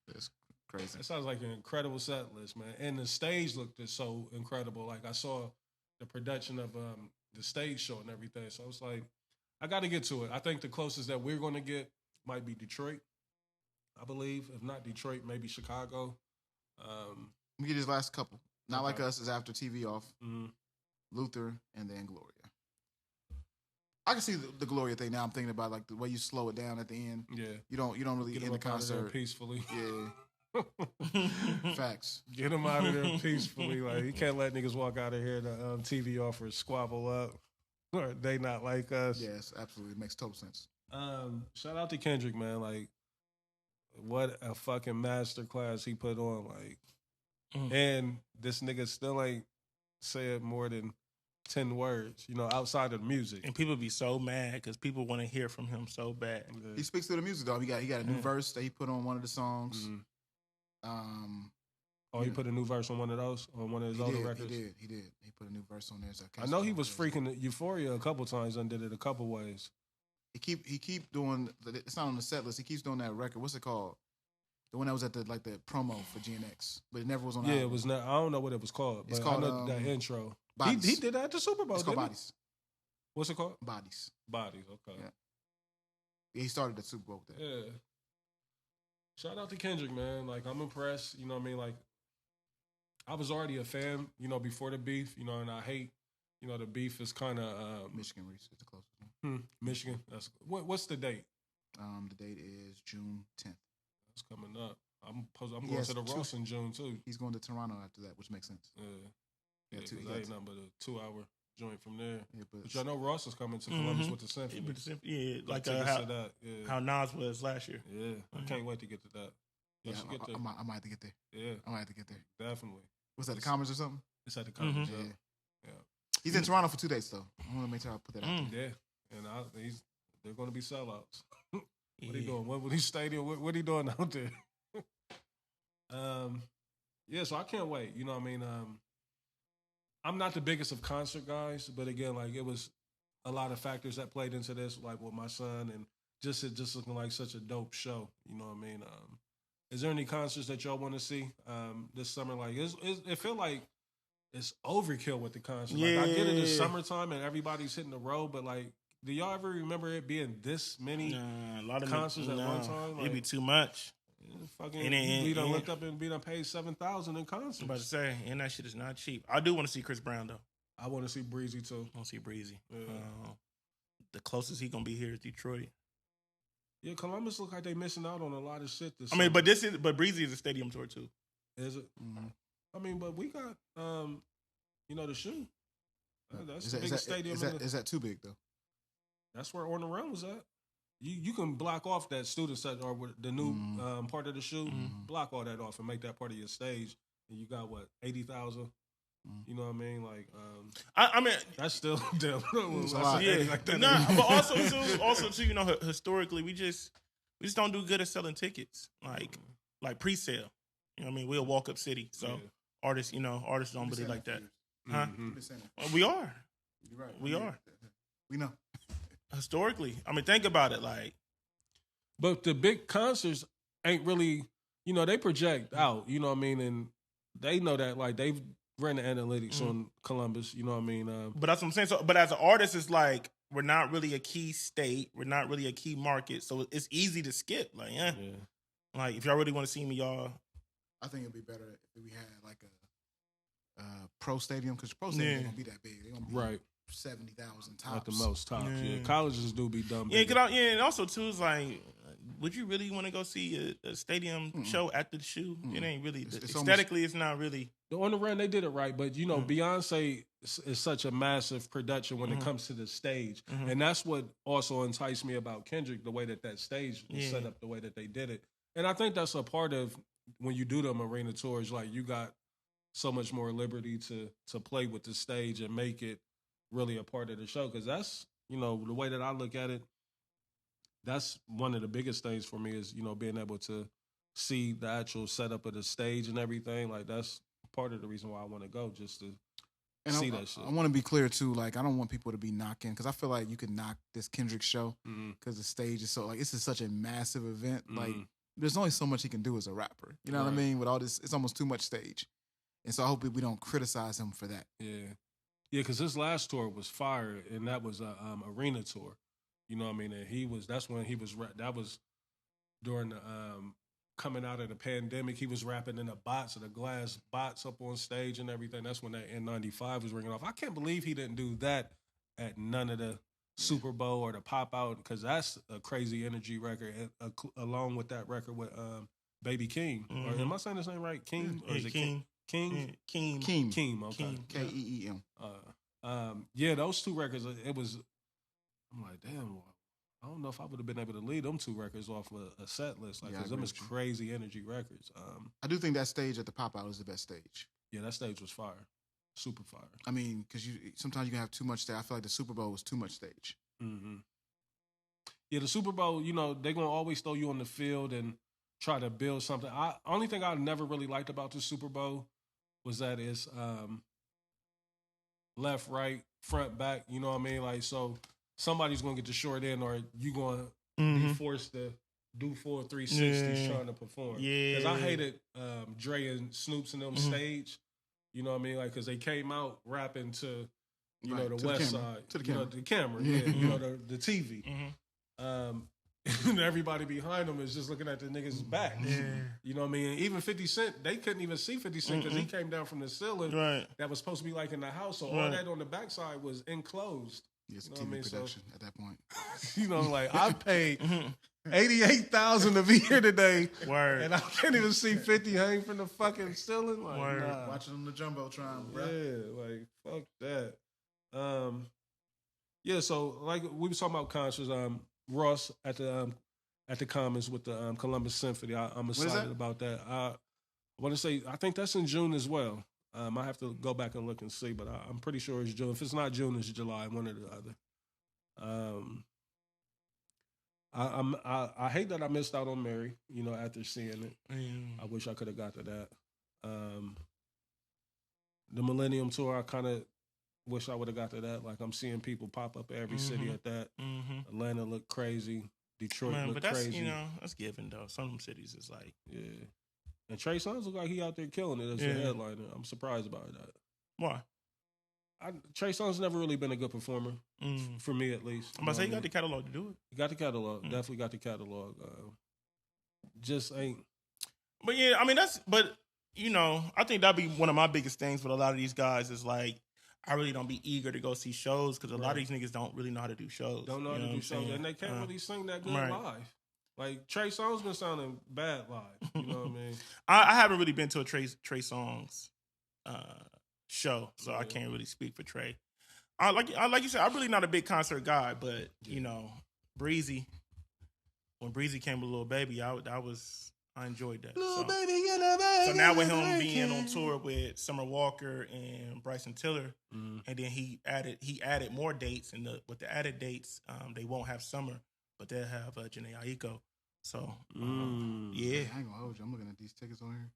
That's crazy. It sounds like an incredible set list, man. And the stage looked just so incredible. Like I saw the production of the stage show and everything. So I was like, I got to get to it. I think the closest that we're going to get might be Detroit, I believe. If not Detroit, maybe Chicago. Let me get this last couple. Not Like Us is after TV Off. Mm-hmm. Luther, and then Gloria. I can see the Gloria thing now. I'm thinking about like the way you slow it down at the end. Yeah, you don't really end the concert peacefully. Yeah, facts. Get him out of there peacefully. Like you can't let niggas walk out of here to TV Offer squabble up, or they not like us. Yes, absolutely, it makes total sense. Shout out to Kendrick, man. Like, what a fucking masterclass he put on. Like, and this nigga still ain't said more than 10 words, outside of the music. And people be so mad because people want to hear from him so bad. Yeah. He speaks to the music, though. He got a new verse that he put on one of the songs. He put a new verse on one of those, on one of his older records? He did. He put a new verse on there. I know he was freaking Euphoria a couple times and did it a couple ways. He keep doing, it's not on the set list, he keeps doing that record. What's it called? The one that was at the promo for GNX, but it never was on. Yeah, it was not. I don't know what it was called. But it's called, I know that intro. He did that at the Super Bowl. It's called Bodies. What's it called? Bodies. Okay. Yeah, he started the Super Bowl with that. Yeah. Shout out to Kendrick, man. Like I'm impressed. You know what I mean? Like I was already a fan. Before the beef. And I hate. The beef is kind of Michigan Reese is the closest one. Michigan. That's what's the date? The date is June 10th. It's coming up. I'm going to the Ross in June too. He's going to Toronto after that, which makes sense. Yeah, that ain't nothing but a 2-hour joint from there. Yeah, but I know Ross is coming to Mm-hmm. Columbus with the Symphony. Yeah, like how Nas was last year. Yeah, I can't wait to get to that. I might have to get there. Yeah, I might have to get there. Definitely. Was that the Commons or something? It's at the Commons. Mm-hmm. Yeah. He's in Toronto for 2 days though. I want to make sure I put that out there. Yeah, and they're going to be sellouts. What he doing? What he stadium? What he doing out there? So I can't wait. You know what I mean? I'm not the biggest of concert guys, but again, like it was a lot of factors that played into this, like with my son and just looking like such a dope show. You know what I mean? Is there any concerts that y'all want to see this summer? Like, it feel like it's overkill with the concerts. Yeah. Like I get it, it's summertime and everybody's hitting the road, but like, do y'all ever remember it being this many a lot of concerts at one time? Like, it'd be too much. Fucking, we done looked up and we done paid $7,000 in concerts. I'm about to say, and that shit is not cheap. I do want to see Chris Brown though. I want to see Breezy too. I want to see Breezy. Yeah. The closest he gonna be here is Detroit. Yeah, Columbus look like they missing out on a lot of shit. But Breezy is a stadium tour too. Is it? Mm-hmm. I mean, but we got the shoe. That's the biggest stadium. Is that too big though? That's where On the Run was at. You can block off that student set or the new part of the shoe. Mm-hmm. Block all that off and make that part of your stage. And you got 80,000. You know what I mean? Like, I mean, that's still damn. But also too, historically, we just don't do good at selling tickets, like pre-sale. You know what I mean? We're a walk-up city, so artists don't really like that. Huh? We are. You're right. We are. We know. Historically, I mean, think about it. But the big concerts ain't really, they project out. You know what I mean? And they know that, like, they've ran the analytics on Columbus. You know what I mean? But that's what I'm saying. So, but as an artist, it's like we're not really a key state. We're not really a key market, so it's easy to skip. Like, like if y'all really want to see me, y'all. I think it'd be better if we had like a pro stadium, because pro stadium ain't gonna be that big. They're gonna be 70,000 tops at the most tops. Yeah, colleges do be dumb. And also too is like, would you really want to go see a stadium show after the shoe? It ain't really aesthetically. It's not really. On the run, they did it right, but you know, Beyonce is such a massive production when it comes to the stage, and that's what also enticed me about Kendrick, the way that stage was set up, the way that they did it, and I think that's a part of when you do them arena tours. Like, you got so much more liberty to play with the stage and make it really a part of the show, because that's, you know, the way that I look at it. That's one of the biggest things for me is, you know, being able to see the actual setup of the stage and everything. Like, that's part of the reason why I want to go, just to see that shit. I want to be clear too. Like, I don't want people to be knocking, because I feel like you can knock this Kendrick show because the stage is so, like, this is such a massive event. Like, there's only so much he can do as a rapper. You know what I mean? With all this, it's almost too much stage. And so I hope we don't criticize him for that. Yeah, because his last tour was fire, and that was a arena tour. You know what I mean? And that's when he was, that was during the coming out of the pandemic. He was rapping in the glass bots up on stage and everything. That's when that N95 was ringing off. I can't believe he didn't do that at none of the Super Bowl or the Pop Out, because that's a crazy energy record, along with that record with Baby Keem. Or am I saying his name right? Keem? Or is it Keem? Keem. Okay. Keem. Yeah, those two records, it was, I'm like, damn, I don't know if I would have been able to lead them two records off a set list. Like, because them is crazy energy records. I do think that stage at the Pop Out is the best stage. Yeah, that stage was fire. Super fire. I mean, because sometimes you can have too much stage. I feel like the Super Bowl was too much stage. Yeah, the Super Bowl, you know, they're going to always throw you on the field and try to build something. Only thing I never really liked about the Super Bowl was that it's left, right, front, back. You know what I mean? Like, so somebody's going to get the short end, or you going to be forced to do full 360s trying to perform. Yeah. Because I hated Dre and Snoop's and them stage. You know what I mean? Like, because they came out rapping to, you know, the West Side. To the camera. The camera, you know, the TV. And everybody behind them is just looking at the niggas' back. You know what I mean? Even 50 Cent, they couldn't even see 50 Cent because he came down from the ceiling that was supposed to be like in the house. So all that on the backside was enclosed. Yes, you know TV production at that point. You know, like, I paid $88,000 to be here today. And I can't even see 50 hang from the fucking ceiling. Like, nah. Watching on the Jumbotron, bro. Yeah, like, fuck that. Yeah, so like we was talking about concerts. Ross at the Commons with the Columbus Symphony. I'm excited about that. I want to say, I think that's in June as well. I have to go back and look and see, but I'm pretty sure it's June. If it's not June, it's July, one or the other. I hate that I missed out on Mary, you know, after seeing it. I wish I could have got to that. The Millennium Tour, I kind of wish I would have got to that. Like, I'm seeing people pop up every city at that. Atlanta looked crazy. Detroit looked but that's, crazy. You know, that's given, though. Some of them cities is like... Yeah. And Trey Songz look like he out there killing it as a headliner. I'm surprised about that. Why? Trey Songz never really been a good performer, for me at least. I'm about to say, he got the catalog to do it. He got the catalog. Definitely got the catalog. Just ain't... But yeah, I mean, but, you know, I think that'd be one of my biggest things with a lot of these guys is like, I really don't be eager to go see shows because a lot of these niggas don't really know how to do shows. Don't know how to do shows. And they can't really sing that good live. Like, Trey Songz been sounding bad live. You know what I mean? I haven't really been to a Trey Songz show, so I can't really speak for Trey. Like you said, I'm really not a big concert guy, but, you know, Breezy, when Breezy came with Lil Baby, I enjoyed that. So now with him being on tour with Summer Walker and Bryson Tiller, and then he added more dates, and with the added dates, they won't have Summer, but they'll have Jhené Aiko. So yeah, I ain't gonna hold you. I'm looking at these tickets on here.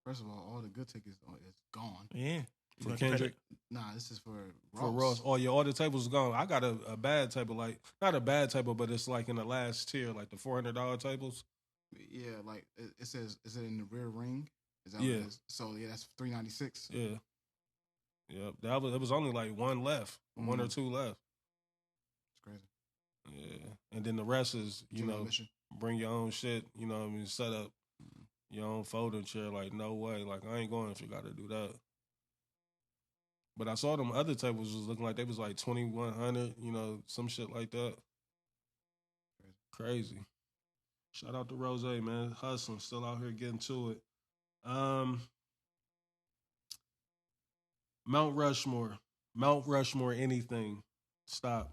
First of all the good tickets is gone. Yeah. For Kendrick? Nah, this is for Ross. For Ross. Oh, yeah, all the tables gone. I got a bad table, like, not a bad table, but it's like in the last tier, like the $400 tables. Yeah, like it says, is it in the rear ring? Is that what it is? So yeah, that's $396. Yeah. Yep. It was only like one left, one or two left. It's Yeah, and then the rest is Mission. bring your own shit. You know what I mean? Set up your own folding chair. Like no way. Like I ain't going if you got to do that. But I saw them other tables was looking like they was like 2,100. You know, some shit like that. Crazy. Shout out to Rose, man. Hustling, still out here getting to it. Mount Rushmore, anything. Stop.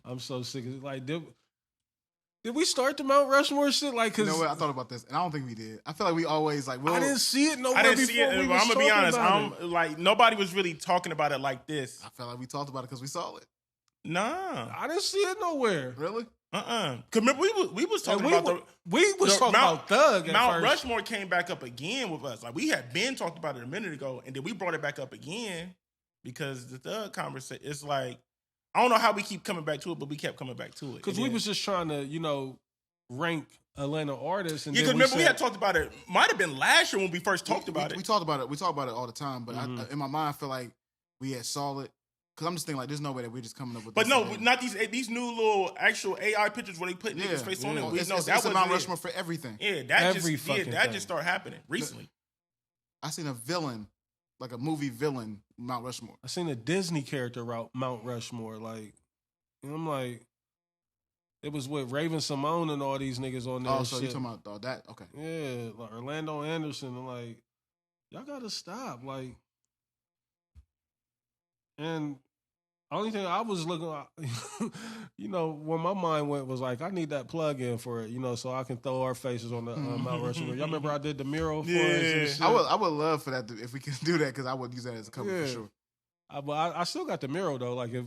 I'm so sick of it. Like, did we start the Mount Rushmore shit? Like, cause You know what? I thought about this, and I don't think we did. I feel like we always like. I didn't see it nowhere I didn't before. see it. We I'm was gonna be talking honest. about it. Like nobody was really talking about it like this. I felt like we talked about it because we saw it. Nah. I didn't see it nowhere. Really? Cause remember we was talking And about we was talking about Thug at Mount first. Rushmore came back up again with us. Like we had been talked about it a minute ago, and then we brought it back up again because the Thug conversation. It's like I don't know how we keep coming back to it, but we kept coming back to it Because we was just trying to rank Atlanta artists. And because remember we had talked about it. Might have been last year when we first talked about it. We talked about it. We talk about it all the time. But in my mind, I feel like we had solid. Because I'm just thinking like, there's no way that we're just coming up with. But this no, today. not these new little actual AI pictures where they put niggas' face on it. We know It's that a was Mount Rushmore for everything. Yeah, that just started happening recently. I seen a villain, like a movie villain, Mount Rushmore. I seen a Disney character route Mount Rushmore. Like, and I'm like, it was with Raven Simone and all these niggas on there. Oh, and so shit. you talking about that? Okay. Yeah, like Orlando Anderson. And like, y'all gotta stop. Like, and only thing I was looking at, where my mind went was like, I need that plug in for it, so I can throw our faces on the Mount Rushmore. Y'all remember I did the mural for us and shit? I would love for that if we can do that because I would use that as a cover for sure. But I still got the mural though. Like if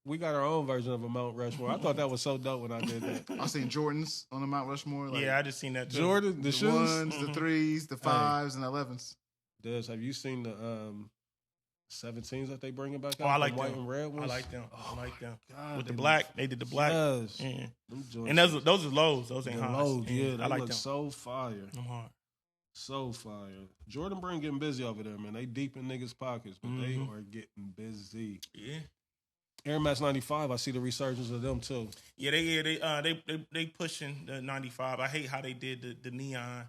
we got our own version of a Mount Rushmore. I thought that was so dope when I did that. I seen Jordans on the Mount Rushmore. Like, Yeah, I just seen that too. Jordan, the shoes, ones, the threes, the fives, and 11s. Des, have you seen the 17s that they bringing back out? Oh, I like white them. and red I ones. like them. Oh, I like them. God, With the black, they did the black. Yes. Yeah. Them And joints- those are lows. Those ain't the highs. lows, yeah, they I like look them. so fire. I'm hard. So fire. Jordan Brand getting busy over there, man. They deep in niggas' pockets, but they are getting busy. Yeah. Air Max 95, I see the resurgence of them too. Yeah, they pushing the 95. I hate how they did the neon.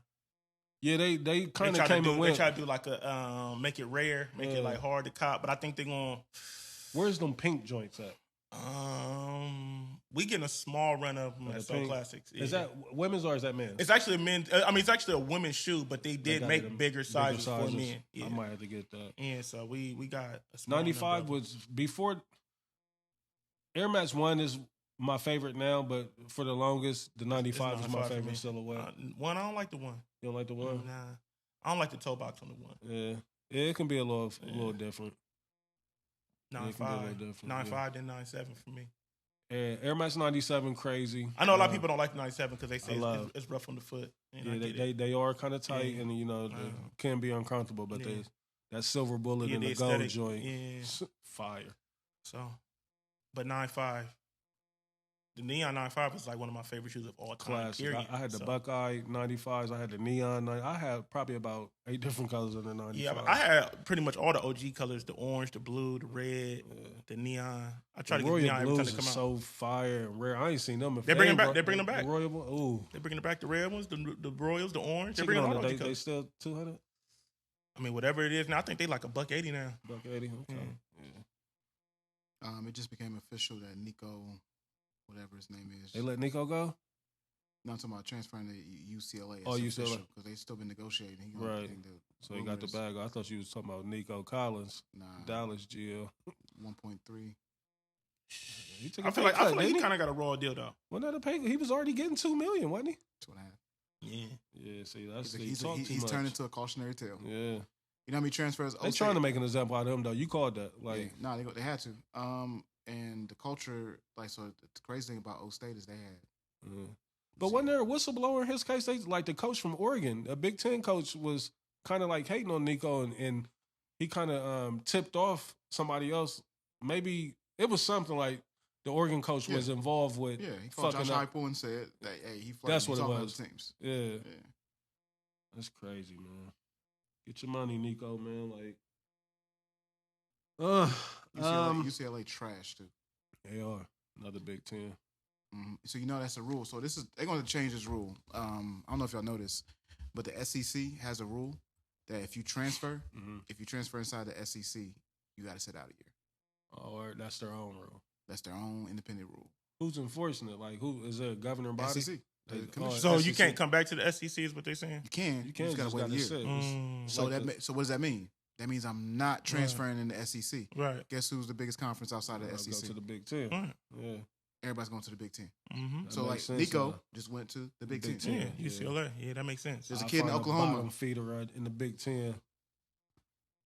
Yeah, they kind of They came and They went. try to do like a make it rare, make it like hard to cop. But I think they're gonna. Where's them pink joints at? We getting a small run of them at Soul Classics. Yeah. Is that women's or is that men's? It's actually a men's. It's actually a women's shoe, but they did got make them bigger sizes for men. Yeah. I might have to get that. Yeah, so we got a small 95 number of was before. Air Max 1 is my favorite now, but for the longest, the 95 is my 95 for favorite me. silhouette. One, I don't like the one. You don't like the one? Nah, I don't like the toe box on the one. Yeah, it can be a little different. 95, different, 95, then 97 for me. And Air Max 97 crazy. I know a lot of people don't like the 97 because they say love- it's rough on the foot. And I Yeah, get it. they are kind of tight, Yeah. and they can be uncomfortable. But Yeah. that silver bullet Yeah, and the the gold aesthetic, joint, yeah. fire. So, but 95. The Neon 95 is like one of my favorite shoes of all time. Classic. Period. I had the So, Buckeye 95s. I had the Neon. I had probably about 8 different colors in the 95. Yeah, but I had pretty much all the OG colors: the orange, the blue, the red, the neon. I try to get Royal neon every time Blues they come is out. so fire and rare. I ain't seen them. They bring them back. They bring them back. The Royal Blue. Ooh. They're bringing back the red ones, the Royals, the orange. They're Chicken bringing on all it, the OG they colors. still 200? I mean, whatever it is now, I think they like $180 now. $180. Okay. Mm. It just became official that Nico, whatever his name is. They let Nico go? No, I'm talking about transferring to UCLA. Oh, UCLA. Because they still been negotiating. He Right. think the So he got the rumors- bag. I thought you was talking about Nico Collins, Nah, Dallas GL. 1.3. He took I feel like he kind of got a raw deal though. Wasn't that a pay? He was already getting $2 million, wasn't 2.5. Yeah. he? Yeah. See, that's He's talk too he's much. turned into a cautionary tale. Yeah. You know how many transfers? They trying to make an example out of him though. You called that like No, they had to. And the culture, like, so the crazy thing about O State is they had. But wasn't there a whistleblower in his case? They like the coach from Oregon, a Big Ten coach, was kind of like hating on Nico, and he kind of tipped off somebody else. Maybe it was something like the Oregon coach was involved with. Yeah, he called Josh fucking up. Heupel and said that he flirted That's with what it some was. other teams. Yeah, that's crazy, man. Get your money, Nico, man. Like, UCLA trash too. they are. Another Big Ten. So that's a rule. So they're going to change this rule. I don't know if y'all know this, but the SEC has a rule that if you transfer inside the SEC, you got to sit out a year. Or that's their own rule. That's their own independent rule. Who's enforcing it? Like, who is there a governing body? SEC. So you can't come back to the SEC is what they're saying? You can. You can't. You just got to wait a year. So what does that mean? That means I'm not transferring in the SEC. Right. Guess who's the biggest conference outside of the SEC? Go to the Big Ten. Right. Yeah. Everybody's going to the Big Ten. So like Nico just went to the Big Ten. Yeah, UCLA. Yeah, that makes sense. There's a kid in Oklahoma. Bottom feeder in the Big Ten.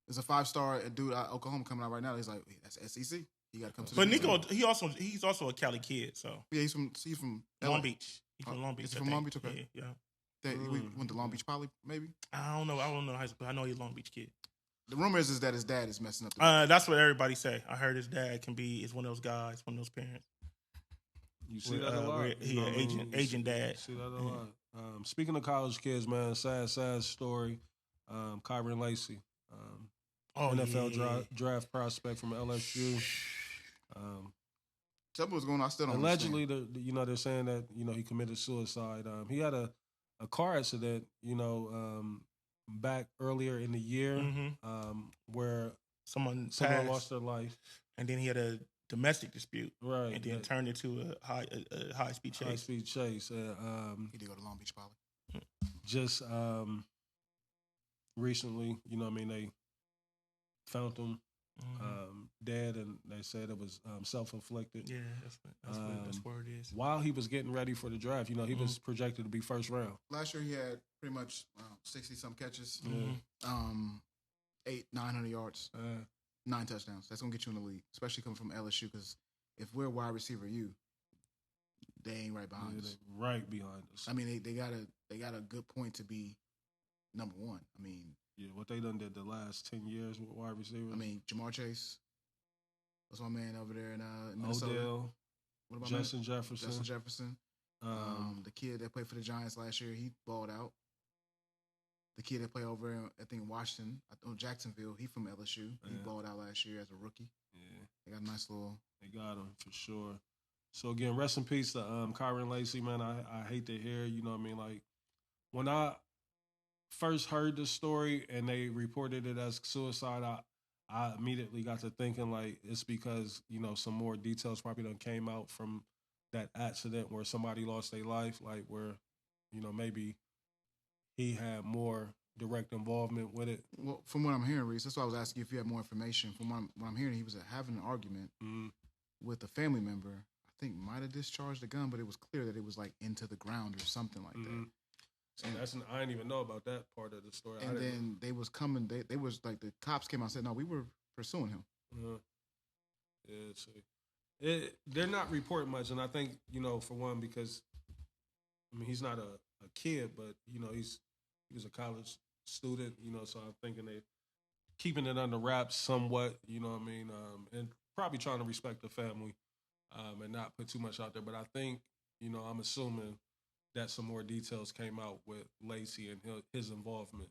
There's a 5-star dude out of Oklahoma coming out right now. He's like, hey, that's SEC. You got to come to. But Nico, he's also a Cali kid. So yeah, he's from Long Beach. He's from Long Beach. Is he from Long Beach? Okay. Yeah. We went to Long Beach Poly, maybe. I don't know high school. I know he's a Long Beach kid. The rumor is that his dad is messing up. That's what everybody say. I heard his dad is one of those guys, one of those parents. You see that a lot. Agent dad. See that a lot. Speaking of college kids, man, sad story. Kyron Lacey, NFL draft prospect from LSU. Tell me what's going on. I still don't allegedly, understand. They're saying that he committed suicide. He had a car accident, back earlier in the year, where someone lost their life, and then he had a domestic dispute, right? And then turned into a high speed chase. He did go to Long Beach Poly. Just recently, they found him dead, and they said it was self-inflicted. Yeah, that's where it is. While he was getting ready for the draft, he was projected to be first round. Last year he had pretty much 60-some catches, 900 yards, 9 touchdowns. That's gonna get you in the league, especially coming from LSU. Because if we're wide receiver, they ain't right behind us. Right behind us. I mean, they got a good point to be number one. I mean, yeah, what they done did the last 10 years with wide receivers. I mean, Jamar Chase. What's my man over there in Minnesota? Odell. What about Justin Jefferson. Justin Jefferson. The kid that played for the Giants last year, he balled out. The kid that played over in, I think, Washington, Jacksonville, he from LSU. He balled out last year as a rookie. Yeah. They got a nice little... They got him, for sure. So, again, rest in peace to Kyron Lacey, man. I hate to hear, like, when I first heard the story and they reported it as suicide, I immediately got to thinking, like, it's because, some more details probably done came out from that accident where somebody lost their life, like where, maybe he had more direct involvement with it. Well, from what I'm hearing, Reese, that's why I was asking you if you had more information. From what I'm hearing, he was having an argument with a family member. I think might have discharged the gun, but it was clear that it was like into the ground or something like that. So I didn't even know about that part of the story. And then they was coming. They was like the cops came out and said, "No, we were pursuing him." Yeah, see, they're not reporting much, and I think for one because he's not a kid, but he was a college student, so I'm thinking they keeping it under wraps somewhat, and probably trying to respect the family and not put too much out there. But I think I'm assuming that some more details came out with Lacey and his involvement,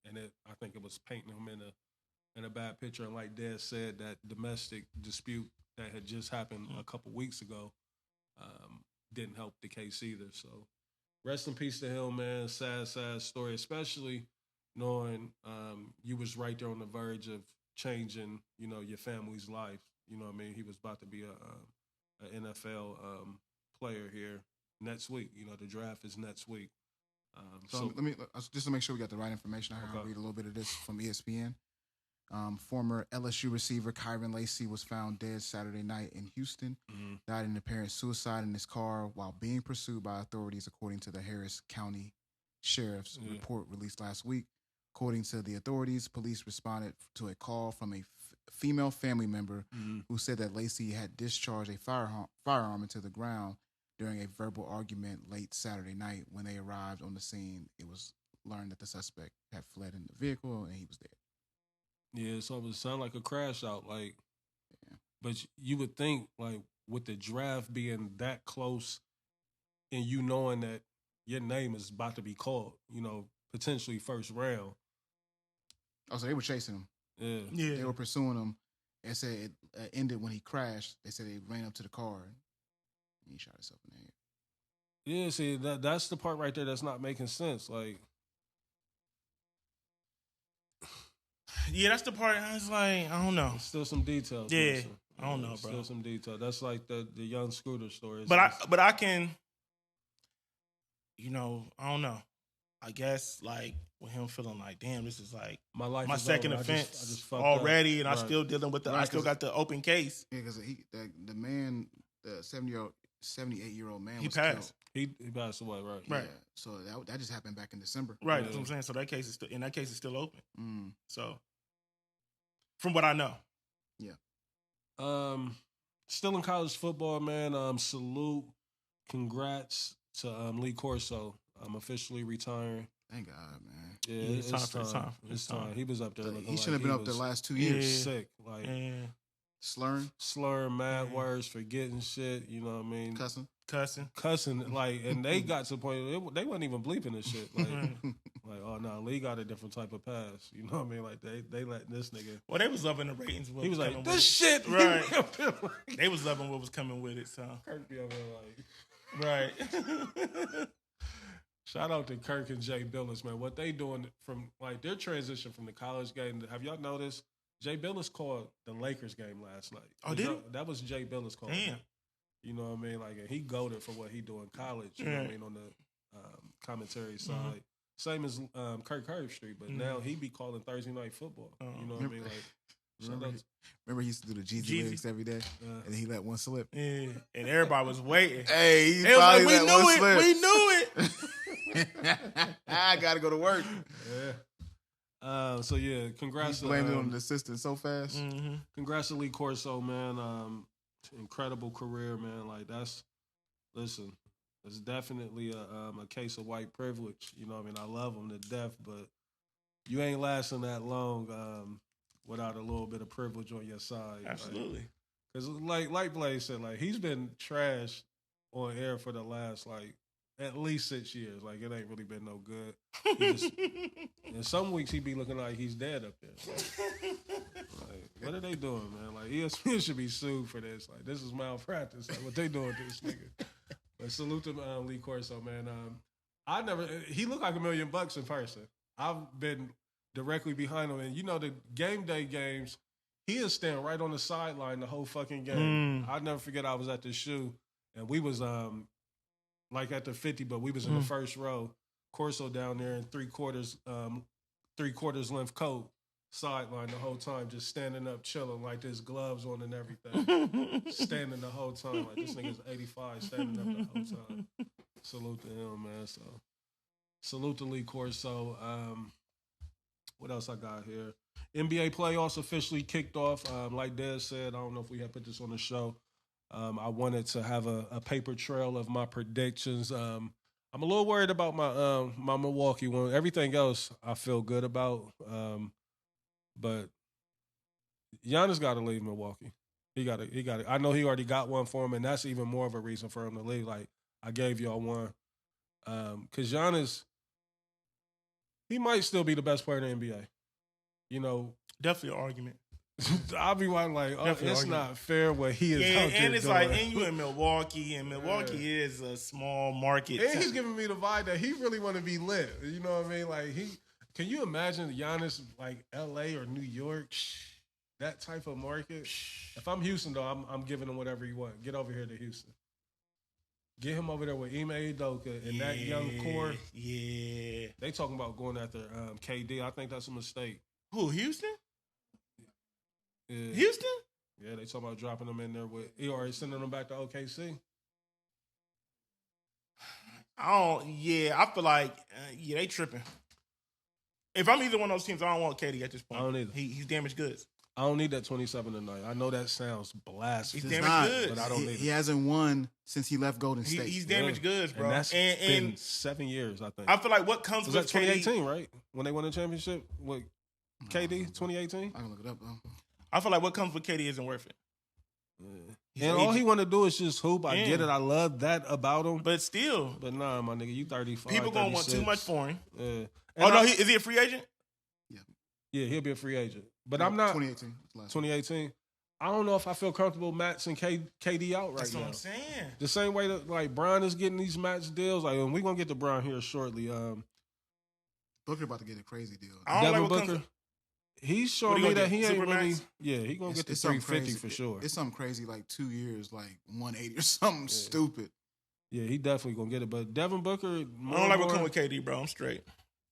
and I think it was painting him in a bad picture. And like Dad said, that domestic dispute that had just happened a couple weeks ago didn't help the case either. So rest in peace to him, man. Sad story, especially knowing you was right there on the verge of changing, your family's life. He was about to be a NFL player here next week. The draft is next week. So let me just to make sure we got the right information. I'll read a little bit of this from ESPN. Former LSU receiver Kyron Lacey was found dead Saturday night in Houston. Died in apparent suicide in his car while being pursued by authorities, according to the Harris County Sheriff's report released last week. According to the authorities, police responded to a call from a female family member who said that Lacey had discharged a firearm into the ground during a verbal argument late Saturday night. When they arrived on the scene, it was learned that the suspect had fled in the vehicle and he was dead. Yeah, so it sounded like a crash out, but you would think, like, with the draft being that close and knowing that your name is about to be called, potentially first round. Oh, so they were chasing him. Yeah. They were pursuing him. They said it ended when he crashed. They said he ran up to the car and he shot himself in the head. Yeah, see, that's the part right there that's not making sense. Like, Yeah, that's the part. I was like, I don't know. there's still some details. Yeah, missing. I don't know, There's bro. Still some detail. That's like the young Scooter story. But I can, I don't know. I guess like with him feeling like, damn, this is like my life. my is second over. offense I just fucked already, up. and Right. I still dealing with Right, I still 'cause- got the open case. Yeah, because the man, the 78-year-old man, He was passed. killed. He passed away, right? Right. Yeah, so that just happened back in December. Right, that's what I'm saying. So that case is still open. Mm. So from what I know, Still in college football, man. Salute, congrats to Lee Corso. I'm officially retiring. Thank God, man. Yeah, it's time. It's time. He was up there. Looking He shouldn't have been up the last 2 He was years. sick, like and Slurring, mad words, forgetting shit. You know what I mean? cussing. Like, and they got to the point they wasn't even bleeping this shit. Like, oh no, Lee got a different type of pass. You know what I mean? Like they let this nigga. Well, they was loving the ratings. He was like, coming this with shit, Right. They was loving what was coming with it. So Kirk be over there like. right. Shout out to Kirk and Jay Billis, man. What they doing from like their transition from the college game. Have y'all noticed? Jay Billis called the Lakers game last night. Oh, did he? That was Jay Billis calling. Damn. You know what I mean? Like, and he goated for what he do in college. You know what I mean? On the commentary side, same as Kirk Herbstreit, but now he be calling Thursday night football. You know what I mean? Like, Remember he used to do the Jeezy lyrics every day, and he let one slip. Yeah, and everybody was waiting. Hey, he It was probably like, we let knew one it. slip. We knew it. I gotta go to work. Yeah. So yeah, congrats. He blamed it on the assistant so fast. Mm-hmm. Congrats to Lee Corso, man. Incredible career, man. Like listen, it's definitely a case of white privilege. You know what I mean? I love him to death, but you ain't lasting that long without a little bit of privilege on your side. Absolutely. Because like Blaze said, like he's been trashed on air for the last like at least 6 years. Like it ain't really been no good. And some weeks he be looking like he's dead up there. Like, what are they doing, man? Like ESPN should be sued for this. Like this is malpractice. Like what they doing to this nigga? But salute to Lee Corso, man. He looked like $1 million in person. I've been directly behind him, and you know the game day games. He is standing right on the sideline the whole fucking game. I'll never forget. I was at the shoe, and we was like at the 50, but we was in the first row. Corso down there in 3/4 length coat, sideline the whole time, just standing up, chilling like this, gloves on and everything, standing the whole time. Like this nigga's 85, standing up the whole time. Salute to him, man. So salute to Lee Corso. What else I got here? NBA playoffs officially kicked off. Like Des said, I don't know if we had put this on the show. I wanted to have a paper trail of my predictions. I'm a little worried about my Milwaukee one. Everything else I feel good about. But Yannis got to leave Milwaukee. He got to. I know he already got one for him, and that's even more of a reason for him to leave. Like, I gave y'all one. Because Yannis, he might still be the best player in the NBA. You know, Definitely an argument. I'll be like, Definitely it's not fair what he is out there and it's doing. like, and you in Milwaukee, and Milwaukee is a small market. And he's giving me the vibe that he really want to be lit. You know what I mean? Like can you imagine Giannis like L.A. or New York, that type of market? If I'm Houston though, I'm giving him whatever you want. Get over here to Houston. Get him over there with Ime Udoka and that young core. Yeah. They talking about going after KD. I think that's a mistake. Who, Houston? Yeah. Houston? Yeah, they talking about dropping them in there with or sending them back to OKC. I feel like, they tripping. If I'm either one of those teams, I don't want KD at this point. I don't either. He's damaged goods. I don't need that 27 tonight. I know that sounds blasphemous. He's damaged goods. But I don't need He it. hasn't won since he left Golden State. He's damaged goods, bro. And that's and been 7 years, I think. I feel like what comes Was with that 2018, KD, right? When they won the championship with KD, 2018? I can look it up though. I feel like what comes with KD isn't worth it. He's And an all agent. he want to do is just hoop. I Yeah. get it. I love that about him. But still, But nah, my nigga, you 35. people gonna want too 36. much for him. Yeah. Oh no, is he a free agent? Yeah, he'll be a free agent. But I'm not. 2018. was last 2018. I don't know if I feel comfortable maxing KD out right That's now. what I'm saying. The same way that like Bron is getting these max deals, like and we're gonna get to Bron here shortly. Booker about to get a crazy deal. I don't Devin like what Booker, comes. he's showing What me he that gonna he get? ain't Super really. max? Yeah, he gonna get the something 350 crazy. for sure. It's something crazy, like 2 years, like 180 or something stupid. Yeah, he definitely gonna get it. But Devin Booker, I don't like what comes with KD, bro. I'm straight.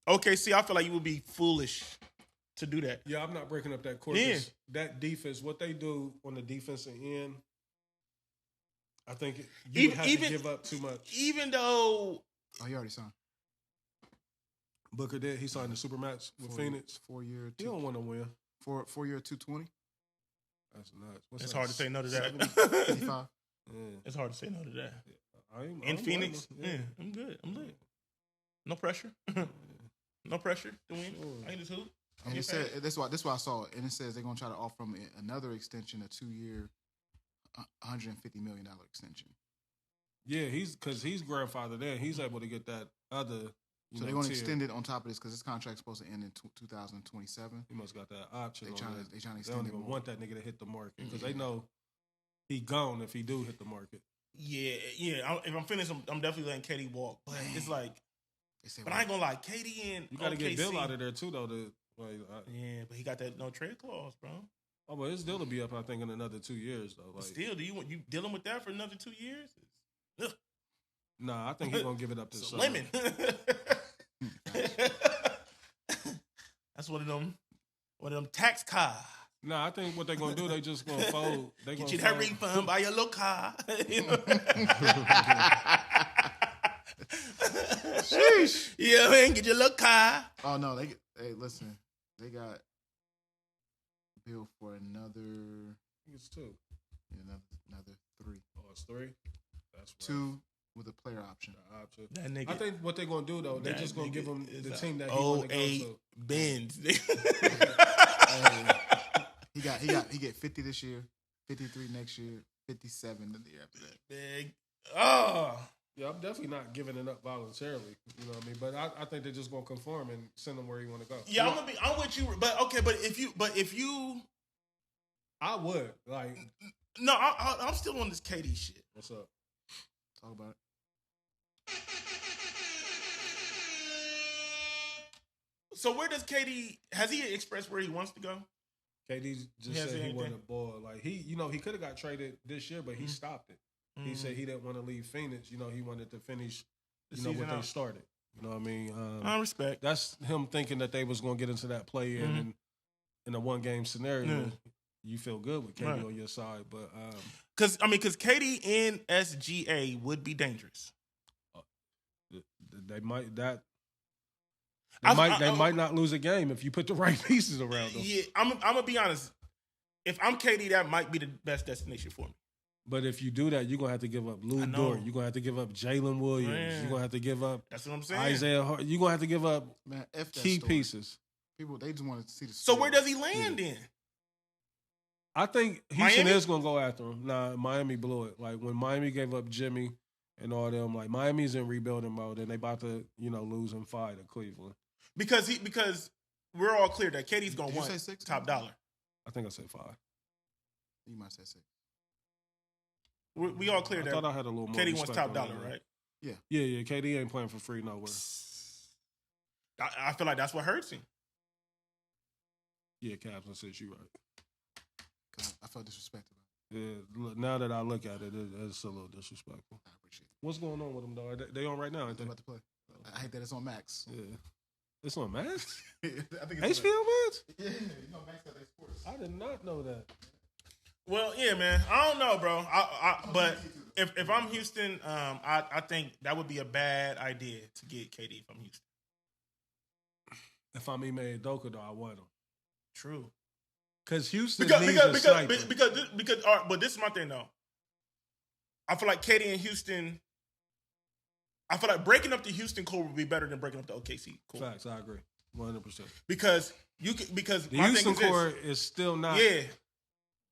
OKC, I feel like you would be foolish to do that. Yeah, I'm not breaking up that court. Yeah. That defense, what they do on the defensive end, I think you would have to give up too much. Even though Oh, he already signed. Booker did. He signed the Supermax with Phoenix. 4 year. He don't want to win. 4 year 220. That's nuts. What's it's that? hard to say no to that. 55. Yeah. It's hard to say no to that. I In don't Phoenix, blame him. yeah, I'm good. I'm lit. No pressure. No pressure to win. I can just hoop. And it said that's why I saw it, and it says they're gonna try to offer him another extension, a 2 year, $150 million extension. Yeah, he's grandfathered in. He's able to get that other. So they're gonna extend it on top of this because this contract's supposed to end in 2027. He must got that option. They trying to They extend don't it even more. want that nigga to hit the market because they know he gone if he do hit the market. Yeah. If I'm finished, I'm definitely letting KD walk. But it's like, They say, but I ain't gonna lie, KD and You got to OKC, get Bill out of there too, though. Yeah, but he got that no trade clause, bro. Oh, but his deal will be up, I think, in another 2 years, though. Like, Still, do you dealing with that for another 2 years? Ugh, nah, I think he's gonna give it up this it's a summer. lemon. That's one of them tax car. Nah, I think what they're gonna do, they just gonna fold. They Get gonna you that fold. refund, buy your little car. You know? Sheesh. Yeah, man, get your little car. Oh no, hey, listen, they got Bill for another I think it's 2. another 3, Oh, it's 3. That's right. 2 with a player option. The option. That nigga. I think what they're gonna do though, they're that just gonna nigga give him is the a team that he want to go 08 to. Benz. He get 50 this year, 53 next year, 57 the year after that. Big. Oh. Yeah, I'm definitely not giving it up voluntarily. You know what I mean? But I think they're just gonna conform and send him where he want to go. Yeah, I'm with you. But okay, but if you, I would like. no, I'm still on this KD shit. What's up? Talk about it. So where does KD? Has he expressed where he wants to go? KD just He hasn't said he anything? wanted a ball. Like he could have got traded this year, but he stopped it. He said he didn't want to leave Phoenix. He wanted to finish. The What season they out. started. You know what I mean? I respect. That's him thinking that they was going to get into that play in in a 1-game scenario. Yeah. You feel good with KD Right. on your side, but Because KD in SGA would be dangerous. they might not lose a game if you put the right pieces around them. Yeah, I'm gonna be honest. If I'm KD, that might be the best destination for me. But if you do that, you're gonna have to give up Lou I know. Dort. You're gonna have to give up Jalen Williams. Man. You're gonna have to give up That's what I'm saying. Isaiah Hart. You're gonna have to give up Man, F that key story. pieces. People, they just want to see the So story. where does he land then? I think Houston Miami? is gonna go after him. Nah, Miami blew it. Like when Miami gave up Jimmy and all them, like Miami's in rebuilding mode and they about to, lose in 5 to Cleveland. Because we're all clear that KD's gonna Did you want say 6? top dollar. I think I said 5. You might say 6. We all clear I that thought I had a little more. KD wants respect top on dollar, that. right? Yeah. KD ain't playing for free nowhere. I feel like that's what hurts him. Yeah, Captain says you right. 'Cause I felt disrespected. Yeah, look, now that I look at it, it's a little disrespectful. I appreciate it. What's going on with them, though? They on right now, ain't They're they? about to play. I hate that it's on Max. Yeah. It's on Max? I think it's HBO Max? Yeah, Max got that sports. I did not know that. Well, yeah, man. I don't know, bro. But if I'm Houston, I think that would be a bad idea to get KD from Houston. If I'm Ime Udoka, though, I want him. True. Because Houston needs a sniper. Because all right, but this is my thing though. I feel like KD and Houston. I feel like breaking up the Houston core would be better than breaking up the OKC core. Facts, I agree. 100%. Because The my Houston thing is core is still not. yeah.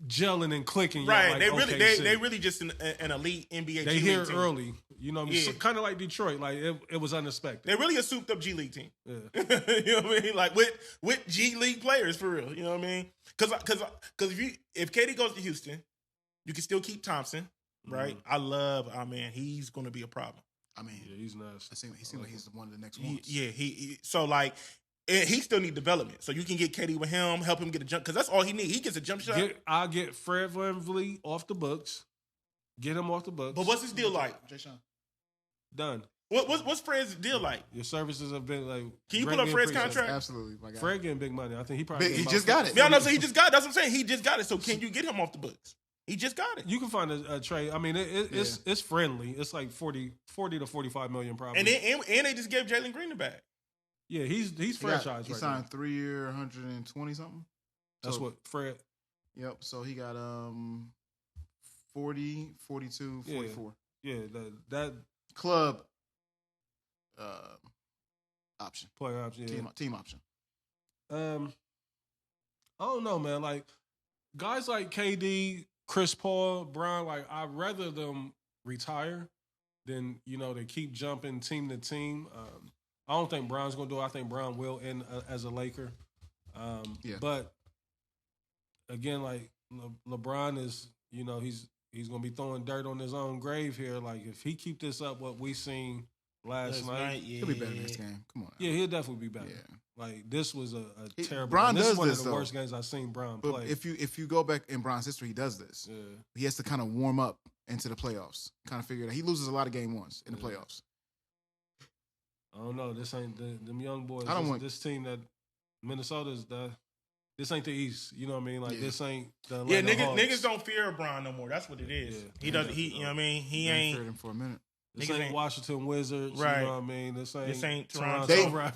gelling and clicking yet. Right. Like They OKC. they really just an elite NBA. They G here League team. early. You know what I mean? Yeah. Kind of like Detroit. Like it was unexpected. They're really a souped up G League team. Yeah. You know what I mean? Like with G League players for real. You know what I mean? Because if KD goes to Houston, you can still keep Thompson, right? He's going to be a problem. I mean, Yeah, he's nice. he seems like he's one of the next ones. So like. And he still need development, so you can get KD with him, help him get a jump, because that's all he needs. He gets a jump shot. I'll get Fred VanVleet off the books. Get him off the books. But what's his deal like? Jay Sean. Done. What's Fred's deal like? Your services have been like. Can you pull up Fred's appreciated. contract? Absolutely. My guy. Fred getting big money. I think he probably. He just got it. Yeah, no, so he just got it. That's what I'm saying. He just got it. So can you get him off the books? He just got it. You can find a trade. I mean, it's friendly. It's like 40 to 45 million probably. And they just gave Jalen Green the bag. Yeah, he's franchised. He right signed now. 3-year, 120 something. That's So- what Fred. Yep. So he got 40, 42, 44. Yeah, that Club option. player option. Yeah. Team option. I don't know, man. Like guys like KD, Chris Paul, Bron. Like I'd rather them retire than they keep jumping team to team. I don't think Bron's gonna do it. I think Bron will end as a Laker. But again, like LeBron is, he's gonna be throwing dirt on his own grave here. Like if he keep this up, what we seen last night, He'll be better next game. Come on. yeah, he'll definitely be better. Yeah. Like this was a terrible. Bron this does is one this, of the though. worst games I've seen Bron But play. if you go back in Bron's history, he does this. Yeah. He has to kind of warm up into the playoffs. Kind of figure it out. He loses a lot of game ones in the playoffs. I don't know. This ain't them young boys. I don't want this team that Minnesota's this ain't the East. You know what I mean? Like this ain't the Yeah, Atlanta Hawks. niggas don't fear Bron no more. That's what it is. Yeah. He doesn't. You know what I mean? He ain't. feared him for a minute. This niggas ain't ain't- Washington Wizards. Right. You know what I mean? This ain't Toronto.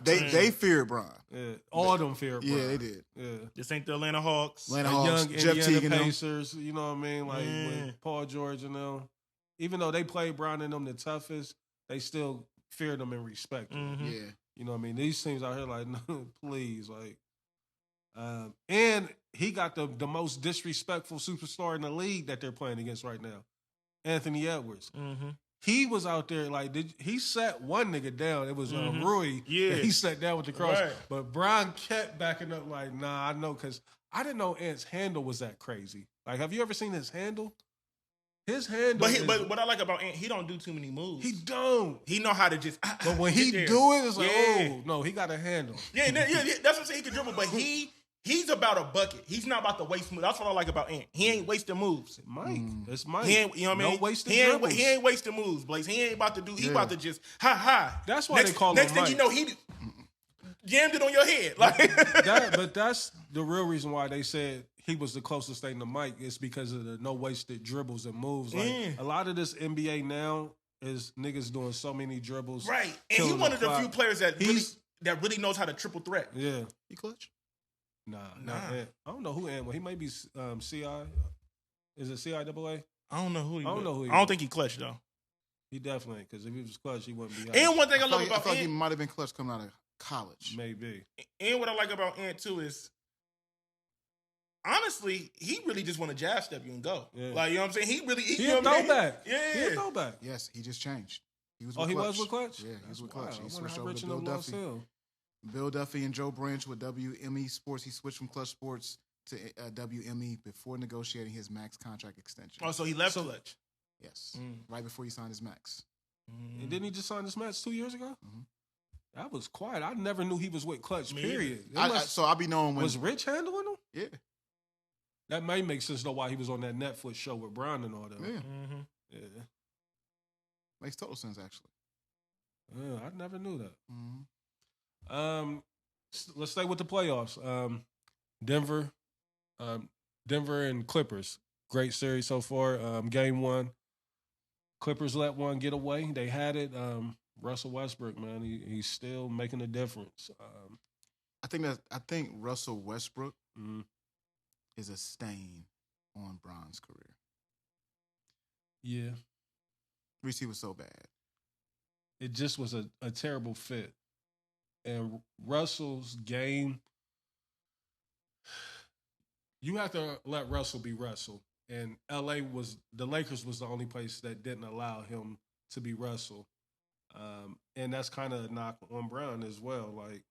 They feared Bron. Yeah. All them fear. Yeah, Bron. they did. Yeah. This ain't the Atlanta Hawks. Atlanta The Hawks, young Jeff Indiana Teague and them. Pacers. You know what I mean? Like with Paul George and them. Even though they played Bron and them the toughest, they still fear them and respect them. Mhm. Yeah. You know what I mean? These teams out here like, no, please, like, and he got the most disrespectful superstar in the league that they're playing against right now, Anthony Edwards. Mm-hmm. He was out there like, he sat one nigga down. It was Rui. Yeah. that he sat down with the cross. Right. But Bron kept backing up like, nah, I know, because I didn't know Ant's handle was that crazy. Like, have you ever seen his handle? His handle. But what I like about Ant, he don't do too many moves. he don't. He know how to just. But when he get there. do it, it's like, Yeah. oh no, he got a handle. Yeah, that's what I'm saying. He can dribble, but he's about a bucket. He's not about to waste moves. That's what I like about Ant. He ain't wasting moves. Mike, it's Mike. He ain't, you know what I mean? No wasted he ain't, dribbles. he ain't wasting moves, Blaze. He ain't about to do. He about to just ha. That's why they call him Next thing Mike. you know, he jammed it on your head. Like But that's the real reason why they said he was the closest thing to Mike. Is because of the no wasted dribbles and moves. Like a lot of this NBA now is niggas doing so many dribbles. right. And he killing one of the clock. few players that really knows how to triple threat. Yeah. He clutch? Nah. Ant. I don't know who Ant was. He might be CI. Is it CIAA? I don't know who he. I don't know who he I don't was. think he clutched though. He definitely, because if he was clutch, he wouldn't be. And one thing I love I about feel like he Ant, might have been clutch coming out of college. Maybe. and what I like about Ant too is, honestly, he really just want to jab step you and go. Yeah. Like, you know what I'm saying? He really, He you know a what I mean? throwback. Yeah. He a throwback. Yes, he just changed. He was Oh, with he clutch. was with clutch. Yeah, he was with clutch. Wow, He I wonder switched how over rich to and Bill lost Duffy. him. Bill Duffy and Joe Branch with WME Sports. He switched from Clutch Sports to WME before negotiating his max contract extension. Oh, so he left clutch. Yes, right before he signed his max. And didn't he just sign this match 2 years ago? Mhm. That was quiet. I never knew he was with Clutch. Me Period. So I'll be knowing when. Was Rich handling him? Yeah, That may make sense though why he was on that Netflix show with Brian and all that. yeah, Mm-hmm. Yeah. makes total sense actually. Yeah, I never knew that. Mm-hmm. Let's stay with the playoffs. Denver and Clippers. Great series so far. Game 1. Clippers let one get away. They had it. Russell Westbrook, man, he's still making a difference. I think Russell Westbrook Mhm. is a stain on Bron's career. Yeah. Reese, he was so bad. It just was a terrible fit. And Russell's game, you have to let Russell be Russell. And the Lakers was the only place that didn't allow him to be Russell. And that's kind of a knock on Brown as well. Like,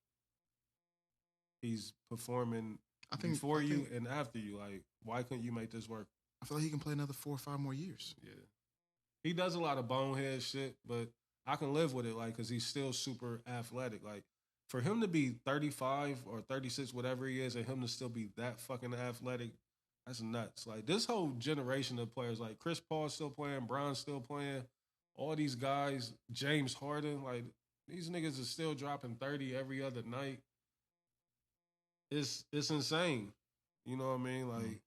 he's performing before you and after you. Like, why couldn't you make this work? I feel like he can play another 4 or 5 more years. Yeah. He does a lot of bonehead shit, but I can live with it, like, because he's still super athletic. Like, for him to be 35 or 36, whatever he is, and him to still be that fucking athletic, that's nuts. Like, this whole generation of players, like Chris Paul's still playing, Bron's still playing, all these guys, James Harden, like, these niggas are still dropping 30 every other night. It's insane. You know what I mean? Like,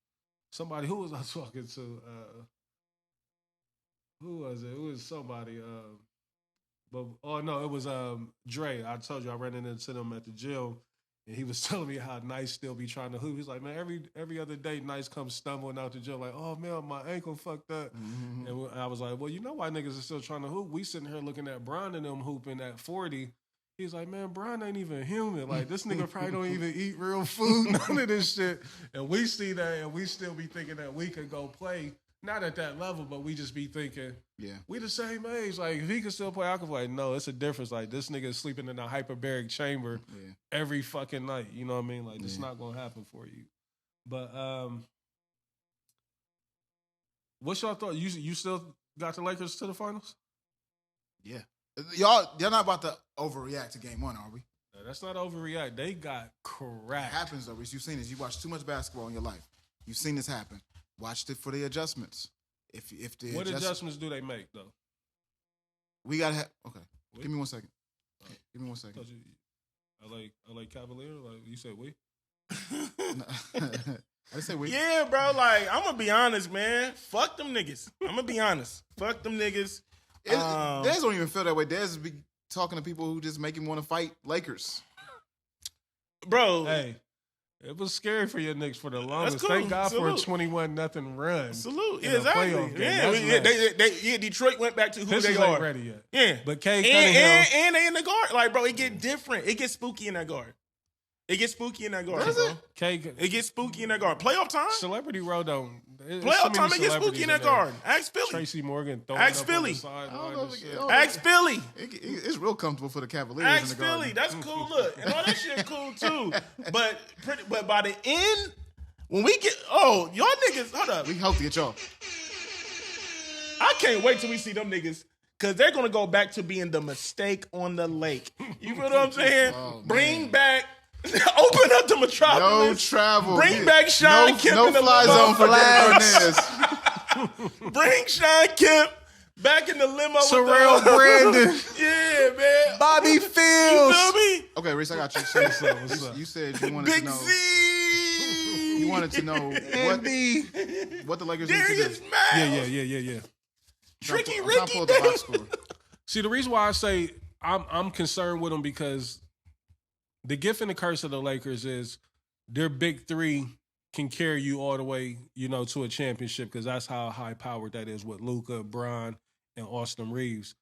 somebody, who was I talking to? Who was it? It was somebody. It was Dre. I told you I ran into him at the gym, and he was telling me how Nice still be trying to hoop. He's like, man, every other day Nice comes stumbling out the gym like, oh man, my ankle fucked up. Mm-hmm. And I was like, well, you know why niggas are still trying to hoop? We sitting here looking at Bron and them hooping at 40. He's like, man, Bron ain't even human. Like, this nigga probably don't even eat real food, none of this shit. And we see that, and we still be thinking that we could go play. Not at that level, but we just be thinking, we the same age. Like, if he could still play, I could play. No, it's a difference. Like, this nigga is sleeping in a hyperbaric chamber every fucking night. You know what I mean? Like, it's not going to happen for you. But what's your thought? You still got the Lakers to the finals? Yeah. Y'all not about to overreact to game 1, are we? No, that's not overreact. They got cracked. It happens, though, Reese. You've seen this. You watch too much basketball in your life. You've seen this happen. Watched it for the adjustments. What adjustments do they make, though? We got to okay. Give me 1 second. Give me 1 second. I like Cavalier? Like, you said we? I didn't say we. Yeah, bro. Like, I'm going to be honest, man. Fuck them niggas. I'm going to be honest. Fuck them niggas. Dez don't even feel that way. Dez be talking to people who just make him want to fight Lakers. Bro. Hey, it was scary for your Knicks for the longest. Cool. Thank God Salute. for a 21-0 run. Salute. Yeah, exactly. Yeah, Detroit went back to who Pistons they are. Ain't ready yet. Yeah. But Cade Cunningham. And they in the guard. Like, bro, it get different. It gets spooky in that guard. It gets spooky in that guard. Does it? It gets spooky in that guard. Playoff time? Celebrity Row don't. Playoff time, it gets spooky in that guard. Ask Philly. Tracy Morgan throwing Ask up Philly. on the sideline and shit. Ask Philly. It's real comfortable for the Cavaliers Ask in the Philly. garden. That's cool. Look, and all that shit cool too. But by the end, when we get y'all niggas, hold up. We hope to get y'all. I can't wait till we see them niggas. Cause they're gonna go back to being the mistake on the lake. You feel what I'm saying? Bring back, open up the metropolis. No travel. Bring back Sean Kemp. No in the fly limo zone for Larnez. Bring Sean Kemp back in the limo. Terrell Brandon. Yeah, man. Bobby Fields. You feel me? Okay, Reese, I got you. So, What's up? you said you wanted Big to know. Z. You wanted to know what the Lakers need to Darius do. Miles. Yeah. Tricky I'm trying to Ricky. pull up the box score. See, the reason why I say I'm concerned with them because the gift and the curse of the Lakers is their big three can carry you all the way, to a championship because that's how high powered that is with Luka, Bron, and Austin Reeves.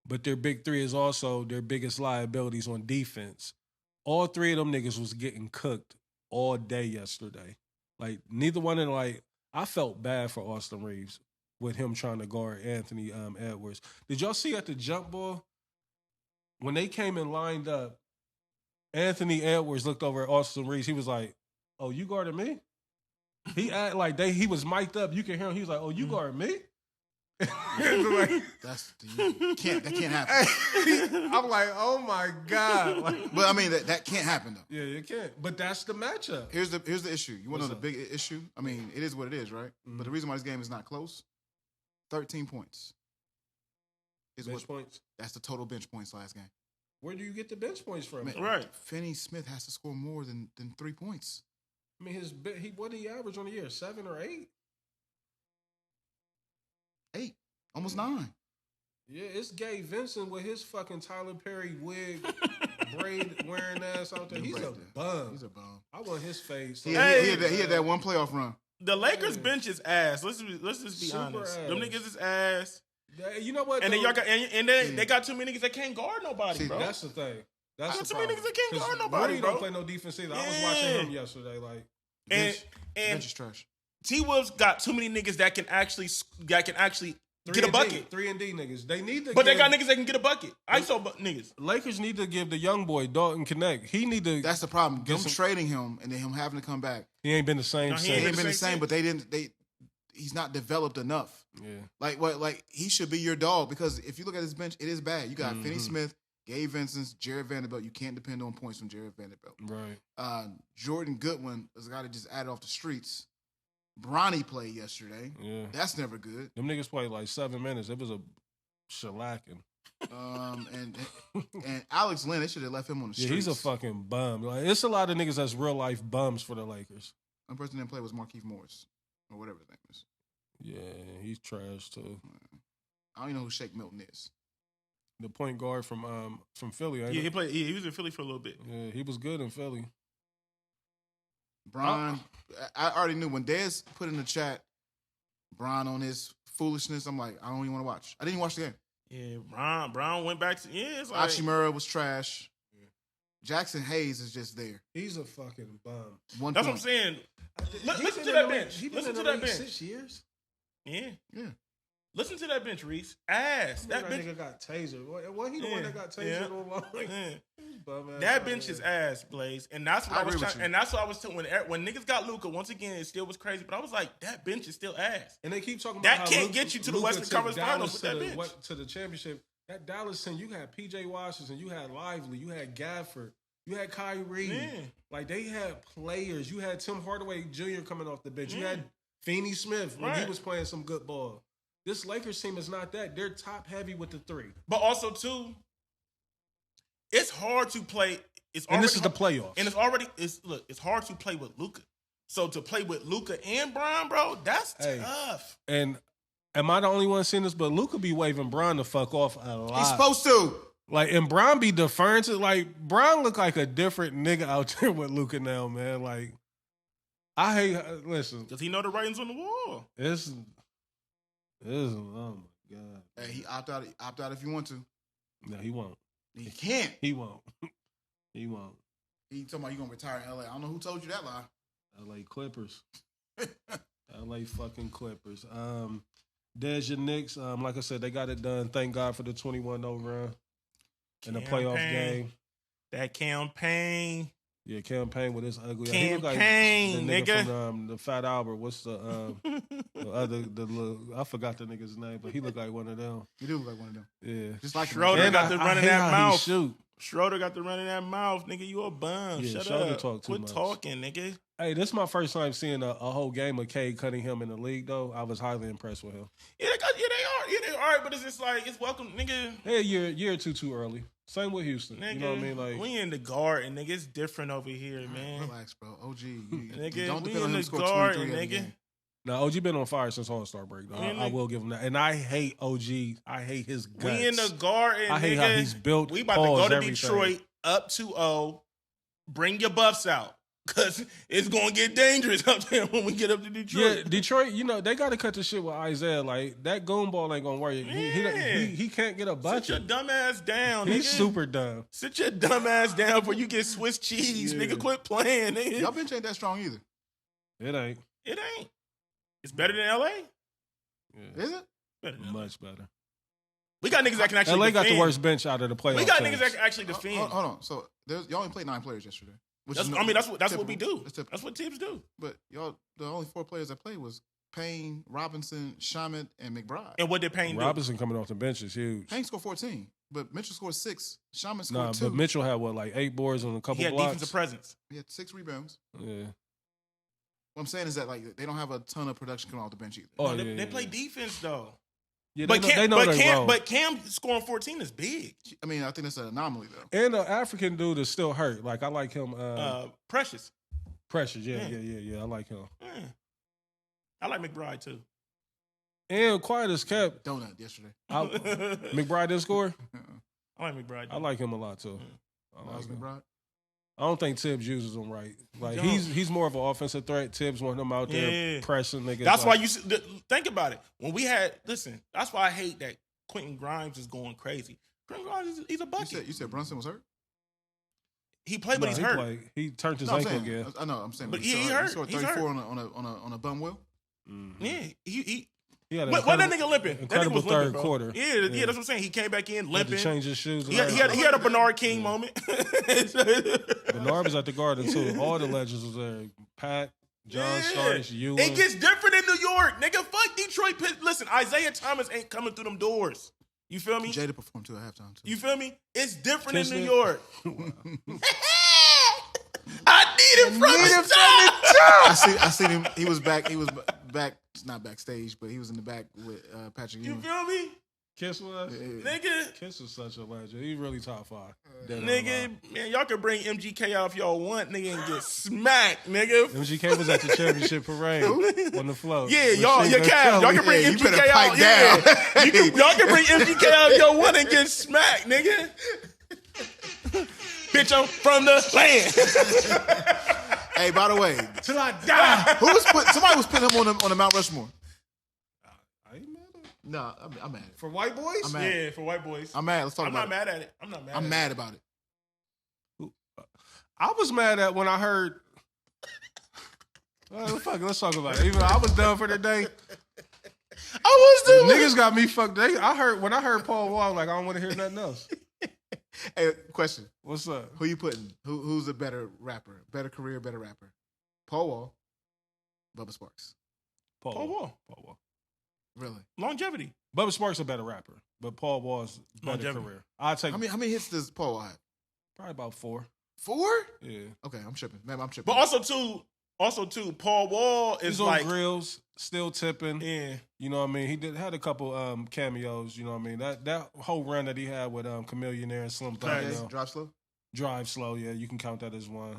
But their big three is also their biggest liabilities on defense. All three of them niggas was getting cooked all day yesterday. Like, neither one of them, I felt bad for Austin Reeves with him trying to guard Anthony Edwards. Did y'all see at the jump ball, when they came and lined up, Anthony Edwards looked over at Austin Reeves. He was like, oh, you guarded me? He act like he was mic'd up. You can hear him. He was like, oh, you guarded me? That can't happen. I'm like, oh my God. But I mean, that can't happen though. Yeah, it can't. But that's the matchup. Here's the issue. You want to know What's the big issue? I mean, it is what it is, right? Mm-hmm. But the reason why this game is not close, 13 points. Bench points. That's the total bench points last game. Where do you get the bench points from? Man, Right. Finney Smith has to score more than 3 points. I mean, what did he average on the year? 7 or 8? 8, almost 9. Yeah, it's Gabe Vincent with his fucking Tyler Perry wig, braid wearing ass out there. He's a bum. He's a bum. I want his face. He had that one playoff run. The Lakers bench is ass. Let's just be Super honest. ass. Them niggas is ass. You know what? And then though? y'all got they got too many niggas that can't guard nobody, See, bro. That's the thing. That's Got the too many problem. niggas that can't guard 'Cause nobody, Rudy bro. don't play no defense either. I was Yeah. watching him yesterday. Like, Bench And is trash. T Wolves got too many niggas that can actually get a bucket. 3-and-D niggas. They need to. But they got niggas that can get a bucket. Niggas. Lakers need to give the young boy Dalton Connect. He need to. That's the problem. Them trading him and then him having to come back. He ain't been the same. No, he He since. ain't been the same, but he's not developed enough. Yeah. Like he should be your dog because if you look at his bench, it is bad. You got Finney Smith, Gabe Vincent, Jared Vanderbilt. You can't depend on points from Jared Vanderbilt. Right. Jordan Goodwin is a guy that just added off the streets. Bronny played yesterday. Yeah. That's never good. Them niggas played like 7 minutes. It was a shellacking. And Alex Lynn, they should have left him on the streets. Yeah, he's a fucking bum. Like, it's a lot of niggas that's real life bums for the Lakers. One person that didn't play was Markieff Morris or whatever his name is. Yeah, he's trash too. I don't even know who Shake Milton is. The point guard from Philly. Ain't Yeah, it? he played. Yeah, he was in Philly for a little bit. Yeah, he was good in Philly. Bron, I already knew when Dez put in the chat, Bron on his foolishness. I'm like, I don't even want to watch. I didn't even watch the game. Yeah, Brown went back to it's like Hachimura was trash. Jackson Hayes is just there. He's a fucking bum. That's what I'm saying. Listen to that bench. Listen to that bench. 6 years. Yeah. Yeah. Listen to that bench, Reese. Ass. That bench. nigga got tasered. Wasn't he the one that got tasered online? Yeah. That bench is ass, Blaze, and that's what I was trying. And that's what I was telling when niggas got Luka. Once again, it still was crazy, but I was like, that bench is still ass. And they keep talking about that how can't get you to the Western Conference Finals with that bench. To the championship. That Dallas team, you had P.J. Washington, you had Lively, you had Gafford, you had Kyrie. Man. Like they had players. You had Tim Hardaway Jr. coming off the bench. You had Finney Smith when he was playing some good ball. This Lakers team is not that. They're top heavy with the three. But also too, it's hard to play. And this is the playoffs. And it's hard to play with Luka. So to play with Luka and Bron, bro, that's tough. And am I the only one seeing this? But Luka be waving Bron the fuck off a lot. He's supposed to. Like, and Bron be deferring to, like, Bron look like a different nigga out there with Luka now, man. Like, I hate, listen. Because he know the writings on the wall. Oh my God. Hey, he opt out if you want to. No, he won't. He can't. He won't. He won't. He talking about you gonna retire in LA. I don't know who told you that lie. LA Clippers. LA fucking Clippers. There's your Knicks. Like I said, they got it done. Thank God for the 21-0 run in the playoff game. That campaign. Yeah, campaign with his ugly. Campaign, he look like the nigga from the Fat Albert. What's the I forgot the nigga's name, but he looked like one of them. He do look like one of them. Yeah, just like Schroeder got the run in that mouth. Shoot. Schroeder got the run in that mouth, nigga. You a bum. Yeah, Shut Schroeder up. Talk Quit talking, nigga. Hey, this is my first time seeing a whole game of Cade Cunningham in the league, though. I was highly impressed with him. Yeah, they are. But it's just like, it's welcome, nigga. Hey, year or two too early. Same with Houston. Nigga, you know what I mean? Like, we in the garden, nigga. It's different over here, man. Relax, bro. OG. Nigga, don't we depend on in him the to score garden, 23 every nigga. game. now, OG been on fire since All-Star break, though. I will give him that. And I hate OG. I hate his guts. We in the garden, I hate nigga. how he's built. We about to go to everything. Detroit up 2-0. Bring your buffs out. Because it's going to get dangerous up there when we get up to Detroit. Yeah, Detroit, you know, they got to cut the shit with Isaiah. Like, that goon ball ain't going to work. He can't get a budget. Sit your dumb ass down, nigga. He's super dumb. Sit your dumb ass down before you get Swiss cheese. Nigga, quit playing, nigga. Y'all bench ain't that strong either. It ain't. It ain't. It's better than LA? Yeah. Is it? Better than Much better. We got niggas that can actually LA defend. got the worst bench out of the playoffs. We got niggas that can actually defend. Hold on. So y'all only played 9 players yesterday. That's what we do. That's what teams do. But y'all, the only 4 players that played was Payne, Robinson, Shamet, and McBride. And what did Payne do? Robinson coming off the bench is huge. Payne scored 14, but Mitchell scored 6. Shamet scored 2. But Mitchell had like 8 boards and a couple He had blocks. defensive presence. He had 6 rebounds. Yeah. What I'm saying is that like they don't have a ton of production coming off the bench either. Oh, they play defense though. Yeah, but but Cam scoring 14 is big. I mean, I think that's an anomaly though. And the African dude is still hurt. Like I like him. Precious. Precious, yeah. I like him. Yeah. I like McBride too. And quiet as kept. Donut yesterday. McBride didn't score. I like McBride. I like him a lot too. I like McBride. I don't think Tibbs uses him right. Like he's more of an offensive threat. Tibbs want him out there pressing niggas. That's why you think about it. When we had that's why I hate that Quentin Grimes is going crazy. Quentin Grimes he's a bucket. You said Brunson was hurt? He played, but he's hurt. He turned his No, I'm ankle saying, again. I know. I'm saying, But he he hurt. scored He's 34 hurt. on a bum wheel. Mm-hmm. Yeah, he had what that nigga limping? That nigga Incredible was limping, third bro. quarter. Yeah, that's what I'm saying. He came back in Had limping. to change his shoes. He had a Bernard King moment. Bernard was at the Garden too. All the legends was there. Pat, John Starks, you. It gets different in New York, nigga. Fuck Detroit. Listen, Isaiah Thomas ain't coming through them doors. You feel me? Jada performed too at halftime too. You feel me? It's different in New Kismet. York. I need him from the top. I seen him. He was back. He was back. Not backstage, but he was in the back with Patrick You Ewing. feel me? Kiss was? Nigga. Kiss was such a legend. He really top 5. Nigga, man, y'all can bring MGK out if y'all want, nigga, and get smacked, nigga. MGK was at the championship parade on the float. Yeah, y'all, your Cavs, y'all can bring you better MGK out. pipe down. Yeah, y'all can bring MGK out if y'all want and get smacked, nigga. Bitch, I'm from the land. Hey, by the way, Till I die. somebody was putting him on the Mount Rushmore. I ain't mad at it. No, I'm mad. For white boys? I'm mad. Yeah, for white boys. I'm mad. Let's talk I'm about not it. mad at it. I'm not mad. I'm mad about it. I was mad at when I heard. Well, fuck it, let's talk about it. Even I was done for the day. I was doing Niggas got me fucked. When I heard Paul Wall, I was like, I don't want to hear nothing else. Hey, question. What's up? Who you putting? Who's a better rapper? Better career, better rapper? Paul Wall, Bubba Sparks. Paul Wall. Really? Longevity. Bubba Sparks a better rapper, but Paul Wall's better Longevity. career. I take How many hits does Paul Wall have? probably about 4. 4? Yeah. Okay, I'm tripping. Man, I'm tripping. But also too, Paul Wall is He's on like, grills, still tipping. yeah. You know what I mean? He had a couple cameos, you know what I mean? That whole run that he had with Chameleonaire and Slim Thug. Okay, Drive Slow. Drive Slow, yeah, you can count that as one.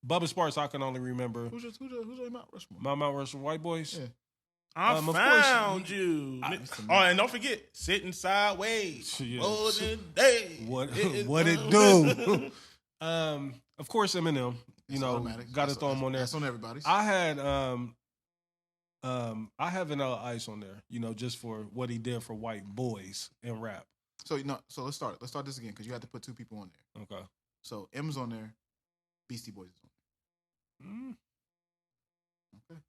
Bubba Sparks, I can only remember. Who's your Mount Rushmore? My Mount Rushmore White Boys. Yeah. I of course, found you. And don't forget, sitting sideways. Yeah. Olden days. What It what it is- do? Of course, Eminem. You It's know, automatic. got to throw him on there. That's on everybody's. I had I have Vanilla Ice on there. You know, just for what he did for white boys in rap. So so let's start. Let's start this again because you had to put 2 people on there. Okay. So M's on there, Beastie Boys is on Mm. there. Okay.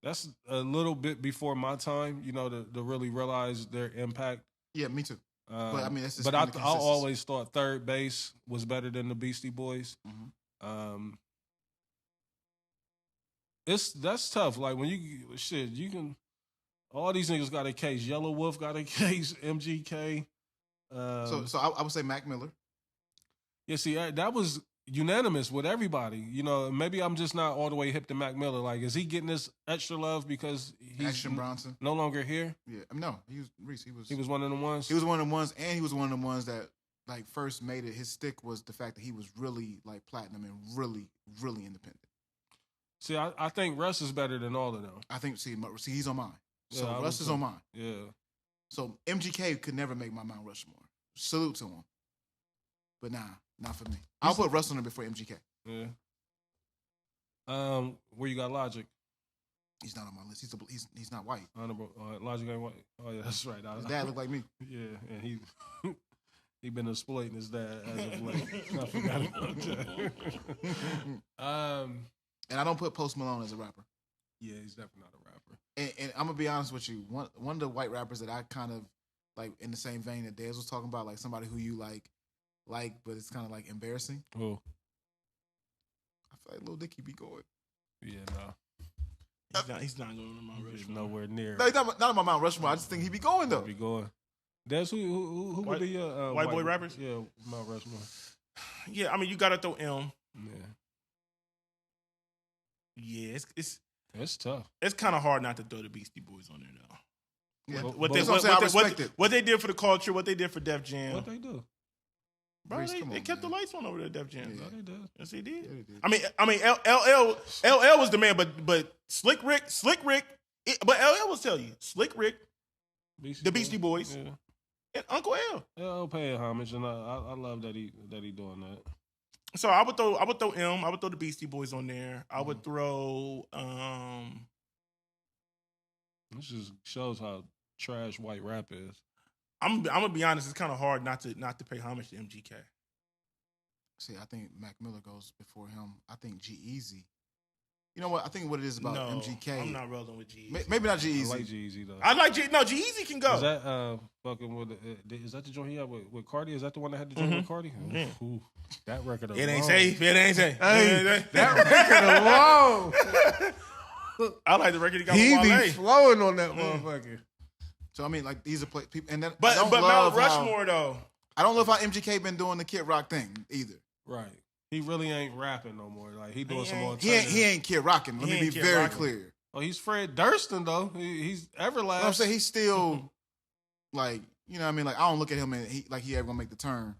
That's a little bit before my time. You know, to really realize their impact. Yeah, me too. But I mean, that's just but been I the consensus. always thought Third Base was better than the Beastie Boys. Mhm. That's tough. Like when you can. All these niggas got a case. Yellow Wolf got a case. MGK. So I would say Mac Miller. Yeah, see, that was unanimous with everybody. You know, maybe I'm just not all the way hip to Mac Miller. Like, is he getting this extra love because he's Action Bronson. no longer here? Yeah, no, he was Reese. He was one of the ones. He was one of the ones, and he was one of the ones that like first made it. His stick was the fact that he was really like platinum and really, really independent. See, I think Russ is better than all of them. I think see he's on mine. So Yeah, I Russ would is say- on mine. Yeah. So MGK could never make my Mount Rushmore. Salute to him. But nah, not for me. I'll put Russ on there before MGK. Yeah. Where you got Logic? He's not on my list. He's not white. Honorable Logic ain't white. Oh yeah, that's right. His dad looked like me. Yeah, and he been exploiting his dad as of late. I forgot about that. And I don't put Post Malone as a rapper. Yeah, he's definitely not a rapper. And I'm gonna be honest with you. One of the white rappers that I kind of like in the same vein that Dez was talking about, like somebody who you like, but it's kind of like embarrassing. Oh. I feel like Lil Dicky be going. Yeah, no. He's not going to Mount He's Rushmore. nowhere near. No, he's not on my Mount Rushmore. I just think he be going though. Be going. That's who White- would be your white boy rappers? Yeah, Mount Rushmore. Yeah, I mean, you got to throw M. Yeah, Yeah, it's tough. it's kind of hard not to throw the Beastie Boys on there, though. Yeah. What That's what I'm saying. I respect it. What they did for the culture, what they did for Def Jam. What they do? Bro, Reese, they come on, kept the man. lights on over there at Def Jam. Yeah. What they do? Yes, he did. Yeah, they did. I mean, LL was the man, but Slick Rick, but LL will tell you, Slick Rick, the Beastie Boys, Yeah, and Uncle L. I'll pay homage, and I love that he doing that. So I would throw M. I would throw the Beastie Boys on there. I Mm-hmm. would throw This just shows how trash white rap is. I'm gonna be honest. It's kind of hard not to pay homage to MGK. See, I think Mac Miller goes before him. I think G-Eazy. You know what? I think what it is about No, MGK. I'm not rolling with G. Maybe not I G-Eazy. like G-Eazy though. I like G. No, G-Eazy can go. Is that fucking with? Is that the joint he had with Cardi? Is that the one that had the joint with Cardi? Yeah. Ooh, that record alone. It ain't safe. It ain't safe. Hey, that record alone. I like the record he got He with be Wale. flowing on that motherfucker. So I mean, like these are people, and then I But don't Mount love Rushmore though. I don't love how MGK been doing the Kid Rock thing either. Right. He really ain't rapping no more. Like he doing some more. He ain't Kid Rocking. Let me be very clear. Oh, he's Fred Durston though. He's Everlast. I'm saying he's still like, you know what I mean? Like I don't look at him and he ever gonna make the turn.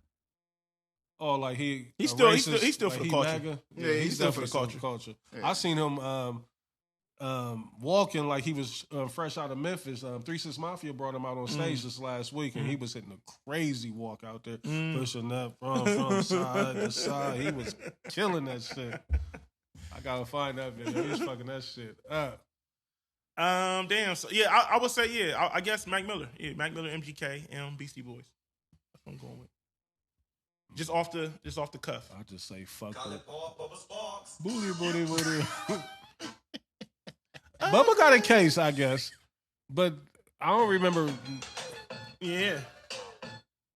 Oh, like he's still racist, for the culture. MAGA? Yeah, he's still for the culture. Yeah. I seen him walking like he was fresh out of Memphis. 3 6 Mafia brought him out on stage this last week, and he was hitting a crazy walk out there, pushing up from side to side. He was killing that shit. I gotta find that video. He's fucking that shit up. Damn. So yeah, I would say yeah. I guess Mac Miller. Yeah, Mac Miller, MGK, Beastie Boys. That's what I'm going with. Just off the cuff. I just say fuck it. Booty. Bubba got a case, I guess, but I don't remember. Yeah.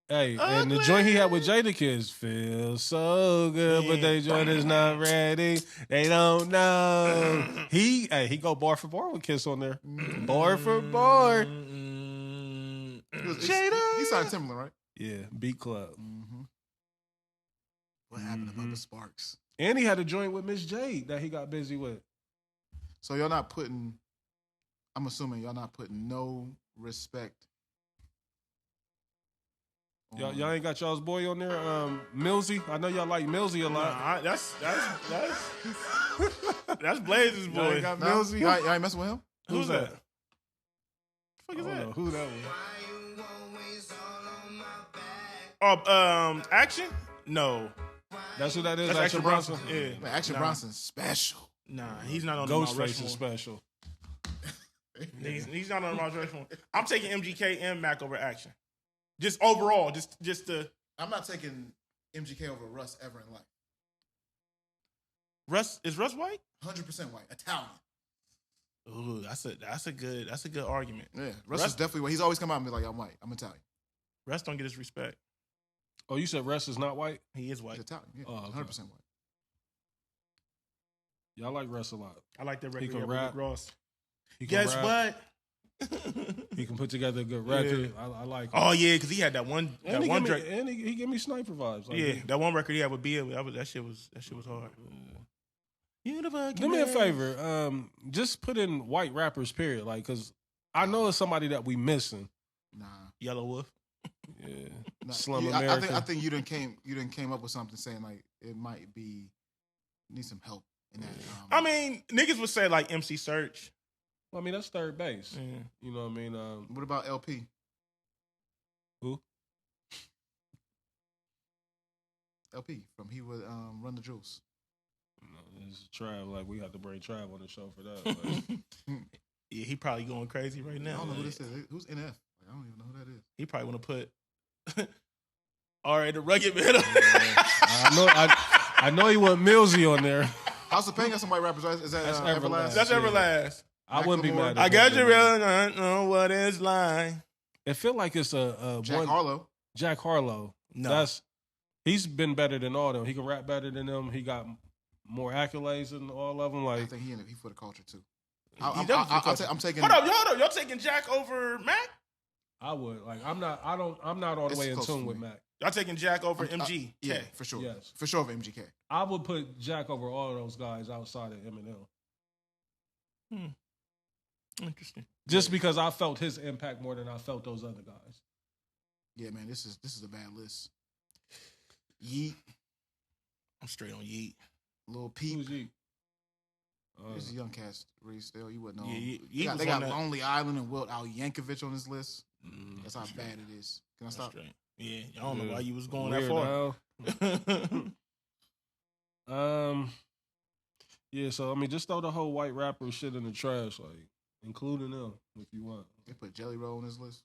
Hey, and the joint he had with Jadakiss feels so good, but they joint is not ready. They don't know. He go bar for bar with Kiss on there. Bar for bar. He signed Timberland, right? Yeah, Beat Club. Mm-hmm. What happened to Bubba Sparks? And he had a joint with Miss Jade that he got busy with. So y'all not putting, I'm assuming y'all not putting no respect. Y'all ain't got y'all's boy on there, Millsy. I know y'all like Millsy a lot. Nah, that's Blaze's boy. Y'all ain't got No? Millsy. Y'all ain't messing with him? Who's that? The fuck I is don't that? know who that was. Oh, Action? No. That's who that is. That's Action Bronson. Yeah. Man, Action Bronson's special. Nah, he's not on the Mount Ghostface Rushmore. is special. He's not on the Mount Rushmore. I'm taking MGK and Mac over Action. Just overall, just to I'm not taking MGK over Russ ever in life. Is Russ white? 100% white, Italian. Ooh, that's a good argument. Yeah, Russ is definitely white. He's always come out and be like, I'm white, I'm Italian. Russ don't get his respect. Oh, you said Russ is not white? He is white. He's Italian, yeah, Oh, okay. 100% white. Y'all like Russ a lot. I like that record. He can with rap. Rick Ross. He can Guess rap. what? He can put together a good record. I like him. Oh yeah, because he had that one. And, Drake. he give me sniper vibes. Like, Yeah, that one record he had with Bill. That shit was hard. Do me a favor. Just put in white rappers, period. Like, because I know it's somebody that we missing. Nah. Yellow Wolf. Yeah. Nah. Slum Yeah, America. I think you didn't came up with something saying like it might be need some help in that. I mean, niggas would say like MC Search. Well, I mean, that's third base. Yeah. You know what I mean? What about LP? Who? LP from He Would Run the Jewels. No, this is Trav. Like, we have to bring Trav on the show for that. Like, Yeah, he probably going crazy right now. I don't know who this is. Who's NF? Like, I don't even know who that is. He probably want to put. All right, the rugged man. I know he want Millsy on there. House of Pain got some white rappers, right? Is that That's Everlast? That's Everlast. I wouldn't be mad. I If got they you did that. real. I don't know what it's like. It feel like it's a Jack one, Harlow. Jack Harlow. No. He's been better than all of them. He can rap better than them. He got more accolades than all of them. I like think he for the culture too. He definitely for the culture. I'm taking. Hold up. Y'all taking Jack over Mac? I would. Like I'm not all the It's way in close tune for with me. Mac. Y'all taking Jack over MG? Yeah, for sure. Yes. For sure over MGK. I would put Jack over all of those guys outside of Eminem. Interesting. Just because I felt his impact more than I felt those other guys. Yeah, man, this is a bad list. Yeet, I'm straight on Yeet. Lil Peep. Who's he? This is a young cast. Reese, still, you wouldn't know. Yeah, him. Yeet was they got on that. Lonely Island and Wilt Al Yankovic on this list. That's how bad it is. Can I stop? Straight. Yeah, I don't know Yeah. why you was going Weird that far. Al. Yeah, so I mean, just throw the whole white rapper shit in the trash, like including them if you want. They put Jelly Roll on this list.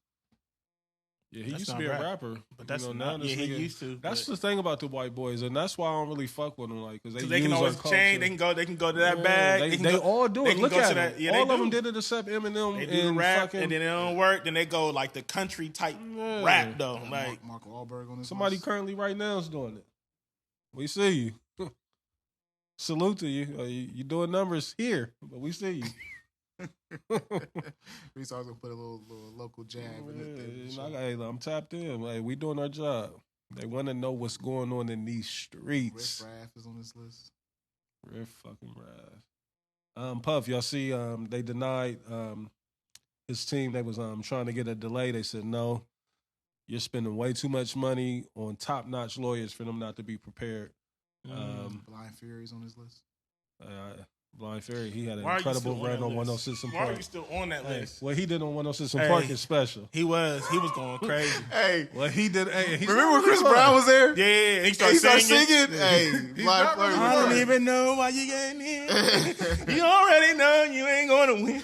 Yeah, he That's used to not be a rap. rapper, But that's now not. this Yeah, he nigga- used to. That's but- the thing about the white boys, and that's why I don't really fuck with them, like, because they can use always our culture. change. They can go to that Yeah, bag. They, can they go, all do they it. can Look go to at that- them. yeah, All they of them do. did it except Eminem. They do the and rap, fucking, and then it don't work. Then they go like the country type Yeah. rap though. Like Mark Wahlberg on this. somebody list. currently right now is doing it. We see you. Salute to you. You doing numbers here, but we see you. Reese always gonna put a little local jab in it. Hey, I'm tapped in. Like, we doing our job. They want to know what's going on in these streets. Riff Raff is on this list. Riff fucking Raff. Puff, y'all see? They denied his team. They was trying to get a delay. They said no. You're spending way too much money on top-notch lawyers for them not to be prepared. Blind Fury's on this list. Blind Fury, he had an why are you incredible still on run that on list? 106 and Why are Park. you still on that Hey, list? what he did on 106 and Hey. Park is special. He was going crazy. Hey, What he did, hey, he's remember not when Chris really Brown was there? Yeah, he He started started singing. singing. Hey, He's Blind not Fury. really I was don't there. even know why you getting in. You already know you ain't gonna win.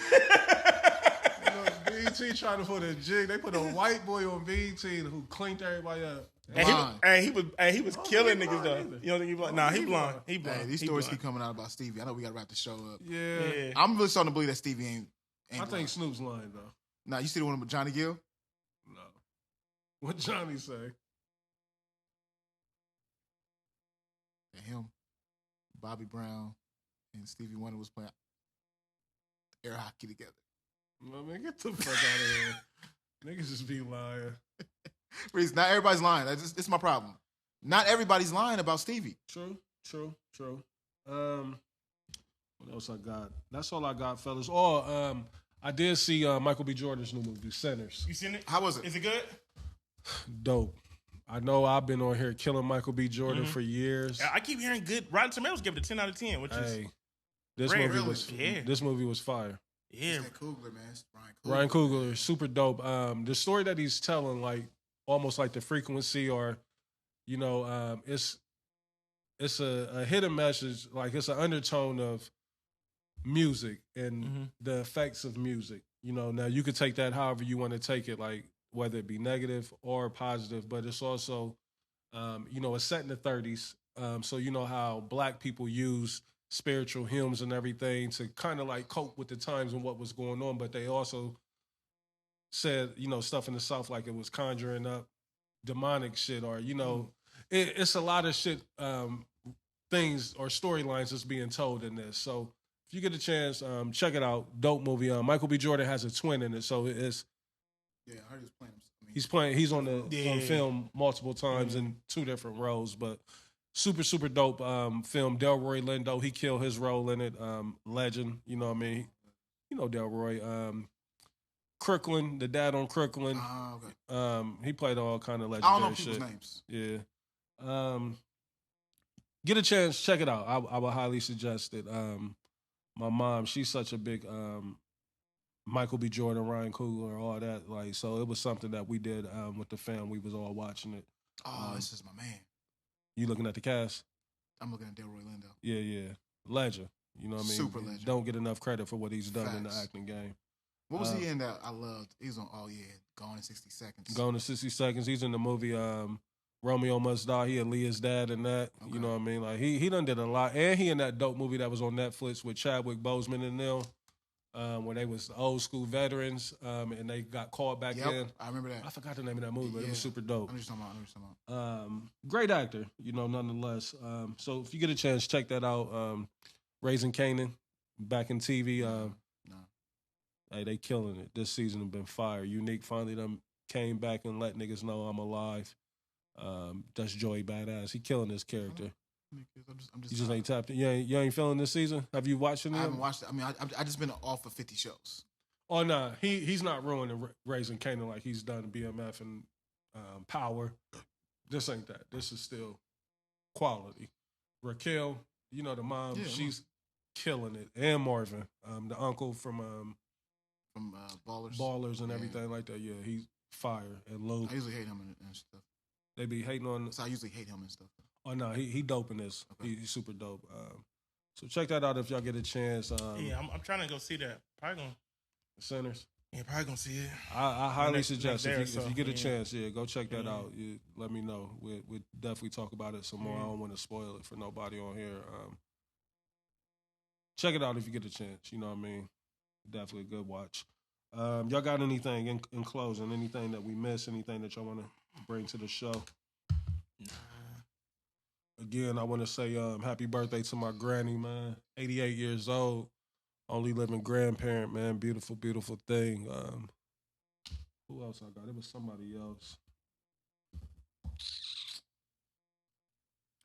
BET trying to put a jig. They put a white boy on BET who cleaned everybody up. Blind. He was killing he niggas blind though. either. You don't think he blind? Nah, he blind. He blind. Hey, these He stories blind. keep coming out about Stevie. I know we gotta wrap the show up. Yeah. Yeah. I'm really starting to believe that Stevie ain't I think blind. Snoop's lying, though. Nah, you see the one with Johnny Gill? No. What Johnny say? And him, Bobby Brown, and Stevie Wonder was playing air hockey together. No, man, get the fuck out of here. Niggas just be lying. Reese, not everybody's lying. It's my problem. Not everybody's lying about Stevie. True. What else I got? That's all I got, fellas. Oh, I did see Michael B. Jordan's new movie, Sinners. You seen it? How was it? Is it good? Dope. I know I've been on here killing Michael B. Jordan for years. I keep hearing good. Rotten Tomatoes give it a 10 out of 10, which is Hey, this Rare, movie really? was Yeah. this movie was fire. yeah. It's that Coogler, man. It's Ryan Coogler, super dope. The story that he's telling, like almost like The Frequency, or it's a hidden message. Like it's an undertone of music and the effects of music. Now you could take that however you want to take it, like whether it be negative or positive. But it's also, it's set in the 30s. So you know how black people use spiritual hymns and everything to kind of like cope with the times and what was going on. But they also said, stuff in the South like it was conjuring up demonic shit, or it's a lot of shit, things or storylines that's being told in this. So if you get a chance, check it out. Dope movie. Michael B. Jordan has a twin in it, so it's Yeah, I heard he was playing. he's on on film multiple times in two different roles, but super dope film. Delroy Lindo, he killed his role in it. Legend, you know what I mean? You know Delroy. Crooklyn, the dad on Crooklyn. Okay. He played all kind of I legendary don't know people's shit. names. Yeah. Get a chance, check it out. I would highly suggest it. My mom, she's such a big Michael B. Jordan, Ryan Coogler, all that. Like, so it was something that we did with the fam. We was all watching it. Oh, this is my man. You looking at the cast? I'm looking at Delroy Lindo. Yeah. Legend. You know what I mean? Super legend. Don't get enough credit for what he's done in the Facts. acting game. What was he in that I loved? He was on, Gone in 60 Seconds. Going to 60 Seconds. He's in the movie Romeo Must Die. He had Leah's dad in that. Okay. You know what I mean? Like he done did a lot. And he in that dope movie that was on Netflix with Chadwick Boseman and them, when they was old school veterans, and they got called back in. I remember that. I forgot the name of that movie, but it was super I dope. know what you're talking about. Great actor, nonetheless. So if you get a chance, check that out. Raising Kanan, back in TV. No. Hey, they killing it. This season have been fire. Unique finally done came back and let niggas know I'm alive. That's Joey Badass. He killing this character. I'm You just ain't tapped in. You ain't feeling this season? Have you watched any I of haven't them? watched it. I mean, I just been off of 50 shows. Oh, nah. He's not ruining Raising Kanan like he's done BMF and Power. This ain't that. This is still quality. Raquel, the mom, Yeah, she's killing it. And Marvin, the uncle from Ballers. Ballers and Yeah. everything like that. Yeah, he's fire. And Lou, I usually hate him and stuff. they be hating on. So I usually hate him and stuff. Oh no, he dope in this. Okay. He's super dope. So check that out if y'all get a chance. Yeah, I'm trying to go see that. Probably gonna. Sinners. Yeah, probably gonna see it. I highly next suggest day or if so, you get a yeah. chance, go check that out. You let me know. We'll definitely talk about it some more. I don't want to spoil it for nobody on here. Check it out if you get a chance. You know what I mean? Definitely a good watch. Y'all got anything in closing? Anything that we missed? Anything that y'all want to bring to the show? Again, I want to say happy birthday to my granny, man. 88 years old. Only living grandparent, man. Beautiful, beautiful thing. Who else I got? It was somebody else.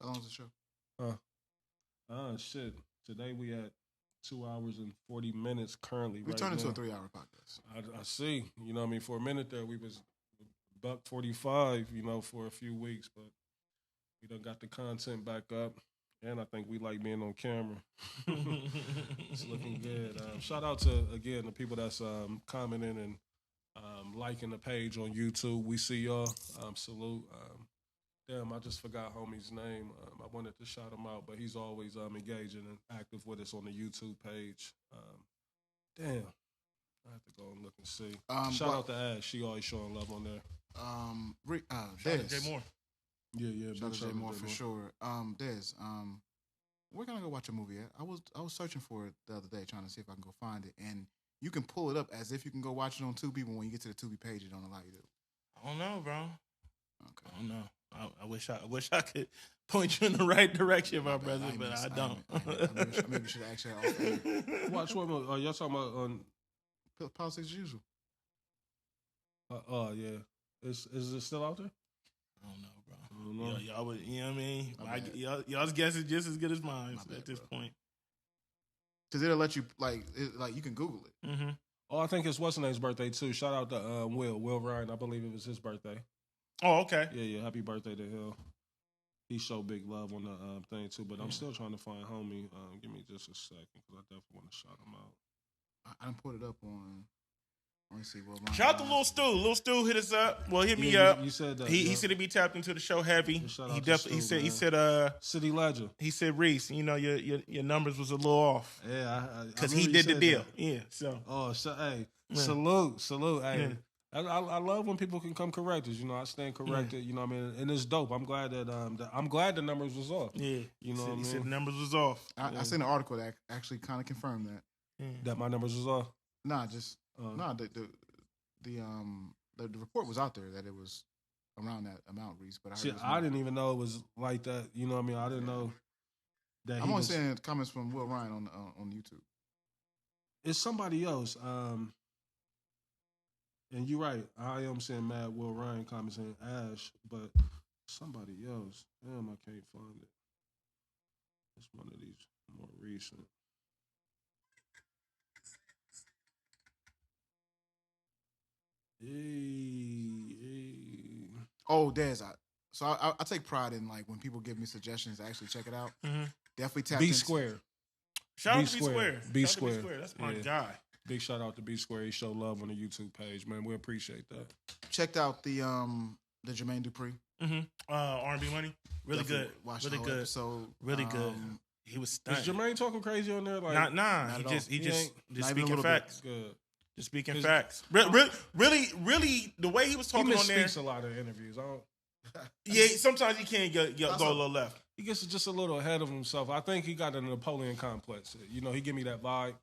How long's the show? Shit. Today we at 2 hours and 40 minutes currently. We right turned into now. a 3-hour podcast. I see. You know what I mean? For a minute there, we was $145, for a few weeks, but we done got the content back up. And I think we like being on camera. It's looking good. Shout out to, again, the people that's commenting and liking the page on YouTube. We see y'all. Salute. Damn, I just forgot homie's name. I wanted to shout him out, but he's always engaging and active with us on the YouTube page. Damn. I have to go and look and see. Shout out to Ash. She always showing love on there. Shout out to Jay Moore. Yeah. Shout out to Jay Moore for sure. Des, where can I go watch a movie at? I was searching for it the other day, trying to see if I can go find it, and you can pull it up as if you can go watch it on Tubi, but when you get to the Tubi page, it don't allow you to. I don't know, bro. Okay. I don't know. I wish I could point you in the right direction, my brother, but I don't. Maybe we should actually off Watch what movie? Y'all talking about Politics as usual. yeah. Is it still out there? I don't know, bro. I don't know. Y'all would, you know what I mean? My bad. Y'all's guess is just as good as mine My bad, at this bro. point. Because it'll let you you can Google it. Mm-hmm. Oh, I think it's what's name's birthday too. Shout out to Will Ryan. I believe it was his birthday. Oh, okay. Yeah. Happy birthday to him. He showed big love on the thing too. But I'm still trying to find homie. Give me just a second because I definitely want to shout him out. I done put it up on. Let me see what. Shout out to Lil Stu. Lil Stu hit us up. Well, hit me Yeah, up. You said that. He said he'd be tapped into the show heavy. Yeah, shout out He to definitely Stu, he man. said City Legend. he said Reese, your numbers was a little off Yeah, because I he remember you did the said deal. that. Yeah, so Oh, hey, Yeah. salute. Hey, I love when people can come correct us. I stand corrected. You know what I mean? And it's dope. I'm glad that I'm glad the numbers was off. yeah, You know what I he said the mean? numbers was off. I seen an article that actually kind of confirmed that. Yeah. That my numbers was off. Nah, just the report was out there that it was around that amount, Reese. But I heard See, it was I more. didn't even know it was like that. You know what I mean? I didn't know that. I'm he only was, saying comments from Will Ryan on YouTube. it's somebody else. And you're right. I am saying Mad Will Ryan comments saying Ash, but somebody else. Damn, I can't find it. It's one of these more recent. Hey. Oh, Des, I take pride in when people give me suggestions to actually check it out. Mhm. Definitely tap B into- Square. Shout out B to B Square. Square. B Shout out to Square. That's my Yeah. guy. Big shout out to B Square. He showed love on the YouTube page, man. We appreciate that. Checked out the Jermaine Dupri. R&B Money. Really Definitely good. watched Really the whole good. episode. Really good. He was Is stunned. Jermaine talking crazy on there? Like, Nah. Not He at just all. he He just ain't- not just even a speaking little bit. facts. good. Just speaking 'Cause- facts. Really, the way he was He talking on there. misspeaks a lot of interviews. Yeah, sometimes he can't go a little left. He gets just a little ahead of himself. I think he got a Napoleon complex. He give me that vibe.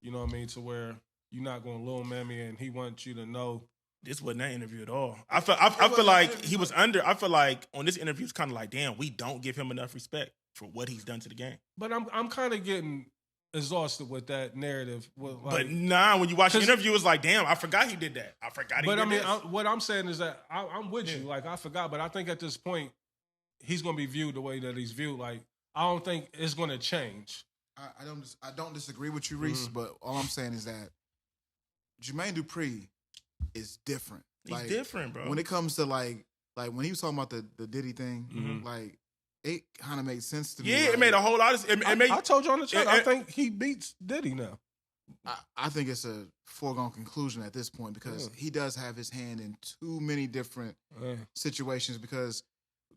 You know what I mean? To where you're not going to little mammy, and he wants you to know. This wasn't that interview at all. I feel like he was under. I feel like on this interview, it's kind of like, damn, we don't give him enough respect for what he's done to the game. But I'm kind of getting exhausted with that narrative. But when you watch the interview, it's like, damn, I forgot he did that. I forgot he But did I mean, this. what I'm saying is that I'm with you. Like, I forgot, but I think at this point, he's going to be viewed the way that he's viewed. Like, I don't think it's going to change. I don't disagree with you, Reese. But all I'm saying is that Jermaine Dupri is different. He's different, bro. When it comes to like when he was talking about the Diddy thing, like it kind of made sense to me. Yeah, like, it made a whole lot of sense. I told you on the chat, I it- think he beats Diddy now. I think it's a foregone conclusion at this point because he does have his hand in too many different situations. Because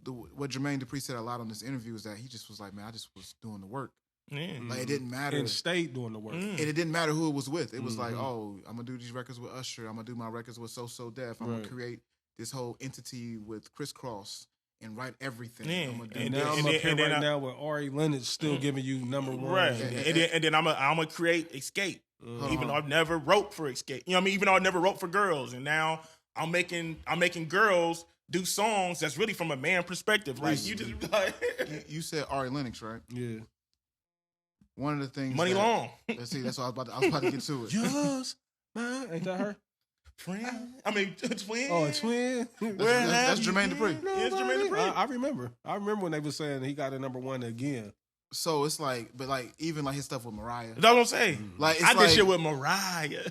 what Jermaine Dupri said a lot on this interview is that he just was like, man, I just was doing the work. Yeah. Like it didn't matter. And stayed doing the work. And it didn't matter who it was with. It was like, oh, I'm gonna do these records with Usher. I'm gonna do my records with So Def. I'm gonna create this whole entity with Crisscross and write everything. Yeah. I'm gonna do And this. now I'm up here right now with Ari Lennox still giving you number one. Right. And then I'm gonna create Escape. Even though I've never wrote for Escape. You know what I mean? Even though I never wrote for girls. And now I'm making girls do songs that's really from a man perspective. Like you just like you said Ari Lennox, right? Yeah. One of the things Money Long. Let's see, that's what I was about to get to it. Yours, man. Ain't that her? Friend? I mean, twin. Oh, a twin. That's Jermaine Dupri. Yeah, it's Jermaine Dupri. I remember. I remember when they were saying he got a number one again. So it's like, but like even like his stuff with Mariah. That's what I'm saying. Like it's I like, did shit with Mariah.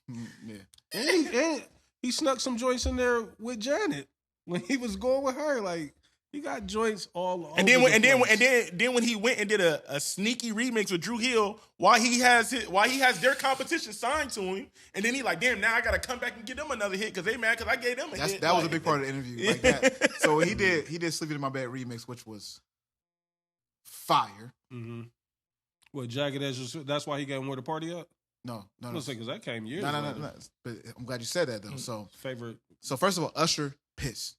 yeah. And he snuck some joints in there with Janet when he was going with her. Like he got joints all over. And then when he went and did a sneaky remix with Drew Hill, while he has their competition signed to him, and then he like, damn, now I gotta come back and get them another hit because they mad because I gave them a hit. That was a big part of the interview. Like that. So he did Sleeping in My Bed remix, which was fire. Mm-hmm. What, Jagged Edge? That's why he got Where the Party At? No. Because that came years No. later. But I'm glad you said that though. So Favorite first of all, Usher pissed.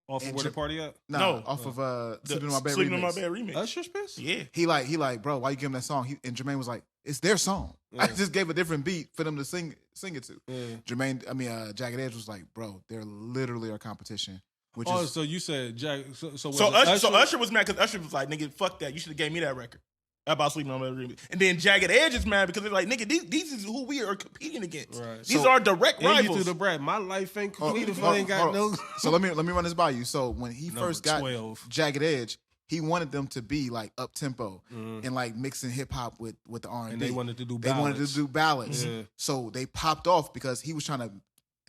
off of Where the Party At? No, off of Sleeping in My Bed Sleeping remix. in My Bed remix. Usher's pissed? Yeah. He like, bro, why you give him that song? And Jermaine was like, it's their song. Yeah. I just gave a different beat for them to sing it to. Yeah. Jagged Edge was like, bro, they're literally our competition. Which Oh, is so you said Jagged. So Usher was mad because Usher was like, nigga, fuck that. You should have gave me that record about Sleeping on My Bed remix. And then Jagged Edge is mad because they're like, nigga, these is who we are competing against. Right. These are direct and you rivals. through the bread. My life ain't complete if I ain't got no. So let me run this by you. So when he first got 12. Jagged Edge, he wanted them to be like up tempo and like mixing hip hop with the R&B. And they wanted to do They ballads. wanted to do ballads. Yeah. So they popped off because he was trying to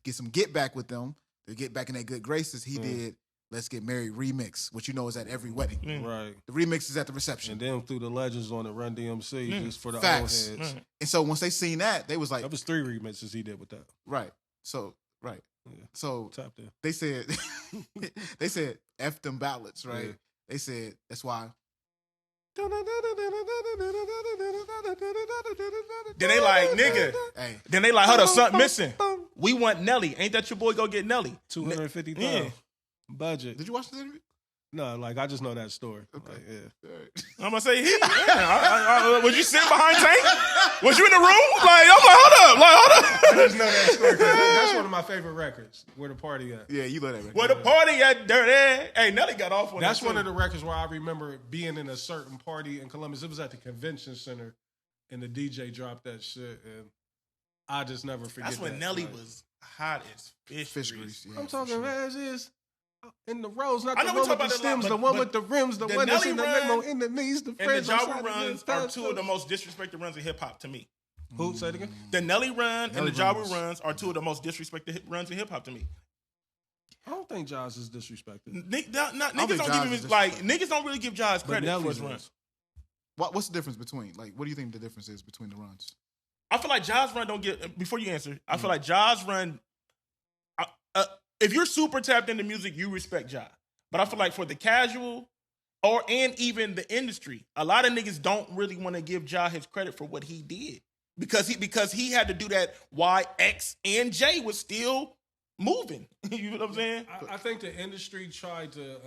get some get back with them to get back in their good graces. He did Let's Get Married remix, which you know is at every wedding. Right. The remix is at the reception. And then through the legends on the Run DMC, just for the Facts. old heads. And so once they seen that, they was like, That was 3 remixes he did with that. right. So right. Yeah. So Top there. they said F them ballads, right? Yeah. They said that's why. Then they like, nigga. Hey, Then they like, hold up, something missing. We want Nelly. Ain't that your boy? Go get Nelly. 250,000 Yeah. budget. did you watch this interview? No, like I just know that story. Okay. Like, yeah. All right. I'm gonna say, was you sitting behind Tank? Was you in the room? Like, I'm like, hold up. I just know that story 'cause that's one of my favorite records. Where the Party At? Yeah, you love that record. Where the party at, dirty? Hey, Nelly got off on That's that one too. of the records where I remember being in a certain party in Columbus. It was at the convention center, and the DJ dropped that shit, and I just never forget. That's when that. Nelly Like, was hot as fish grease. Yeah, I'm for talking sure. as is in the rows, not I the know we one with talk the about that a lot, stems, the but- one but with the rims, the the one that's Nelly in the run limo, in the knees, the And the friends. Jawa runs are two of the most disrespected runs in hip hop to me. Who, say it again? The Nelly run and Nelly the Jawa runs. runs are two of the most disrespected runs in hip hop to me. I don't think Jaws is disrespected. Niggas think don't give Jaws him is his, like niggas don't really give Jaws But credit for Nelly's his run. is. What's the difference between what do you think the difference is between the runs? I feel like Jaws run don't get before you answer. I feel like Jaws run. If you're super tapped into music, you respect Ja. But I feel like for the casual and even the industry, a lot of niggas don't really want to give Ja his credit for what he did because he had to do that while X and J was still moving. You know what I'm saying? I think the industry tried to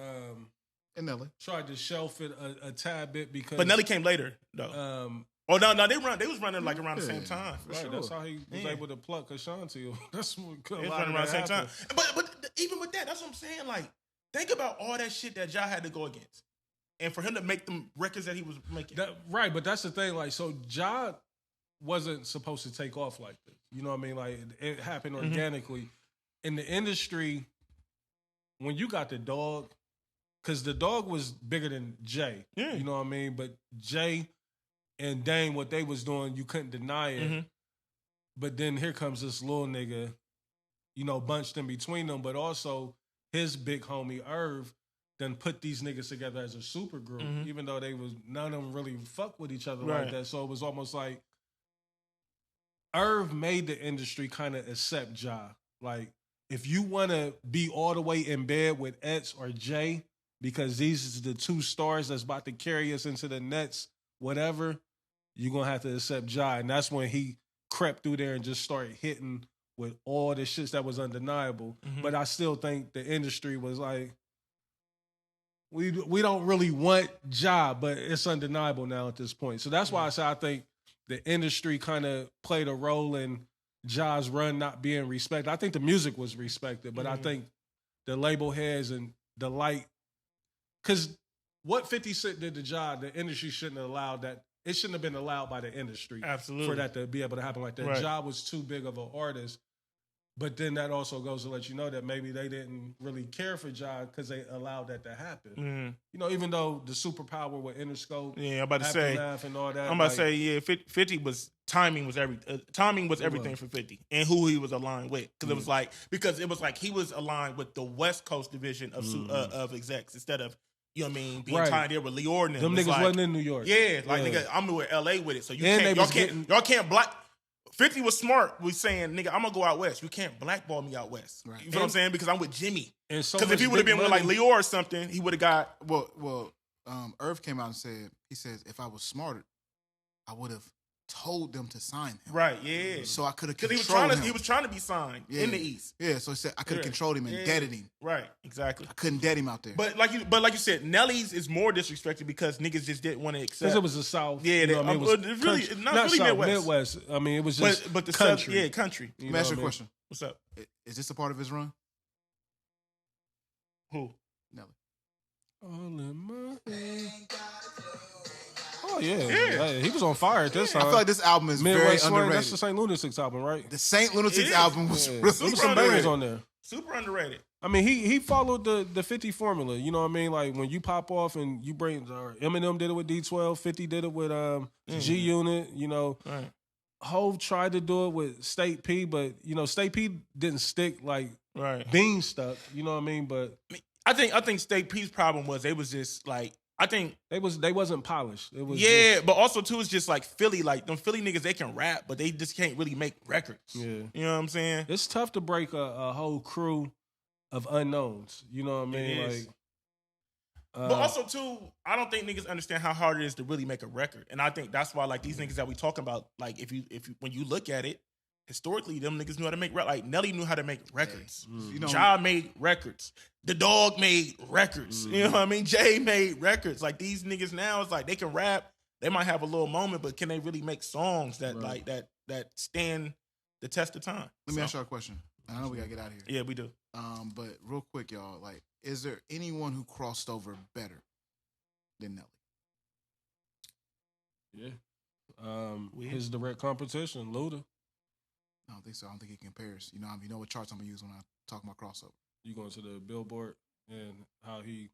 In Nelly. shelf it a tad bit because. But Nelly came later though. Oh no, they was running like around the same time. Right, sure. that's how he was able to pluck Ashanti. That's what They was running around the same time. But even with that, that's what I'm saying. Like, think about all that shit that Ja had to go against, and for him to make them records that he was making. Right, but that's the thing. Like, so Ja wasn't supposed to take off like this. You know what I mean? Like, it happened organically. In the industry, when you got the dog, because the dog was bigger than Jay. Yeah. You know what I mean? But Jay and Dame, what they was doing, you couldn't deny it. But then here comes this little nigga, bunched in between them, but also his big homie Irv then put these niggas together as a super group, even though none of them really fuck with each other like that. So it was almost like Irv made the industry kind of accept Ja. Like, if you want to be all the way in bed with X or Jay, because these are the two stars that's about to carry us into the next whatever, you're going to have to accept Ja. And that's when he crept through there and just started hitting with all the shits that was undeniable. Mhm. But I still think the industry was like, we don't really want Ja, but it's undeniable now at this point. So that's why I say I think the industry kind of played a role in Ja's run not being respected. I think the music was respected, but I think the label heads and the light, because what 50 Cent did to Ja, the industry shouldn't have allowed that. It shouldn't have been allowed by the industry Absolutely. for that to be able to happen like that. Right. Ja was too big of an artist. But then that also goes to let you know that maybe they didn't really care for Ja because they allowed that to happen. You know, even though the superpower with Interscope, Yeah, I'm about to say. Aftermath and all that. I'm about to say, yeah, 50 was timing was everything for 50 and who he was aligned with, because it was like he was aligned with the West Coast division of execs instead of, you know what I mean, being tied there with Lior and them niggas wasn't in New York. Yeah, like nigga, I'm with LA with it, so you And y'all can't black. 50 was smart. Was saying, nigga, I'm gonna go out west. You can't blackball me out west. Right. You know what I'm saying? Because I'm with Jimmy. And so because if he would have been with like Lior or something, he would have got. Well, Irv came out and said, he says, if I was smarter, I would have told them to sign him. Right, yeah. So I could have Because controlled him. he was trying to be signed in the East. Yeah, so he said I could have controlled him and deaded him. Right, exactly. I couldn't dead him out there. But like you said, Nelly's is more disrespected because niggas just didn't want to accept. Because it was the South. Yeah, you know what I mean? It was really country. not really South, Midwest. I mean, it was just but the country. South, country. Let me ask you a question. What's up? Is this a part of his run? Who? Nelly. All in my head. Oh yeah. Hey, he was on fire at this time. I feel like this album is very Midwest Swing, underrated. that's the St. Lunatics album, right? The Saint Lunatics album was really There was some underrated. bangers on there. Super underrated. I mean, he followed the 50 formula. You know what I mean? Like when you pop off and you bring, or Eminem did it with D12, 50 did it with G Unit. You know, Right. Hove tried to do it with State P, but you know, State P didn't stick like Right. Bean stuck. You know what I mean? But I think State P's problem was they was just like, I think they wasn't polished. It was but also too it's just like Philly, like them Philly niggas, they can rap, but they just can't really make records. Yeah. You know what I'm saying? It's tough to break a whole crew of unknowns. You know what I mean? It is. Like, But also too, I don't think niggas understand how hard it is to really make a record, and I think that's why like these niggas that we talking about, like if you when you look at it historically, them niggas knew how to make like Nelly knew how to make records. You know, Ja made records. The Dog made records. You know what I mean? Jay made records. Like these niggas now, it's like they can rap. They might have a little moment, but can they really make songs that like that stand the test of time? let me ask y'all a question. I know we gotta get out of here. Yeah, we do. But real quick, y'all, like, is there anyone who crossed over better than Nelly? Yeah. His direct competition, Luda. I don't think so. I don't think he compares. You know what charts I'm gonna use when I talk about crossover. You going to the Billboard and how he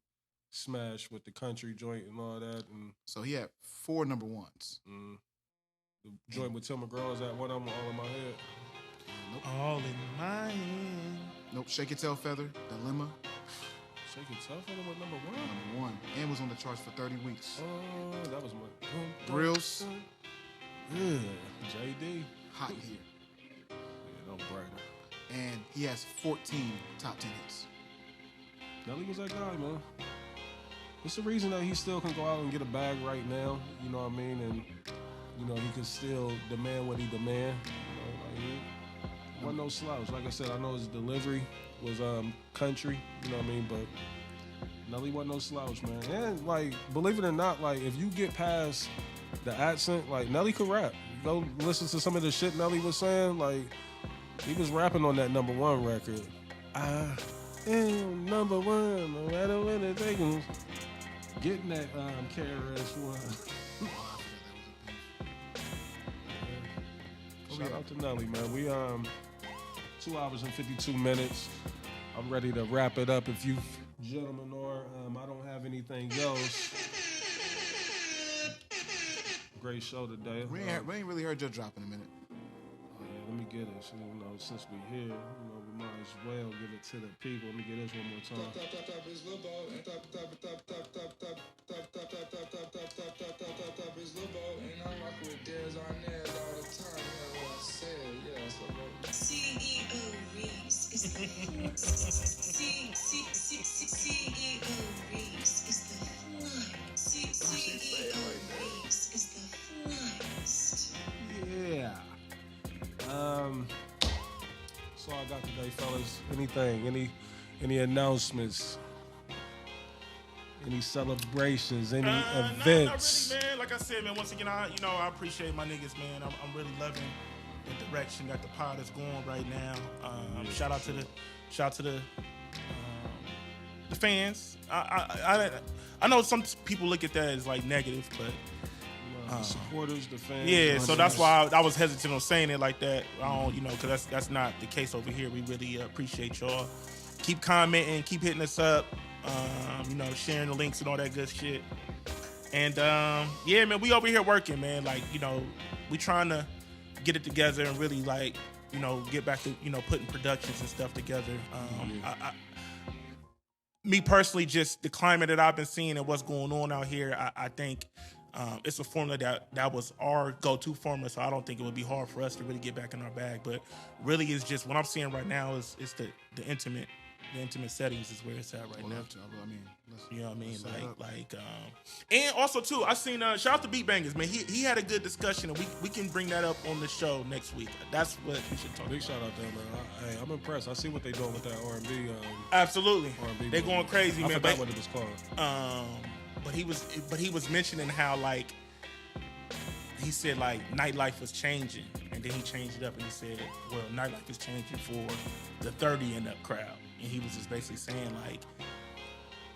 smashed with the country joint and all that, and So he had 4 number ones. the joint with Tim McGraw is that one of them all in my head. Nope. All in my hand. Nope. Shake Your Tail Feather, Dilemma, Shake It Tough with number one. number 1, and was on the charts for 30 weeks. Oh, that was my Thrills, Yeah, JD. Hot in Here, Yeah, no brainer. and he has 14 top 10 hits. Nelly was that guy, man. It's the reason that he still can go out and get a bag right now. You know what I mean? And you know he can still demand what he demand. You know, like he wasn't no slouch. Like I said, I know his delivery was country. You know what I mean? But Nelly wasn't no slouch, man. And like, believe it or not, like if you get past the accent, like Nelly could rap. Go listen to some of the shit Nelly was saying. Like he was rapping on that number 1 record. I am number 1, no matter when it takes. Getting that KRS-One. Shout out to Nelly, man. We 2 hours and 52 minutes. I'm ready to wrap it up. If you gentlemen are, I don't have anything else. Great show today. We ain't really heard your drop in a minute. Oh, yeah, let me get it. So, you know, since we here, you know, we might as well give it to the people. Let me get this one more time. CEO Reese. CEO Reese. That's all I got today, fellas. Anything? Any announcements? Any celebrations? Any events? Not really, man. Like I said, man. Once again, I appreciate my niggas, man. I'm really loving the direction that the pod is going right now. Shout out to the fans. I know some people look at that as like negative, but The supporters, the fans. yeah. So that's why I was hesitant on saying it like that. I don't, because that's not the case over here. We really appreciate y'all. Keep commenting, keep hitting us up. Sharing the links and all that good shit. And yeah, man, we over here working, man. Like, we trying to get it together and really like, get back to, putting productions and stuff together. Me personally, just the climate that I've been seeing and what's going on out here, I think it's a formula that was our go-to formula, so I don't think it would be hard for us to really get back in our bag. But really, it's just what I'm seeing right now is the intimate settings is where it's at right now. You know what I mean? And also too, I seen shout out to Beat Bangers, man. He had a good discussion, and we can bring that up on the show next week. That's what we should talk about. Big shout out to them, man. I'm impressed. I see what they doing with that R&B. Absolutely, R&B. They going crazy, man. I forgot what it was called. But he was mentioning how like he said like nightlife was changing, and then he changed it up and he said, well, nightlife is changing for the 30 and up crowd. And he was just basically saying like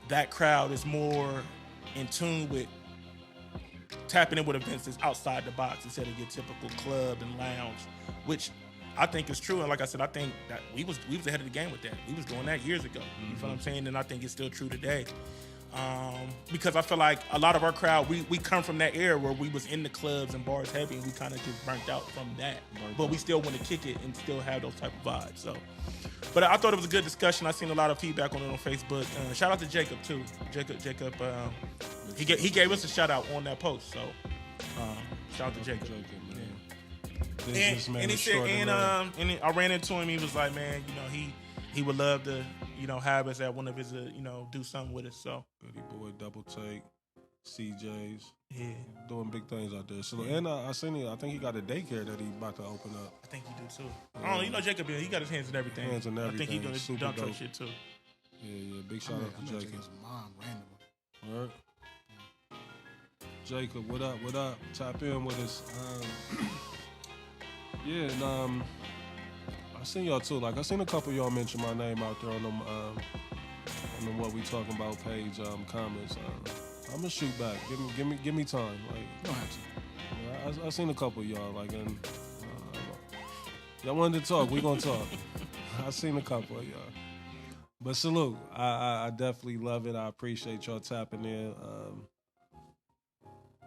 that crowd is more in tune with tapping in with events that's outside the box instead of your typical club and lounge, which I think is true. And like I said, I think that we was ahead of the game with that. We was doing that years ago. You feel what I'm saying? And I think it's still true today. Because I feel like a lot of our crowd, we come from that era where we was in the clubs and bars heavy, and we kind of just burnt out from that. But we still want to kick it and still have those type of vibes. So, but I thought it was a good discussion. I seen a lot of feedback on it on Facebook. Shout out to Jacob too. Jacob, he gave us a shout out on that post. So, shout out to Jacob. And he said, and I ran into him. He was like, man, he would love to, have us at one of his, do something with us. So, Goody Boy, Double Take, CJ's, yeah, doing big things out there. So, and I seen it. I think he got a daycare that he about to open up. I think he do too. I don't know, Jacob, he got his hands in everything. Hands in everything. I think he doing Super dump truck dope. shit too. Yeah. Big shout out to Jacob. His mom randomly. All right. Jacob, what up? Tap in with us. Yeah, and I seen y'all too. Like I seen a couple of y'all mention my name out there on them What We Talking About page comments. I'm gonna shoot back. Give me time. Like You don't have to. I seen a couple of y'all. Like and y'all wanted to talk. We gonna talk. I seen a couple of y'all. But salute. I definitely love it. I appreciate y'all tapping in.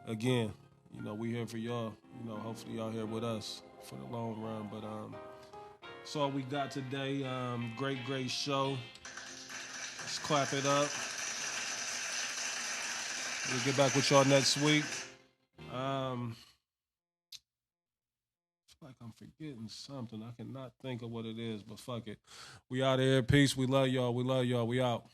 Again, we here for y'all. Hopefully y'all here with us for the long run. But that's all we got today. Great show. Let's clap it up. We'll get back with y'all next week. I feel like I'm forgetting something. I cannot think of what it is, but fuck it. We out of here. Peace. We love y'all. We out.